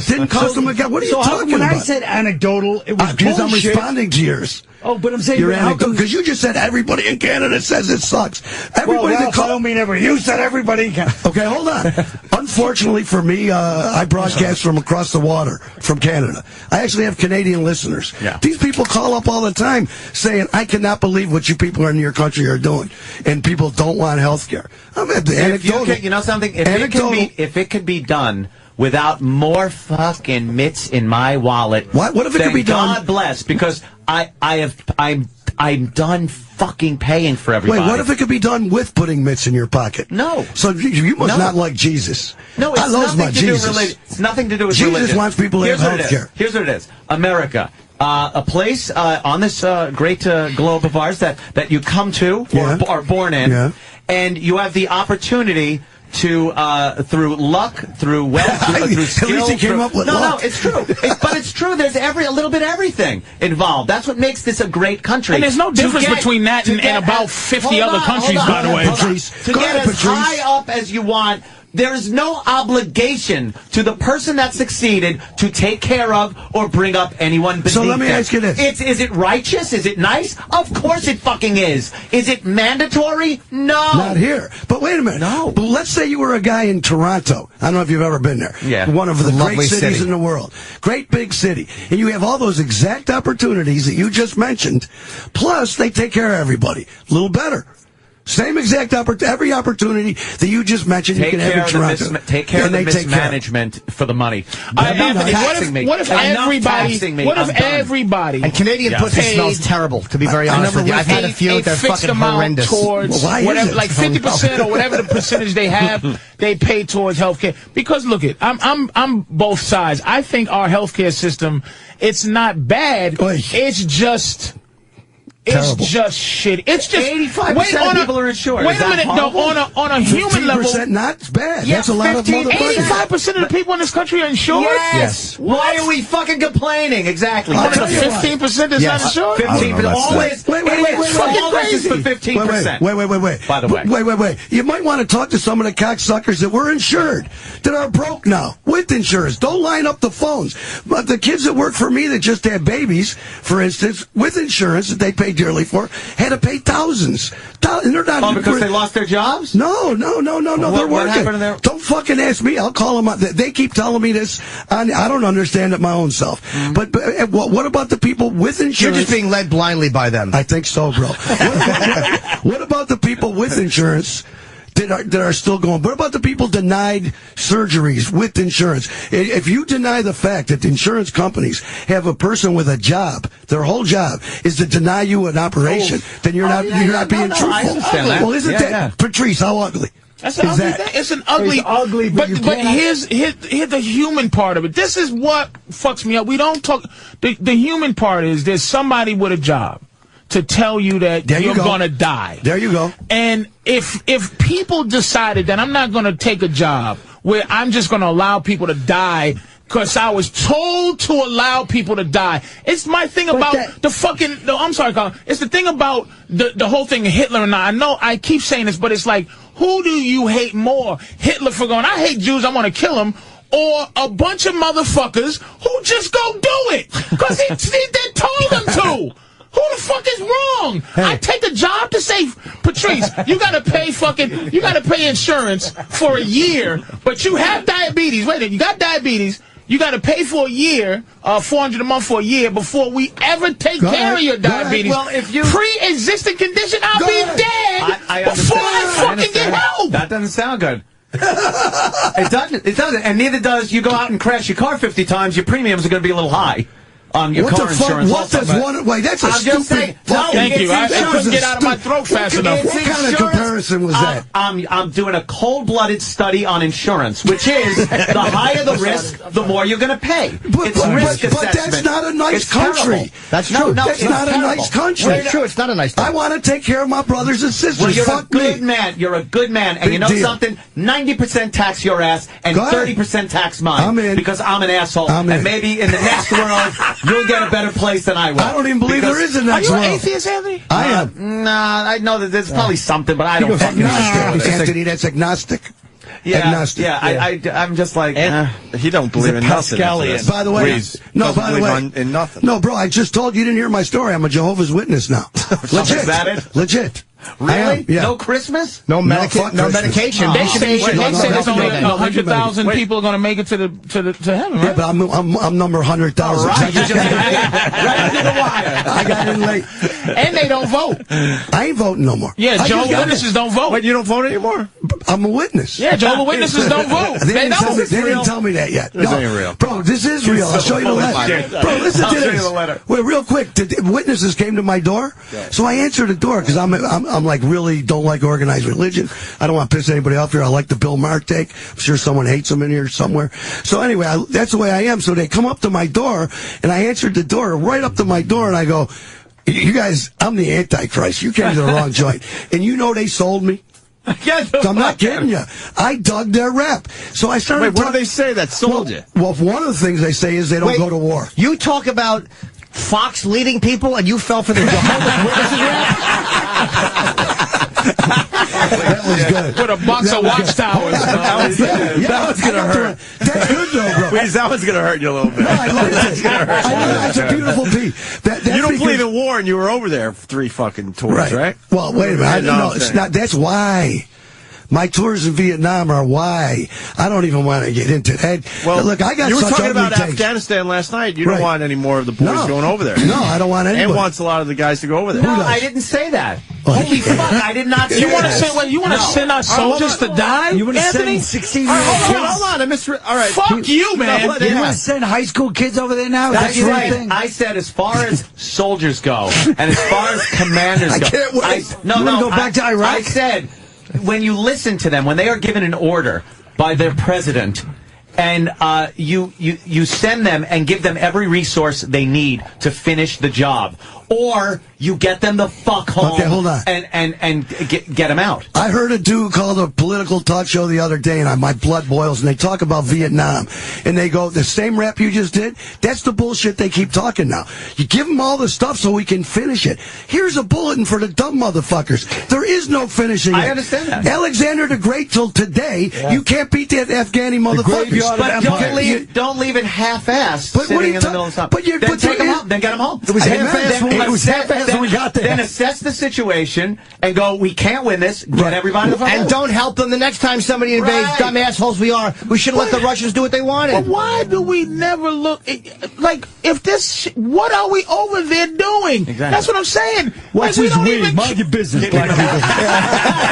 didn't cost them a guy. What are you talking about? When I said anecdotal, it was because I'm bullshit. responding to yours. Oh, but I'm saying you're anecdotal because you just said everybody in Canada says it sucks. Everybody I don't mean everybody. You said everybody in Canada. Okay, hold on. Unfortunately for me, I broadcast from across the water from Canada. I actually have Canadian listeners. Yeah. These people call up all the time saying, "I cannot believe what you people in your country are doing," and people don't want health care. I'm at the anecdotal. You know something? If it could be done without more fucking mitts in my wallet, what if it could be done? God bless, because I'm done fucking paying for everybody. Wait, what if it could be done with putting mitts in your pocket? No. So you must not like Jesus. No, it's nothing to do with religion. It's nothing to do with religion. Jesus wants people to have health care. Here's what it is. America. A place on this great globe of ours that you come to or are born in, and you have the opportunity to through luck, through wealth, through skill. At least he came up with luck. No, it's true. But it's true. There's a little bit of everything involved. That's what makes this a great country. And there's no difference between that and about 50 other countries, by the way. To get as high up as you want. There is no obligation to the person that succeeded to take care of or bring up anyone beneath them. So let me ask you this. Is it righteous? Is it nice? Of course it fucking is. Is it mandatory? No. Not here. But wait a minute. No. But let's say you were a guy in Toronto. I don't know if you've ever been there. Yeah. One of the great cities city in the world. Great big city. And you have all those exact opportunities that you just mentioned. Plus, they take care of everybody. A little better. Same exact every opportunity that you just mentioned, you can have in Toronto. Take care of the mismanagement for the money. What if everybody? And Canadian pussy smells terrible. To be very honest with you, I've had a few. They're fucking horrendous. Towards whatever, like 50% or whatever the percentage they have, they pay towards healthcare. Because look, I'm both sides. I think our healthcare system, it's not bad. It's just. It's just shit. It's just 85% of people are insured. Wait a minute, no. On a human level, 15% not bad. Yeah, that's a lot of motherfuckers. 85% of the people in this country are insured. Yes. Why are we fucking complaining? Exactly. The 15% is not insured. 15%. Always. Wait. Fucking crazy. For 15%. Wait. By the way. You might want to talk to some of the cocksuckers that were insured, that are broke now with insurance. Don't line up the phones. But the kids that work for me that just had babies, for instance, with insurance that they pay dearly for, had to pay thousands. They're not because they lost their jobs? No. They're working. Don't fucking ask me. I'll call them. They keep telling me this. I don't understand it my own self. But what about the people with insurance? You're just being led blindly by them. I think so, bro. What about the people with insurance that are still going? What about the people denied surgeries with insurance? If you deny the fact that the insurance companies have a person with a job, their whole job is to deny you an operation, then you're not being truthful. I understand that. Well, isn't that Patrice? How ugly? That's an ugly thing. It's an ugly. It's ugly, but here's the human part of it. This is what fucks me up. We don't talk. The human part is there's somebody with a job to tell you that you're going to die. There you go. And if people decided that I'm not going to take a job where I'm just going to allow people to die because I was told to allow people to die. It's my thing about I'm sorry, Colin. It's the thing about the whole thing of Hitler and I know I keep saying this, but it's like, who do you hate more? Hitler for going, I hate Jews, I want to kill them, or a bunch of motherfuckers who just go do it because they told them to? Who the fuck is wrong? I take a job to say, Patrice, you gotta pay insurance for a year, but you have diabetes. Wait a minute, you got diabetes. You got to pay for a year, $400 a month for a year before we ever take care of your diabetes. Well, if you pre-existing condition, I'll be dead before I fucking get help. That doesn't sound good. It doesn't. And neither does you go out and crash your car 50 times, your premiums are going to be a little high on your car insurance. What does one... Wait, that's a stupid... Thank you. I couldn't get out of my throat fast enough. What kind of comparison was that? I'm doing a cold-blooded study on insurance, which is the higher the risk, the more you're going to pay. But that's not a nice country. That's true. That's not a nice country. It's true. It's not a nice country. I want to take care of my brothers and sisters. Well, you're Fuck a good man. You're a good man. And you know something? 90% tax your ass and 30% tax mine. I'm in. Because I'm an asshole. And maybe in the next world, you'll get a better place than I will. I don't even believe there is a next world. Are you an atheist, Anthony? I am. Nah, I know that there's probably something, but I don't fucking agnostic. Anthony, that's agnostic. Yeah, agnostic. I'm just like, he don't believe in nothing. By the way, in nothing. No, bro, I just told you didn't hear my story. I'm a Jehovah's Witness now. Legit. Is that it? Legit. Really? Yeah. No Christmas? No medication. They say there's only 100,000 people are going to make it to heaven, right? Yeah, but I'm number 100,000. Right under the wire. I got in late. And they don't vote. I ain't voting no more. Yeah, Jehovah's Witnesses don't vote. Wait, you don't vote anymore? I'm a witness. Yeah, Jehovah's Witnesses don't vote. They didn't tell me that yet. This ain't real. Bro, this is real. I'll show you the letter. Bro, listen to this. Wait, real quick. Witnesses came to my door, so I answered the door because I'm like really don't like organized religion. I don't want to piss anybody off here. I like the Bill Maher take. I'm sure someone hates him in here somewhere. So anyway, that's the way I am. So they come up to my door, and I answered the door right up to my door, and I go, "You guys, I'm the Antichrist. You came to the wrong joint." And you know they sold me. So I'm not kidding you. I dug their rep. So I started. Wait, what do they say that sold you? Well, one of the things they say is they don't go to war. You talk about Fox leading people, and you fell for the Jehovah's Witnesses rap? That was good. With a box of watchtowers. That was going to hurt. That's good, though, bro. Please, that was going to hurt you a little bit. No, I love it. That's a beautiful piece. You don't believe in war, and you were over there for 3 fucking tours, right? Well, wait a minute. No, it's not. That's why. My tours in Vietnam are why. I don't even want to get into that. Well, look, I got. You were such talking about takes. Afghanistan last night. You don't want any more of the boys going over there. No, I don't want anybody. And wants a lot of the guys to go over there. No, I didn't say that. Holy fuck! I did not say that. You want to send our soldiers to die? You want to Anthony? send 16-year-old kids? Hold on. I misread. All right. Fuck you, man. You want to send high school kids over there now? That's right. Thing? I said as far as soldiers go, and as far as commanders go. I can't wait. You want to go back to Iraq? I said, when you listen to them, when they are given an order by their president, and you send them and give them every resource they need to finish the job, or you get them the fuck home. Okay, hold on. And get them out. I heard a dude called a political talk show the other day, and my blood boils, and they talk about Vietnam. And they go, the same rap you just did, that's the bullshit they keep talking now. You give them all the stuff so we can finish it. Here's a bulletin for the dumb motherfuckers. There is no finishing it. I understand that. Alexander the Great till today, you can't beat that Afghani motherfuckers. But don't leave it half-assed sitting in the middle of something. Then take them home. Then get them home. It was half-assed when we got there. Then assess the situation and go, we can't win this. Get everybody the fuck home. And don't help them the next time somebody invades. Dumb assholes we are. We should have let the Russians do what they wanted. But why do we never look like if this? What are we over there doing? Exactly. That's what I'm saying. What's like, we don't Mind your business, black people.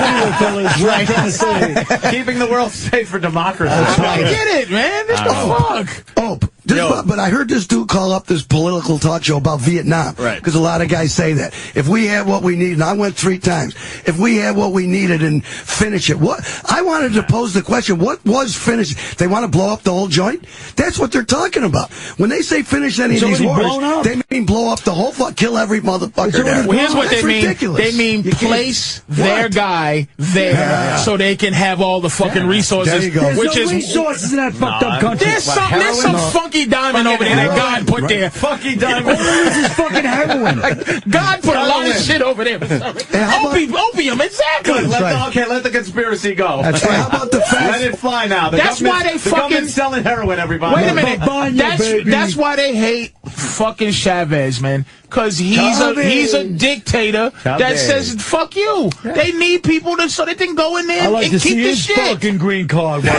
Anyway, fellas, what I'm trying to say. Keeping the world safe for democracy. I get it, man. What the fuck? Oh, but I heard this dude call up this political talk show about Vietnam. Right. Because a lot of guys say that. If we had what we needed, and I went 3 times, if we had what we needed and finish it, what? I wanted to pose the question, what was finish? They want to blow up the whole joint? That's what they're talking about. When they say finish any of these wars, they mean blow up the whole kill every motherfucker there. Well, here's what That's they mean. ridiculous. They mean place their guy there so they can have all the fucking resources. There you go. There's Which no is resources in that fucked up country. There's some funky diamond over there that God put there. Funky diamond. This is fucking heroin. God put a lot of shit over there. Opium, exactly. Let the conspiracy go. That's right. How about the fact? Let it fly now. That's why they the fucking government's selling heroin. Everybody. Wait a minute. That's why they hate fucking Chavez, man. because he's a dictator that says fuck you. Yeah. They need people so they can go in there and keep the shit. Fucking green card. By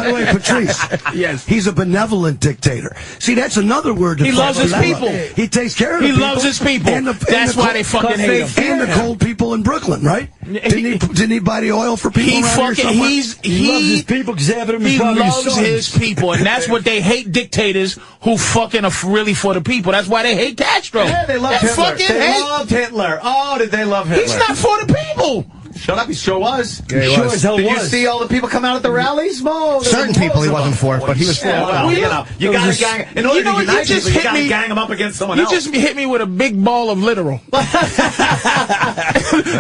the way, Patrice, yes, he's a benevolent dictator. See, that's another word. He loves his people. He takes care of the people. He loves his people. That's why they fucking hate him. And the cold people in Brooklyn, right? Didn't he buy the oil for people? He loves his people because he loves his people, and that's what they hate dictators who fucking are really for the people. That's why they hate Castro. Yeah, they love Hitler. They loved Hitler. Oh, did they love Hitler? He's not for the people. Shut up, he sure was. Yeah, he sure as hell Did was. you see all the people come out at the rallies? Certain people he wasn't for, but he was for. Well, you gotta gang. In order to unite people, you gotta gang them up against someone else. You just hit me with a big ball of literal.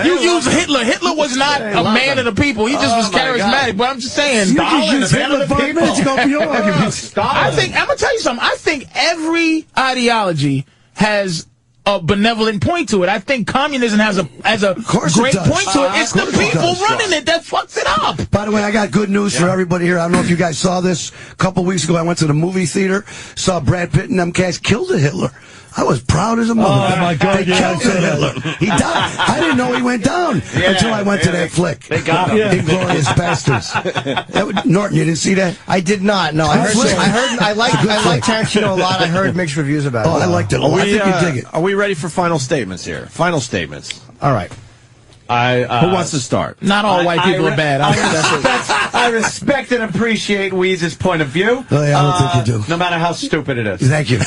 You use Hitler. Hitler was not a man of the people. He just was charismatic. But I'm just saying. You just used Hitler 5 minutes ago for your argument. I'm gonna tell you something. I think every ideology has a benevolent point to it. I think communism has a great point to it. It's the people running it that fucks it up. By the way, I got good news for everybody here. I don't know if you guys saw this. A couple weeks ago, I went to the movie theater, saw Brad Pitt and them cats killed a Hitler. I was proud as a mother. Oh, my God. They killed Hitler. He died. I didn't know he went down until I went to that flick. They got him. Inglorious Bastards. Norton, you didn't see that? I did not. No, I like Tarantino a lot. I heard mixed reviews about it. Oh, I liked it a lot. I think you dig it. Are we ready for final statements here? Final statements. All right. Who wants to start? Not all white people are bad. I respect and appreciate Wease's point of view. Oh, yeah, I don't think you do. No matter how stupid it is. Thank you.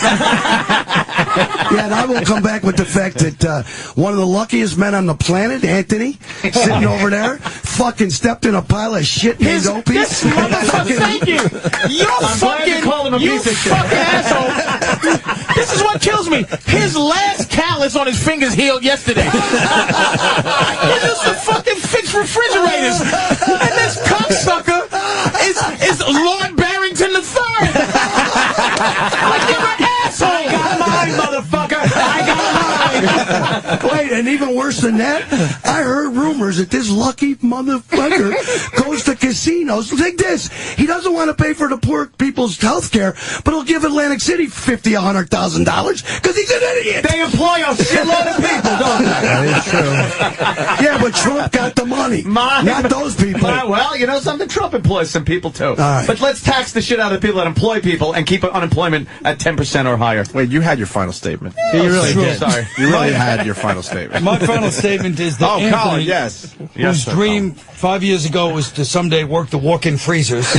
Yeah, and I will come back with the fact that one of the luckiest men on the planet, Anthony, sitting over there, fucking stepped in a pile of shit named Opie. This motherfucker, thank you. You fucking asshole. This is what kills me. His last callus on his fingers healed yesterday. He used to fucking fix refrigerators. And this cocksucker is Lord Barrington III. Like, you're an asshole. I got mine, motherfucker. I got mine. Wait, and even worse than that, I heard rumors that this lucky motherfucker goes to casinos. Like this, he doesn't want to pay for the poor people's health care, but he'll give Atlantic City $50,000, $100,000 because he's an idiot. They employ a shitload of people, don't they? That is true. Yeah, but Trump got the money, not those people. Well, you know something? Trump employs some people, too. Right. But let's tax the shit out of the people that employ people and keep unemployment at 10% or higher. Wait, you had your final statement. Yeah, you really did. Sorry. You really had your final statement. My final statement is that Anthony, Colin, yes. Whose dream 5 years ago was to someday work the walk-in freezers.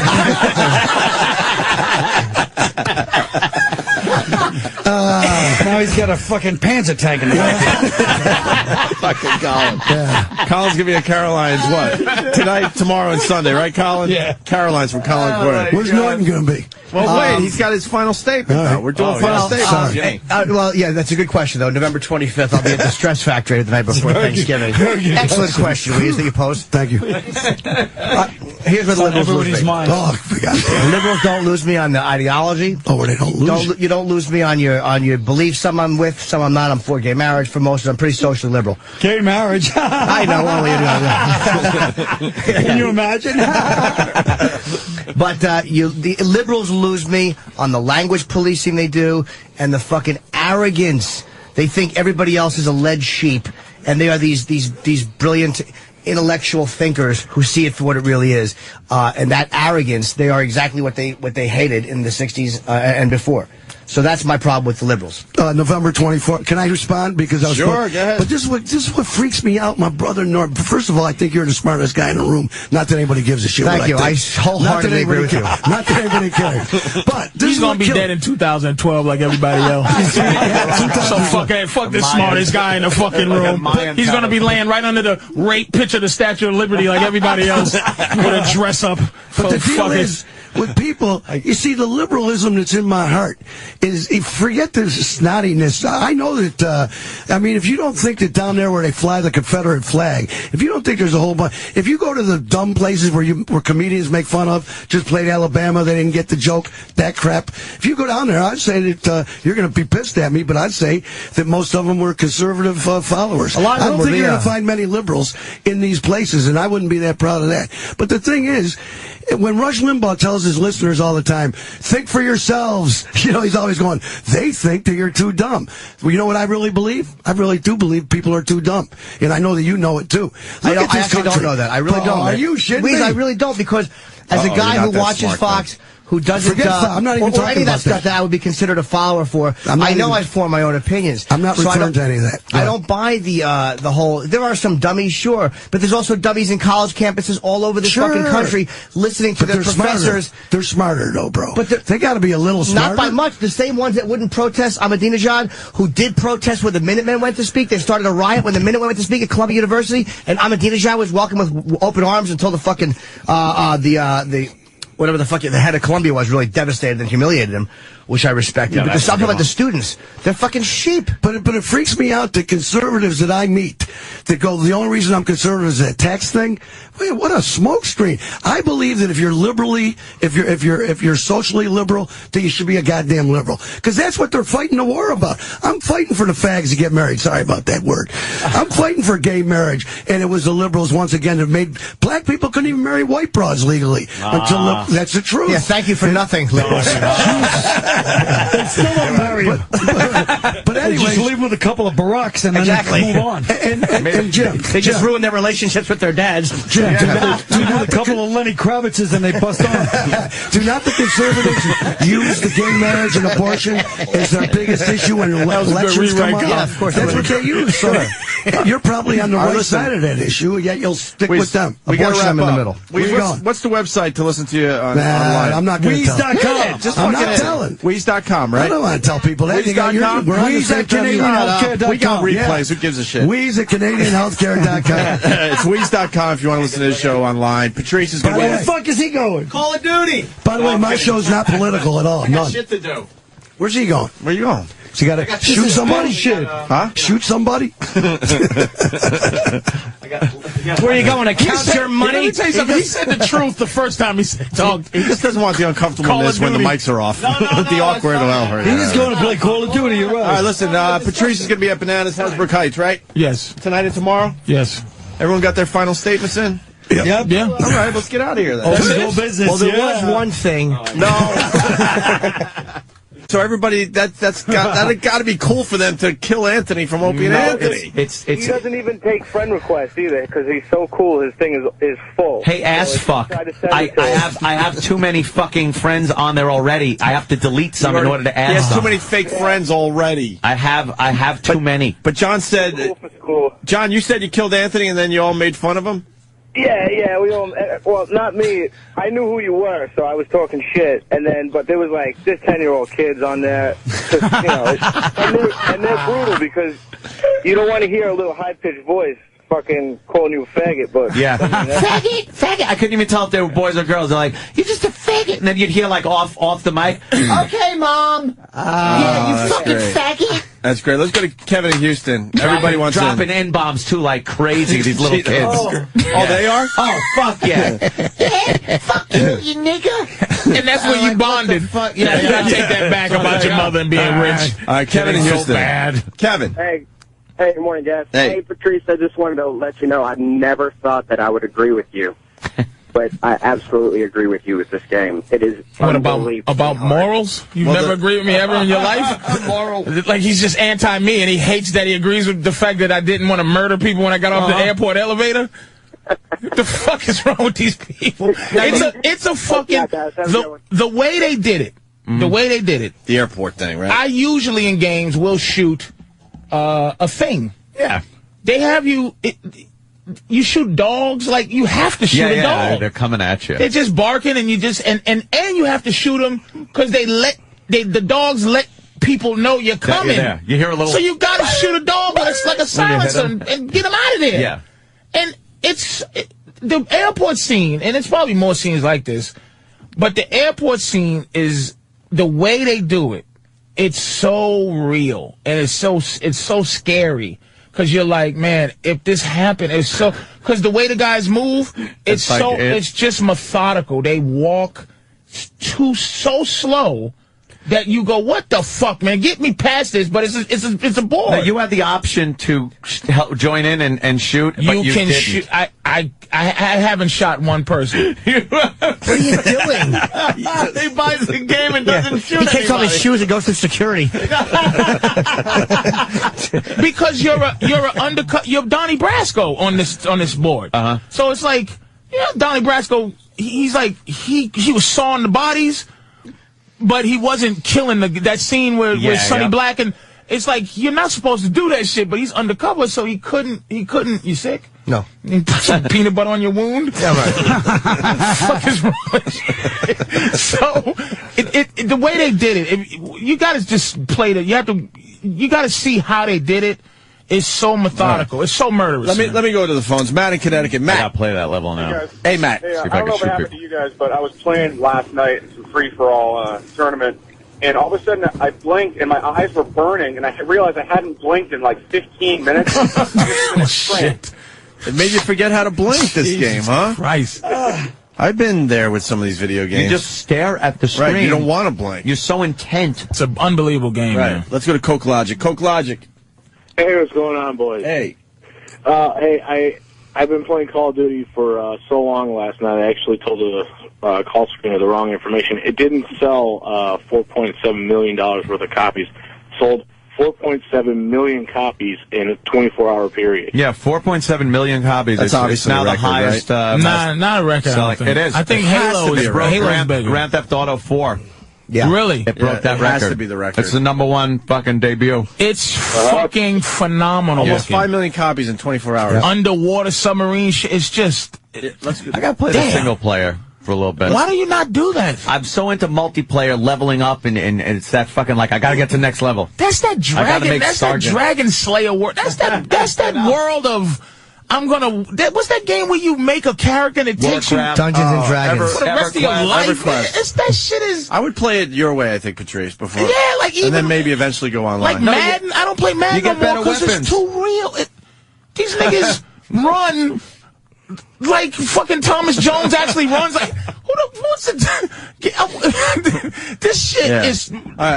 Now he's got a fucking Panzer tank in the back. Fucking Colin. Yeah. Colin's gonna be at Caroline's what? Tonight, tomorrow, and Sunday, right, Colin? Yeah. Caroline's from Colin Quinn. Where's Norton gonna be? Well, wait, he's got his final statement. Right. We're doing final statement. Well, yeah, that's a good question, though. November 25th, I'll be at the Stress Factory the night before Thanksgiving. Excellent question, Wease, that you posed. Thank you. Here's where the liberals lose me. Oh, the liberals don't lose me on the ideology. Oh, they don't lose you don't lose me on your beliefs. Some I'm with, some I'm not. I'm for gay marriage. For most of them, I'm pretty socially liberal. Gay marriage. I know. Can you imagine? But the liberals lose me on the language policing they do and the fucking arrogance. They think everybody else is a lead sheep, and they are these brilliant intellectual thinkers who see it for what it really is. And that arrogance, they are exactly what they hated in the 60s and before. So that's my problem with the liberals. November 24th. Can I respond? Because I was sure, go ahead. But this is what freaks me out, my brother Norton. First of all, I think you're the smartest guy in the room. Not that anybody gives a shit. Thank you. I wholeheartedly agree with you. Not that anybody cares. But this he's gonna be dead in 2012 like everybody else. So fuck the smartest guy in the fucking room. He's gonna be laying right under the rape picture of the Statue of Liberty like everybody else with a dress up. But the deal is, with people, you see, the liberalism that's in my heart is, forget this snottiness. I know that, if you don't think that down there where they fly the Confederate flag, if you don't think there's a whole bunch, if you go to the dumb places where comedians make fun of, just played Alabama, they didn't get the joke, that crap. If you go down there, I'd say that, you're going to be pissed at me, but I'd say that most of them were conservative followers. I don't think you're going to find many liberals in these places, and I wouldn't be that proud of that. But the thing is, when Rush Limbaugh tells tells his listeners all the time, think for yourselves. You know, he's always going, they think that you're too dumb. Well, you know what I really believe? I really do believe people are too dumb. And I know that you know it, too. I actually don't know that. I really don't. Are you shitting me? I really don't, because as a guy who watches Fox, who doesn't, I'm not even or talking any of that about stuff that I would be considered a follower for. I know I form my own opinions. I'm not referring to any of that. I don't buy the whole. There are some dummies, sure, but there's also dummies in college campuses all over this fucking country listening to their professors. Smarter. They're smarter, though, bro. But they got to be a little smarter. Not by much. The same ones that wouldn't protest Ahmadinejad, who did protest when the Minutemen went to speak. They started a riot when the Minutemen went to speak at Columbia University, and Ahmadinejad was welcomed with open arms until the fucking whatever the fuck the head of Columbia was really devastated and humiliated him, which I respected. Yeah, but there's something about the students. They're fucking sheep. But it freaks me out that conservatives that I meet that go, the only reason I'm conservative is that tax thing. Wait, what a smokescreen. I believe that if you're if you're socially liberal, that you should be a goddamn liberal. Because that's what they're fighting the war about. I'm fighting for the fags to get married. Sorry about that word. I'm fighting for gay marriage. And it was the liberals once again that made black people couldn't even marry white broads legally. Until that's the truth. Yeah, thank you for nothing, liberals. They still don't marry him. But anyway, just leave with a couple of Baracks and then move on. And Jim, they just ruin their relationships with their dads. Jim, do a couple of Lenny Kravitzes and they bust on. Do not the conservatives use the gay marriage and abortion as their biggest issue when elections come up? Yeah, of course. That's what they use. So you're probably on the right side of that issue, yet you'll stick with them. We got to wrap in the middle. What's the website to listen to you online? I'm not going to tell. Wease.com. I'm not telling. Wease.com, right? I don't want to tell people that. Wease.com? Wease at CanadianHealthcare.com. We got replays. Who gives a shit? Wease at CanadianHealthcare.com. It's Wease.com if you want to listen to this show online. Patrice is going to Where the fuck is he going? Call of Duty. By the way, my show's not political at all. I got None. shit to do. Where's he going? Where you going? So you got to shoot somebody? Shoot somebody? Where are you going to count your money? Let me tell you something. He said the truth the first time he said talk. He just doesn't want the uncomfortableness when the mics are off. The awkward. He's going to play Call of Duty. You're right. All right, listen. Patrice is going to be at Bananas Hasbrook Heights, right? Yes. Tonight and tomorrow? Yes. Everyone got their final statements in? Yep. Yeah. All right, let's get out of here then. That's business. Well, there was one thing. No. So everybody, that's got to be cool for them to kill Anthony from Opie and Anthony. He doesn't even take friend requests either because he's so cool. His thing is full. Hey, ass fuck. I have too many fucking friends on there already. I have to delete some in order to add He has some. too many fake friends already. I have too many. But John said, John, you said you killed Anthony and then you all made fun of him? Yeah, we all, well, not me. I knew who you were, so I was talking shit. But there was like just 10-year-old kids on there, just, and they're brutal because you don't want to hear a little high-pitched voice fucking calling you a faggot, but yeah, faggot. I couldn't even tell if they were boys or girls. They're like, you're just a faggot, and then you'd hear like off the mic, okay, mom, yeah, you fucking faggot. That's great. Let's go to Kevin in Houston. Everybody wants dropping N-bombs too like crazy. These little kids. Oh, they are? Oh, fuck yeah. Yeah, fuck you nigga. And that's where you bonded. Yeah, you gotta take that back about your mother and being rich. All right, Kevin in Houston. So bad. Kevin. Hey, good morning, guys. Hey, Patrice, I just wanted to let you know I never thought that I would agree with you. But I absolutely agree with you with this game. It is what about morals? You never agree with me ever in your life? Moral. Like he's just anti-me and he hates that he agrees with the fact that I didn't want to murder people when I got off the airport elevator? What the fuck is wrong with these people? It's a fucking the way they did it. The way they did it. The airport thing, right? I usually in games will shoot a thing. Yeah. They have you. You shoot dogs like you have to shoot a dog. They're coming at you. They're just barking, and you just and you have to shoot them because the dogs let people know you're coming. You hear a little. So you got to shoot a dog, but it's like a silencer and get them out of there. Yeah. And the airport scene, and it's probably more scenes like this, but the airport scene is the way they do it. It's so real and it's so scary. Because you're like, man, if this happened, it's so... Because the way the guys move, it's just methodical. They walk so slow that you go, what the fuck, man? Get me past this, but it's a board. Now, you had the option to help join in and shoot, but you can didn't. shoot. I haven't shot one person. What are you doing? He buys the game and doesn't shoot He takes off his anybody. shoes and goes through security. Because you're undercut. You're Donnie Brasco on this board. So it's like, Donnie Brasco. He's like he was sawing the bodies, but he wasn't killing that scene where Sonny Black, and it's like you're not supposed to do that shit, but he's undercover, so he couldn't. You sick? No. You put some peanut butter on your wound? Yeah, right. Fuck is wrong with you? So the way they did it, you got to just play it. You got to see how they did it. It's so methodical. Right. It's so murderous. Let me go to the phones. Matt in Connecticut. Matt, I gotta play that level now. Hey, Matt. Hey, I don't know if it happened to you guys, but I was playing last night in some free-for-all tournament, and all of a sudden I blinked and my eyes were burning, and I realized I hadn't blinked in like 15 minutes. Shit. It made you forget how to blink this game, huh? Christ. I've been there with some of these video games. You just stare at the screen. Right, you don't want to blink. You're so intent. It's an unbelievable game, man. Let's go to Coke Logic. Coke Logic. Hey, what's going on, boys? Hey. I've been playing Call of Duty for so long last night, I actually told the call screener the wrong information. It didn't sell $4.7 million worth of copies. Sold 4.7 million copies in a 24-hour period. Yeah, 4.7 million copies. That's obviously it's now a record, the highest. right? Not a record. It is. I think It has Halo to be is a record. Halo's bigger. Grand Theft Auto 4. Yeah. Really? It broke that it record. has to be the record. It's the #1 fucking debut. It's fucking phenomenal. Almost 5 million copies in 24 hours. Underwater submarine shit. It's just. I gotta play the single player for a little bit. Why do you not do that? I'm so into multiplayer, leveling up, and it's that fucking like I gotta get to the next level. That's that dragon. That's Sergeant. that Dragon Slayer world. That's that world of. What's that game where you make a character and it takes you Dungeons and Dragons for the rest of your life? It's that shit is. I would play it your way, I think, Patrice, before. Yeah, like even and then maybe eventually go online. like Madden. I don't play Madden no more because it's too real. These niggas run like fucking Thomas Jones actually runs. Like what's it? This shit is.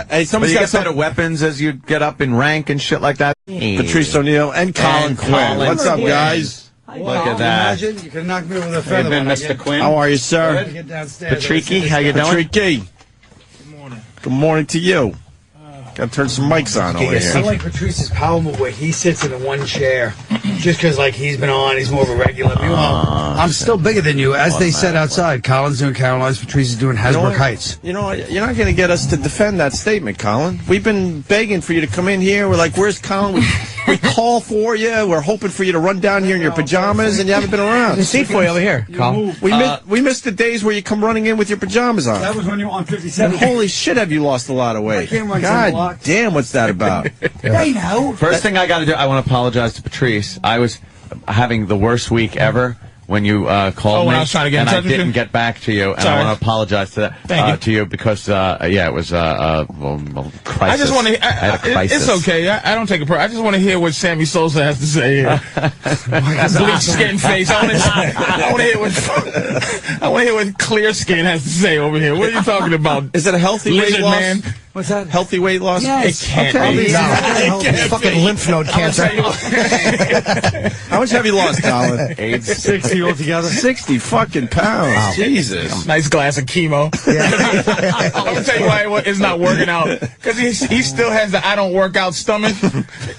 Hey, somebody's got better weapons as you get up in rank and shit like that. Patrice ONeal and Colin Quinn. What's up, guys? Look at that. Imagine you can knock me with a feather. Hey, Mr. Quinn. How are you, sir? Get downstairs. Patricky, how you doing? Patricky. Good morning. Good morning to you. Got to turn some mics on over I here. like Patrice's power move where he sits in the one chair just because like he's been on, he's more of a regular. I'm still bigger than you, as they said outside. Colin's doing Caroline's, Patrice is doing Hasbrook Heights. You know, you're not going to get us to defend that statement, Colin. We've been begging for you to come in here. We're like, where's Colin? We call for you. We're hoping for you to run down here in your pajamas, and you haven't been around. There's a seat for you over here, Colin. We missed the days where you come running in with your pajamas on. That was when you were on 57. And holy shit, have you lost a lot of weight. God damn, what's that about? They know. First thing I got to do, I want to apologize to Patrice. I was having the worst week ever when you called me, when I was trying to get in touch I with you? didn't get back to you, and Sorry. I want to apologize to that to you because it was a crisis. I just want to. I had a crisis. It's okay. I don't take it. I just want to hear what Sammy Sosa has to say here. Bleach skin face. I want to hear what clear skin has to say over here. What are you talking about? Is it a healthy Lizard weight loss? Man. What's that? Healthy weight loss? Yes. It can't be. No. Fucking lymph node cancer. How much have you lost, Colin? 60 altogether. 60 fucking pounds. Wow. Jesus. Nice glass of chemo. I'm gonna tell you why it's not working out. Because he still has the I don't work out stomach.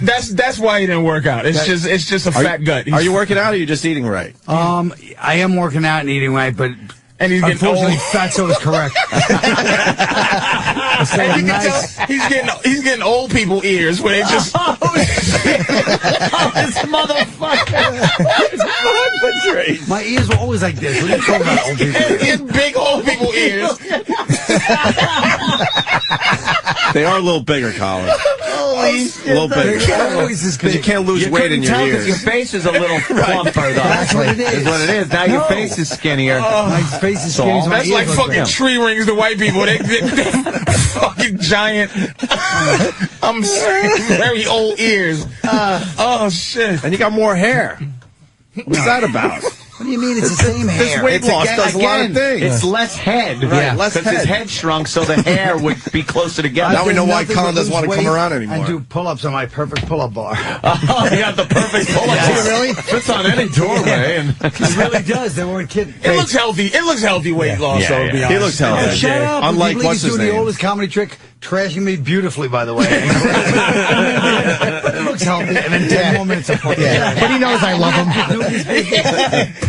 That's why he didn't work out. It's just a fat gut. Are you working out or are you just eating right? I am working out and eating right, but and he's getting unfortunately, old. fatso is correct. And you can tell he's getting old people ears where they just This motherfucker. My ears were always like this. What are you talking about, old people? He's getting big old people ears. They are a little bigger, Colin. Holy shit. A little bigger. Because you can't lose weight in your ears. Your face is a little plumper, though. That's what it is. Is what it is. Now your face is skinnier. My face is skinny. That's like fucking tree rings to white people. They're fucking giant. I'm very old ears. Oh shit! And you got more hair. What's that about? What do you mean it's the same hair? This weight loss does a lot of things. It's less head. Right, less Because his head. head shrunk, so the hair would be closer together. Now we know why Nothing Colin but doesn't want to lose come weight around anymore. And do pull-ups on my perfect pull-up bar. Oh, you got the perfect pull-up. Yeah. Really? Fits on any doorway. And It really does. They weren't kidding. It looks healthy. It looks healthy weight loss, Yeah, though, yeah. to be He honest. looks healthy. Oh, shut up. Unlike People what's he's his doing the name? oldest comedy trick, trashing me beautifully, by the way. It looks healthy. And then 10 more minutes of fun. But he knows I love him.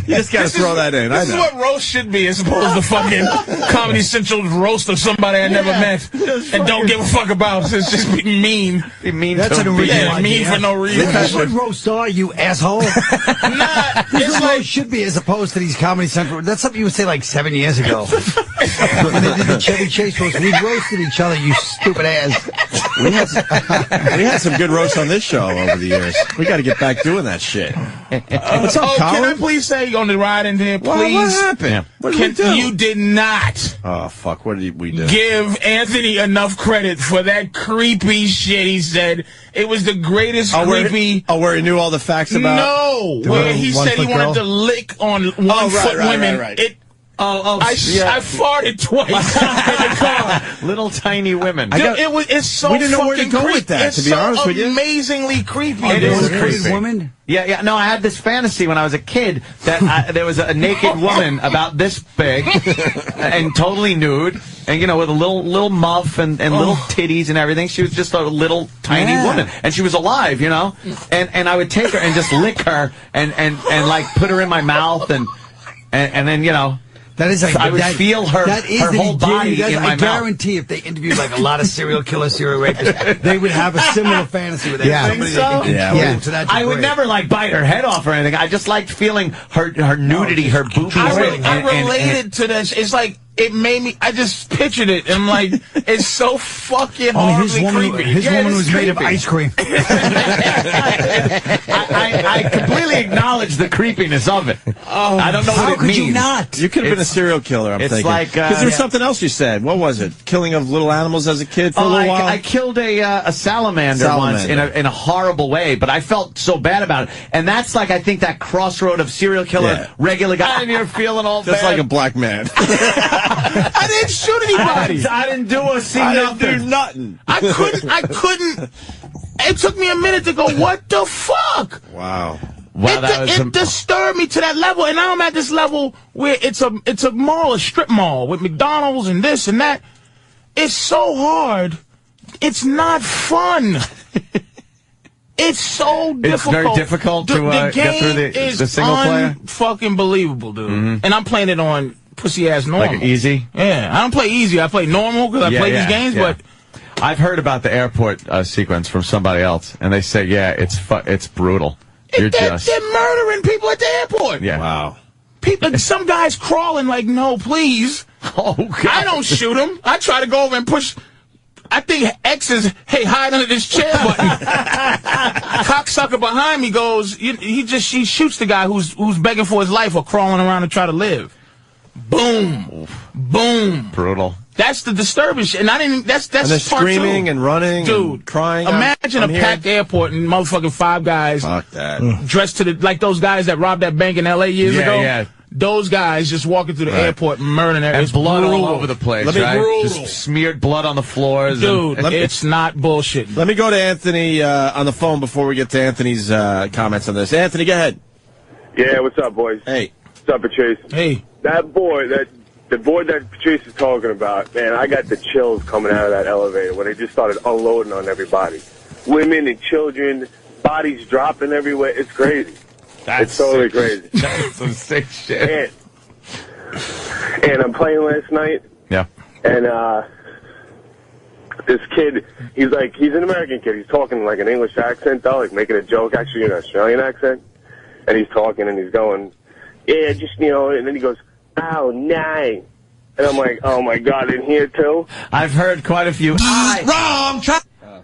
You just got to throw that in. I This is know. what roast should be, as opposed to fucking Comedy Central's roast of somebody I never met and don't give a fuck about. It's just be mean. be mean That's to an him. original Yeah, mean idea. for no reason. That's what roasts are, you asshole. Nah, This it's is what like it should be, as opposed to these Comedy Central. That's something you would say like 7 years ago. When they did the Chevy Chase roast, we roasted each other, you stupid ass. We had some good roasts on this show over the years. We got to get back doing that shit. What's up, can I Colin? please say on the ride in here, please? What happened? What did we do? You did not Oh, fuck. What did we do? give Anthony enough credit for that creepy shit he said. It was the greatest creepy. Where he knew all the facts about... No, where he said he wanted to lick on one-foot women. Right. I farted twice in the car. Little tiny women. Dude, it's so we didn't know where to fucking go with creepy. that, It's to be so honest with you. amazingly creepy. It is creepy. Woman? Yeah. No, I had this fantasy when I was a kid that there was a naked woman about this big and totally nude, and with a little muff and little titties and everything. She was just a little tiny woman, and she was alive, And I would take her and just lick her and like put her in my mouth and then That is like I would feel her whole body in my I guarantee if they interviewed like a lot of serial killers, serial rapists, they would have a similar fantasy with Yeah. somebody So? they can Yeah. to that I would degree. never like bite her head off or anything. I just liked feeling her nudity, her boobies. I related to this. It's like it made me. I just pictured it, and I'm like, it's so fucking horribly creepy. His Yeah, woman it was is made of creepy. ice cream. I completely acknowledge the creepiness of it. I don't know How what it could means. you not? You could have been a serial killer, I'm it's thinking. like, because there was something else you said. What was it? Killing of little animals as a kid for a little while? I killed a salamander once in a horrible way, but I felt so bad about it. And that's like, I think, that crossroad of serial killer, regular guy, and you're feeling all Just bad. like a black man. I didn't shoot anybody. I didn't do a scene. I didn't do nothing. I couldn't. It took me a minute to go, what the fuck? Wow. Wow, It disturbed me to that level, and now I'm at this level where it's a mall, a strip mall with McDonald's and this and that. It's so hard. It's not fun. It's so difficult. It's very difficult to the get through game is the single player. Fucking believable, dude. And I'm playing it on pussy ass normal. Like easy? Yeah, I don't play easy. I play normal because I play these games, but. I've heard about the airport sequence from somebody else, and they say, it's brutal. They're murdering people at the airport. Yeah. Wow. People, some guy's crawling like, no, please. Oh, God. I don't shoot him. I try to go over and push. I think X is, hey, hide under this chair button. Cocksucker behind me goes, he shoots the guy who's begging for his life or crawling around to try to live. Boom. Boom. Brutal. That's the disturbing shit. And I didn't, that's And they're part screaming two. and running Dude, and crying. Imagine I'm a here. packed airport and motherfucking 5 guys Fuck that. dressed to like those guys that robbed that bank in L.A. years ago. Yeah. Those guys just walking through the airport murdering everyone. And blood all over the place, right? Just smeared blood on the floors. Dude, it's not bullshit. Let me go to Anthony on the phone before we get to Anthony's comments on this. Anthony, go ahead. Yeah, what's up, boys? Hey. What's up, Patrice? Hey. That boy, the boy that Patrice is talking about, man, I got the chills coming out of that elevator when they just started unloading on everybody. Women and children, bodies dropping everywhere. It's crazy. It's totally crazy. That's some sick shit. And I'm playing last night. Yeah. And this kid, he's an American kid. He's talking like an English accent, though, like making a joke, actually an Australian accent. And he's talking and he's going, yeah, just, and then he goes, oh, nine. And I'm like, oh, my God, in here, too? I've heard quite a few. Wrong!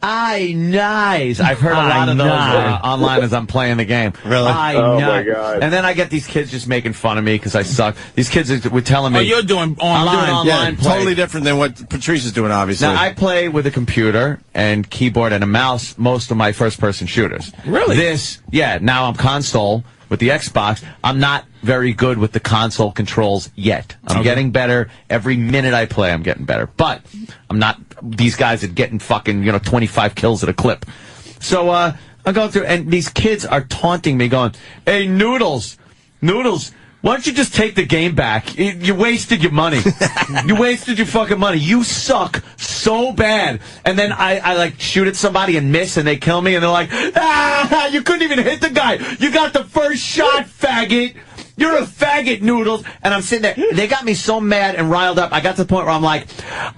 Nice. I've heard a lot of those online as I'm playing the game. Really? Oh, my God. And then I get these kids just making fun of me because I suck. These kids were telling me. Oh, you're doing online. I'm doing online play. Totally different than what Patrice is doing, obviously. Now, I play with a computer and keyboard and a mouse most of my first-person shooters. Really? Now I'm console, with the Xbox. I'm not very good with the console controls yet. I'm getting better. Every minute I play, I'm getting better. But I'm not these guys that getting fucking, 25 kills at a clip. So, I'm going through, and these kids are taunting me going, hey, Noodles, why don't you just take the game back? You wasted your money. You wasted your fucking money. You suck so bad. And then I like shoot at somebody and miss and they kill me and they're like, you couldn't even hit the guy. You got the first shot, faggot. You're a faggot, Noodles. And I'm sitting there. They got me so mad and riled up. I got to the point where I'm like,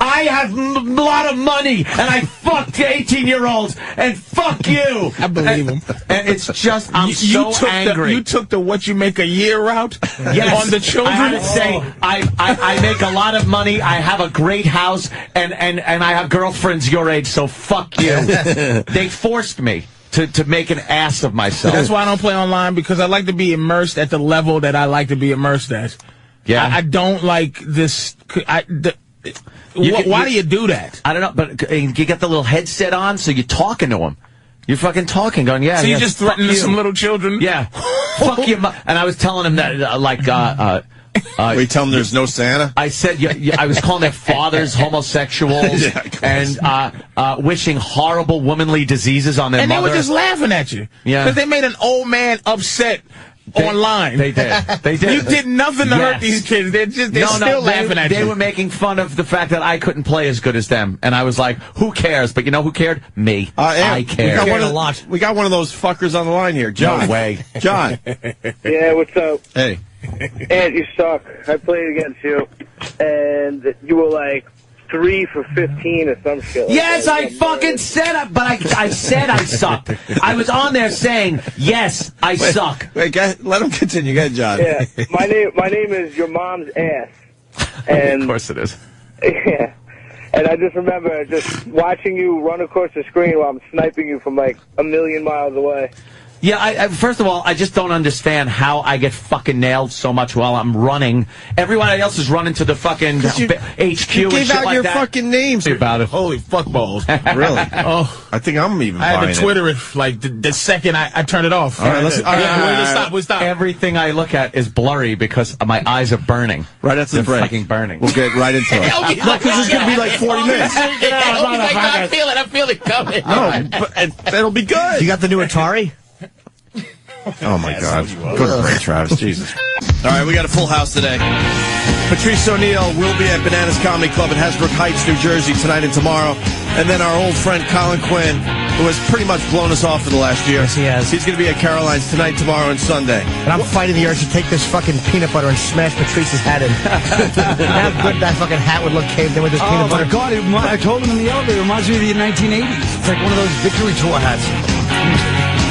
I have a lot of money, and I fucked 18-year-olds, and fuck you. I believe him. And it's just, I'm so angry. You took the what you make a year route on the children? I had to say, I make a lot of money, I have a great house, and I have girlfriends your age, so fuck you. They forced me to make an ass of myself. That's why I don't play online, because I like to be immersed at the level that I like to be immersed at. Yeah. I don't like this. Why do you do that? I don't know, but you get the little headset on, so you're talking to them. You're fucking talking, going, yeah. So you just threatening some little children? Yeah. Fuck you. And I was telling him that, we tell them there's no Santa? I said, I was calling their fathers homosexuals and wishing horrible womanly diseases on their mother. And they were just laughing at you. Yeah. Because they made an old man upset online. They did. They did. You did nothing to hurt these kids. They're still laughing at you. They were making fun of the fact that I couldn't play as good as them. And I was like, who cares? But you know who cared? Me. I cared. We got one of those fuckers on the line here. John. No way. John. Yeah, what's up? Hey. Ed, you suck. I played against you, and you were like 3 for 15 or some shit. Yes, I fucking said it, but I said I sucked. I was on there saying, yes, I suck. Wait, let him continue. Go ahead, John. Yeah, my name is your mom's ass. And of course it is. Yeah. And I just remember just watching you run across the screen while I'm sniping you from like a million miles away. Yeah, first of all, I just don't understand how I get fucking nailed so much while I'm running. Everybody else is running to the fucking HQ you and shit gave out like your that. Fucking names About it. Holy fuckballs. Really? Oh, I think I'm even I had buying to Twitter it like the second I turned it off. All right, let's stop. Everything I look at is blurry because my eyes are burning. Right after the break. Fucking burning. We'll get right into it. No, because it's going to be like 40 minutes. I feel it coming. No, but it'll be good. You got the new Atari? Oh, my God. Good break, Travis. Jesus. All right, we got a full house today. Patrice ONeal will be at Bananas Comedy Club in Hasbrook Heights, New Jersey, tonight and tomorrow. And then our old friend Colin Quinn, who has pretty much blown us off for the last year. Yes, he has. He's going to be at Caroline's tonight, tomorrow, and Sunday. And I'm fighting the urge to take this fucking peanut butter and smash Patrice's hat in. How good that fucking hat would look caved in with this peanut butter. Oh, my God. I told him in the elevator, it reminds me of the 1980s. It's like one of those victory tour hats.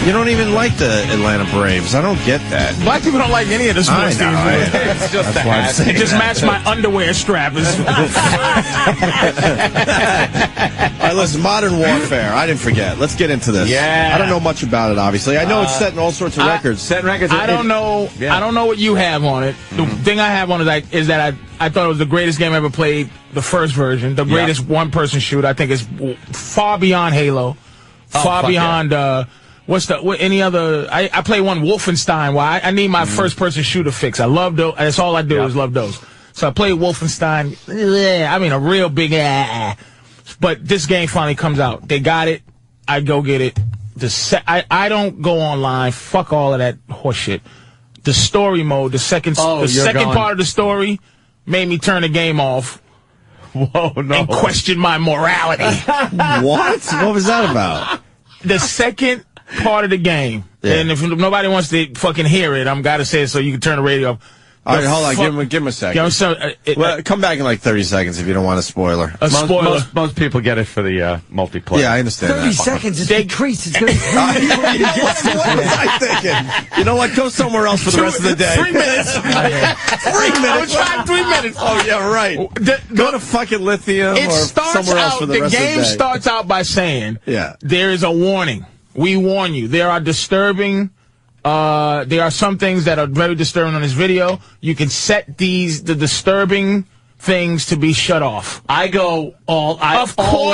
You don't even like the Atlanta Braves. I don't get that. Black people don't like any of the sports teams. It's just the hat. It just matched my underwear strap. All right, listen, Modern Warfare. I didn't forget. Let's get into this. Yeah. I don't know much about it, obviously. I know it's setting all sorts of records. Setting records. I don't know. Yeah. I don't know what you have on it. The thing I have on it is that I thought it was the greatest game I ever played. The first version, the greatest one-person shooter. I think it's far beyond Halo. Far beyond. Any other? I play one Wolfenstein. Why? I need my first-person shooter fix. I love those. That's all I do is love those. So I played Wolfenstein. I mean, a real big. But this game finally comes out. They got it. I go get it. I don't go online. Fuck all of that horseshit. The story mode, the second part of the story, made me turn the game off. Whoa, no! And question my morality. What? What was that about? The second part of the game, and if nobody wants to fucking hear it, I'm gotta say it so you can turn the radio off. All right, hold on. Give him a second. Come back in like 30 seconds if you don't want a spoiler. Most people get it for the multiplayer. Yeah, I understand 30 seconds. It's Patrice. It's going to be What was I thinking? You know what? Go somewhere else for the rest of the day. 3 minutes. 3 minutes. I was trying 3 minutes. Oh, yeah, right. Go to fucking Lithium or somewhere else for the rest of the day. The game starts out by saying, there is a warning. We warn you. There are disturbing... there are some things that are very disturbing on this video. You can set the disturbing things to be shut off. I go all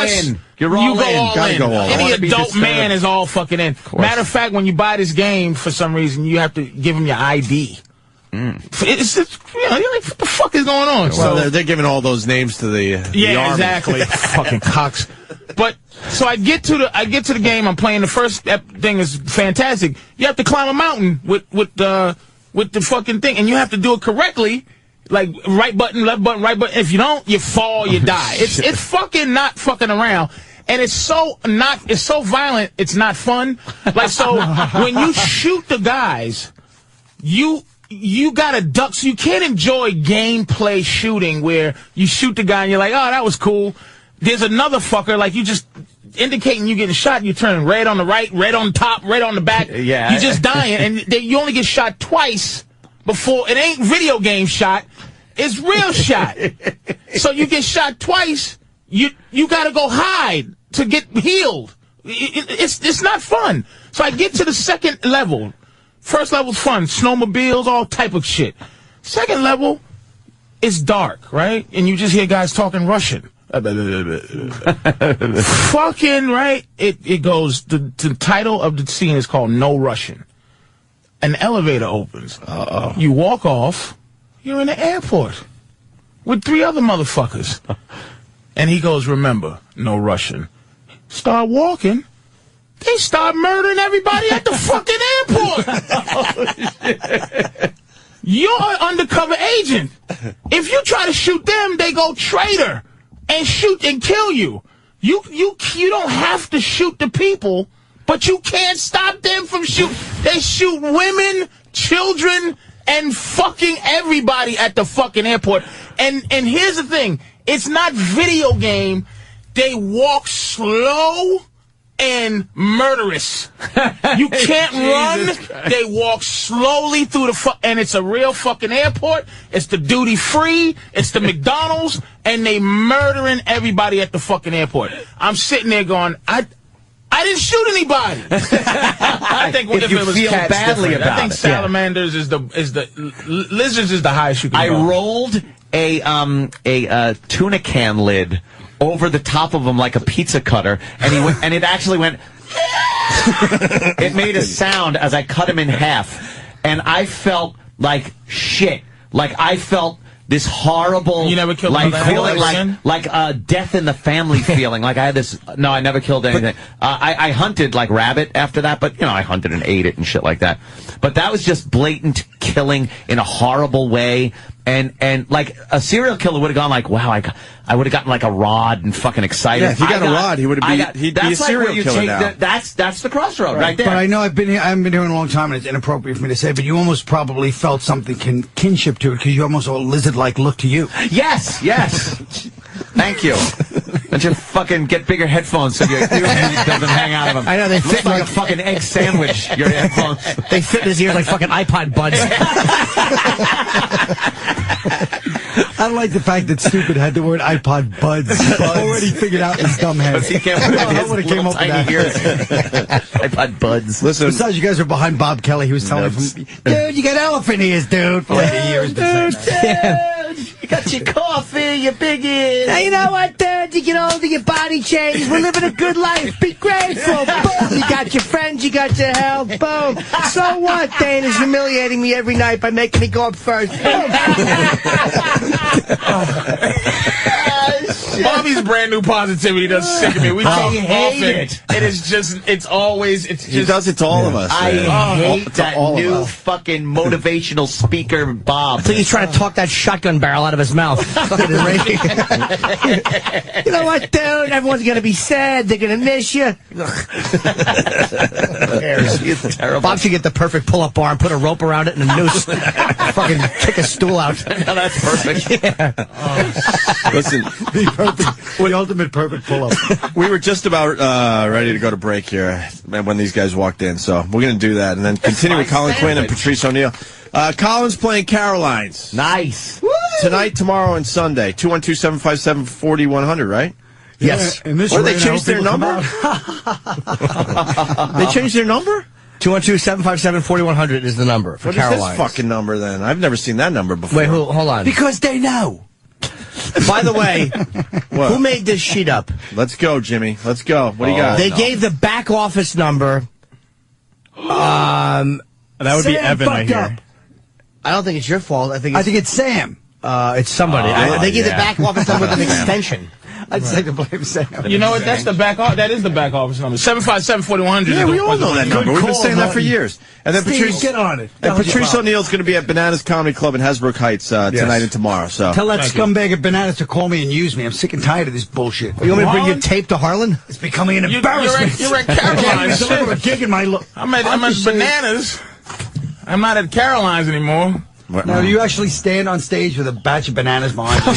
in. You're all you go in. all Gotta in. go all in. Any adult man is all fucking in. Matter of fact, when you buy this game, for some reason, you have to give him your ID. It's you're like, what the fuck is going on? Well, they're giving all those names to the army. Exactly. Fucking cocks. But so I get to the game. I'm playing. The first thing is fantastic. You have to climb a mountain with the fucking thing, and you have to do it correctly. Like right button, left button, right button. If you don't, you fall, you die. It's fucking not fucking around. And it's so violent, it's not fun. Like, so when you shoot the guys, you gotta duck, so you can't enjoy gameplay shooting where you shoot the guy and you're like, oh, that was cool. There's another fucker, like you just indicating you getting shot, you turn red on the right, red on the top, red on the back. Yeah. You're just dying, and you only get shot twice before, it ain't video game shot, it's real shot. So you get shot twice, you gotta go hide to get healed. It's not fun. So I get to the second level. First level's fun, snowmobiles, all type of shit. Second level, it's dark, right? And you just hear guys talking Russian. Fucking right. It goes. The title of the scene is called No Russian. An elevator opens. You walk off. You're in the airport with 3 other motherfuckers. And he goes, remember, no Russian. Start walking. They start murdering everybody at the fucking airport. You're an undercover agent. If you try to shoot them, they go traitor and shoot and kill you. You don't have to shoot the people, but you can't stop them from shooting. They shoot women, children, and fucking everybody at the fucking airport. And here's the thing. It's not video game. They walk slow and murderous. You can't run. They walk slowly through the and it's a real fucking airport. It's the duty free. It's the McDonald's, and they murdering everybody at the fucking airport. I'm sitting there going, I didn't shoot anybody. I think if it was feel cats, badly different. about I think it. salamanders is the lizards is the highest you can I go. rolled a tuna can lid over the top of him like a pizza cutter, and he went, and it actually went. It made a sound as I cut him in half, and I felt like shit. Like I felt this horrible, You never killed like another feeling animal like death in the family feeling. Like I had this. No, I never killed anything. I hunted like rabbit after that, but I hunted and ate it and shit like that. But that was just blatant killing in a horrible way. And like a serial killer would have gone like, wow, I would have gotten like a rod and fucking excited. Yeah, if he got a rod, he'd be a serial killer now. That's the crossroad right there. But I know I haven't been here in a long time, and it's inappropriate for me to say, but you almost probably felt something kinship to it because you almost a lizard-like look to you. Yes. Thank you. Don't you fucking get bigger headphones so your ear doesn't hang out of them. I know, they fit like a fucking egg sandwich, your headphones. They fit in his ears like fucking iPod buds. I like the fact that Stupid had the word iPod buds already figured out in his dumb head. He can't put it in his little tiny ears. iPod buds. Listen. Besides, you guys were behind Bob Kelly. He was telling me, dude, you got elephant ears, dude. For like a year. You got your coffee, your big ears. Now, you know what, dude? You get older, your body changes. We're living a good life. Be grateful. Boom. You got your friends, you got your health. Boom. So what? Dana's humiliating me every night by making me go up first. Boom. Bobby's brand new positivity does sick of me. We talk often, and it's just He does it to all of us. I hate that new fucking motivational speaker, Bob. I think he's trying to talk that shotgun barrel out of his mouth. You know what, dude? Everyone's gonna be sad. They're gonna miss you. It's terrible. Bob should get the perfect pull-up bar and put a rope around it and a noose. Fucking kick a stool out. No, that's perfect. Yeah. Listen, The ultimate perfect pull-up. we were just about ready to go to break here when these guys walked in, so we're going to do that and then continue with Colin Quinn and Patrice ONeal. Colin's playing Caroline's. Nice. Tonight, tomorrow, and Sunday. 212-757-4100, right? Yes. And this Or they changed their number? They changed their number? 212-757-4100 is the number for What is Caroline. this fucking number then? I've never seen that number before. Wait, hold on. Because they know. By the way, who made this sheet up? Let's go, Jimmy. Let's go. What do you got? They gave the back office number. That would be Evan, I hear. I don't think it's your fault. I think it's Sam. It's somebody. They gave the back office number with an extension. I'd say to blame Sam. You know what? That's the back. That is the back office number. 757-4100. Yeah, we all know that number. We've been saying that for years. And then Steve, get on it. And Patrice ONeal is going to be at Bananas Comedy Club in Hasbrook Heights tonight and tomorrow. So tell that scumbag of Bananas to call me and use me. I'm sick and tired of this bullshit. You want me to bring your tape to Harlan? It's becoming an embarrassment. You're at Caroline's. I'm a gig in my I'm at Bananas. I'm not at Caroline's anymore. No, you actually stand on stage with a batch of bananas behind you.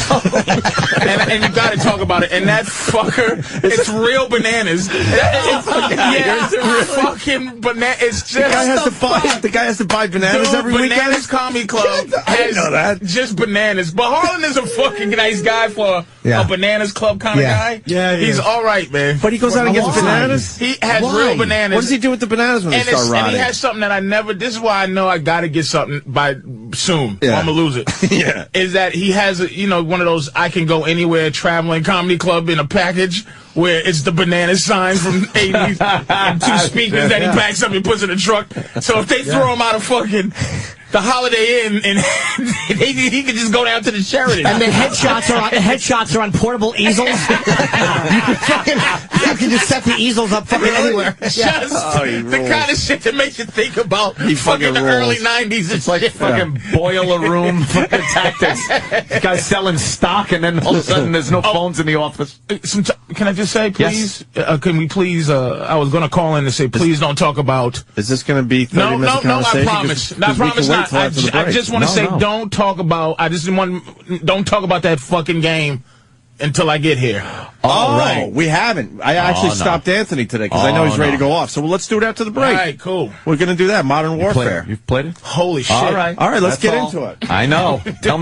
and you got to talk about it. And that fucker, it's real bananas. It's fucking banana. It's just the guy has to buy bananas every weekend. Bananas Comedy Club has know that. Just bananas. But Harlan is a fucking nice guy for a Bananas Club kind of guy. Yeah, he's all right, man. But he goes out and gets bananas. He has real bananas. What does he do with the bananas when they start rotting? And he has something that I never. This is why I know I got to get something by soon. Or I'm gonna lose it. Is that he has one of those I can go anywhere traveling comedy club in a package where it's the banana sign from 80s and 2 speakers that he packs up and puts in the truck. So if they throw him out of fucking the Holiday Inn and he can just go down to the Sheraton. And the headshots are on portable easels. you can just set the easels up fucking anywhere. Just the kind of shit that makes you think about fucking the early 90s. It's like fucking boiler room fucking tactics. This guy's selling stock, and then all of a sudden there's no phones in the office. Can I just say, please? Yes. Can we please? I was going to call in to say, please don't talk about. Is this going to be 30 minutes of conversation? I promise. I promise not. I just want to say, don't talk about. Don't talk about that fucking game until I get here. Right. We haven't. I actually stopped Anthony today because I know he's ready to go off. So let's do it after the break. All right, cool. We're going to do that. Modern Warfare. You've played it? Holy shit. All right, let's get into it. I know. Tell me.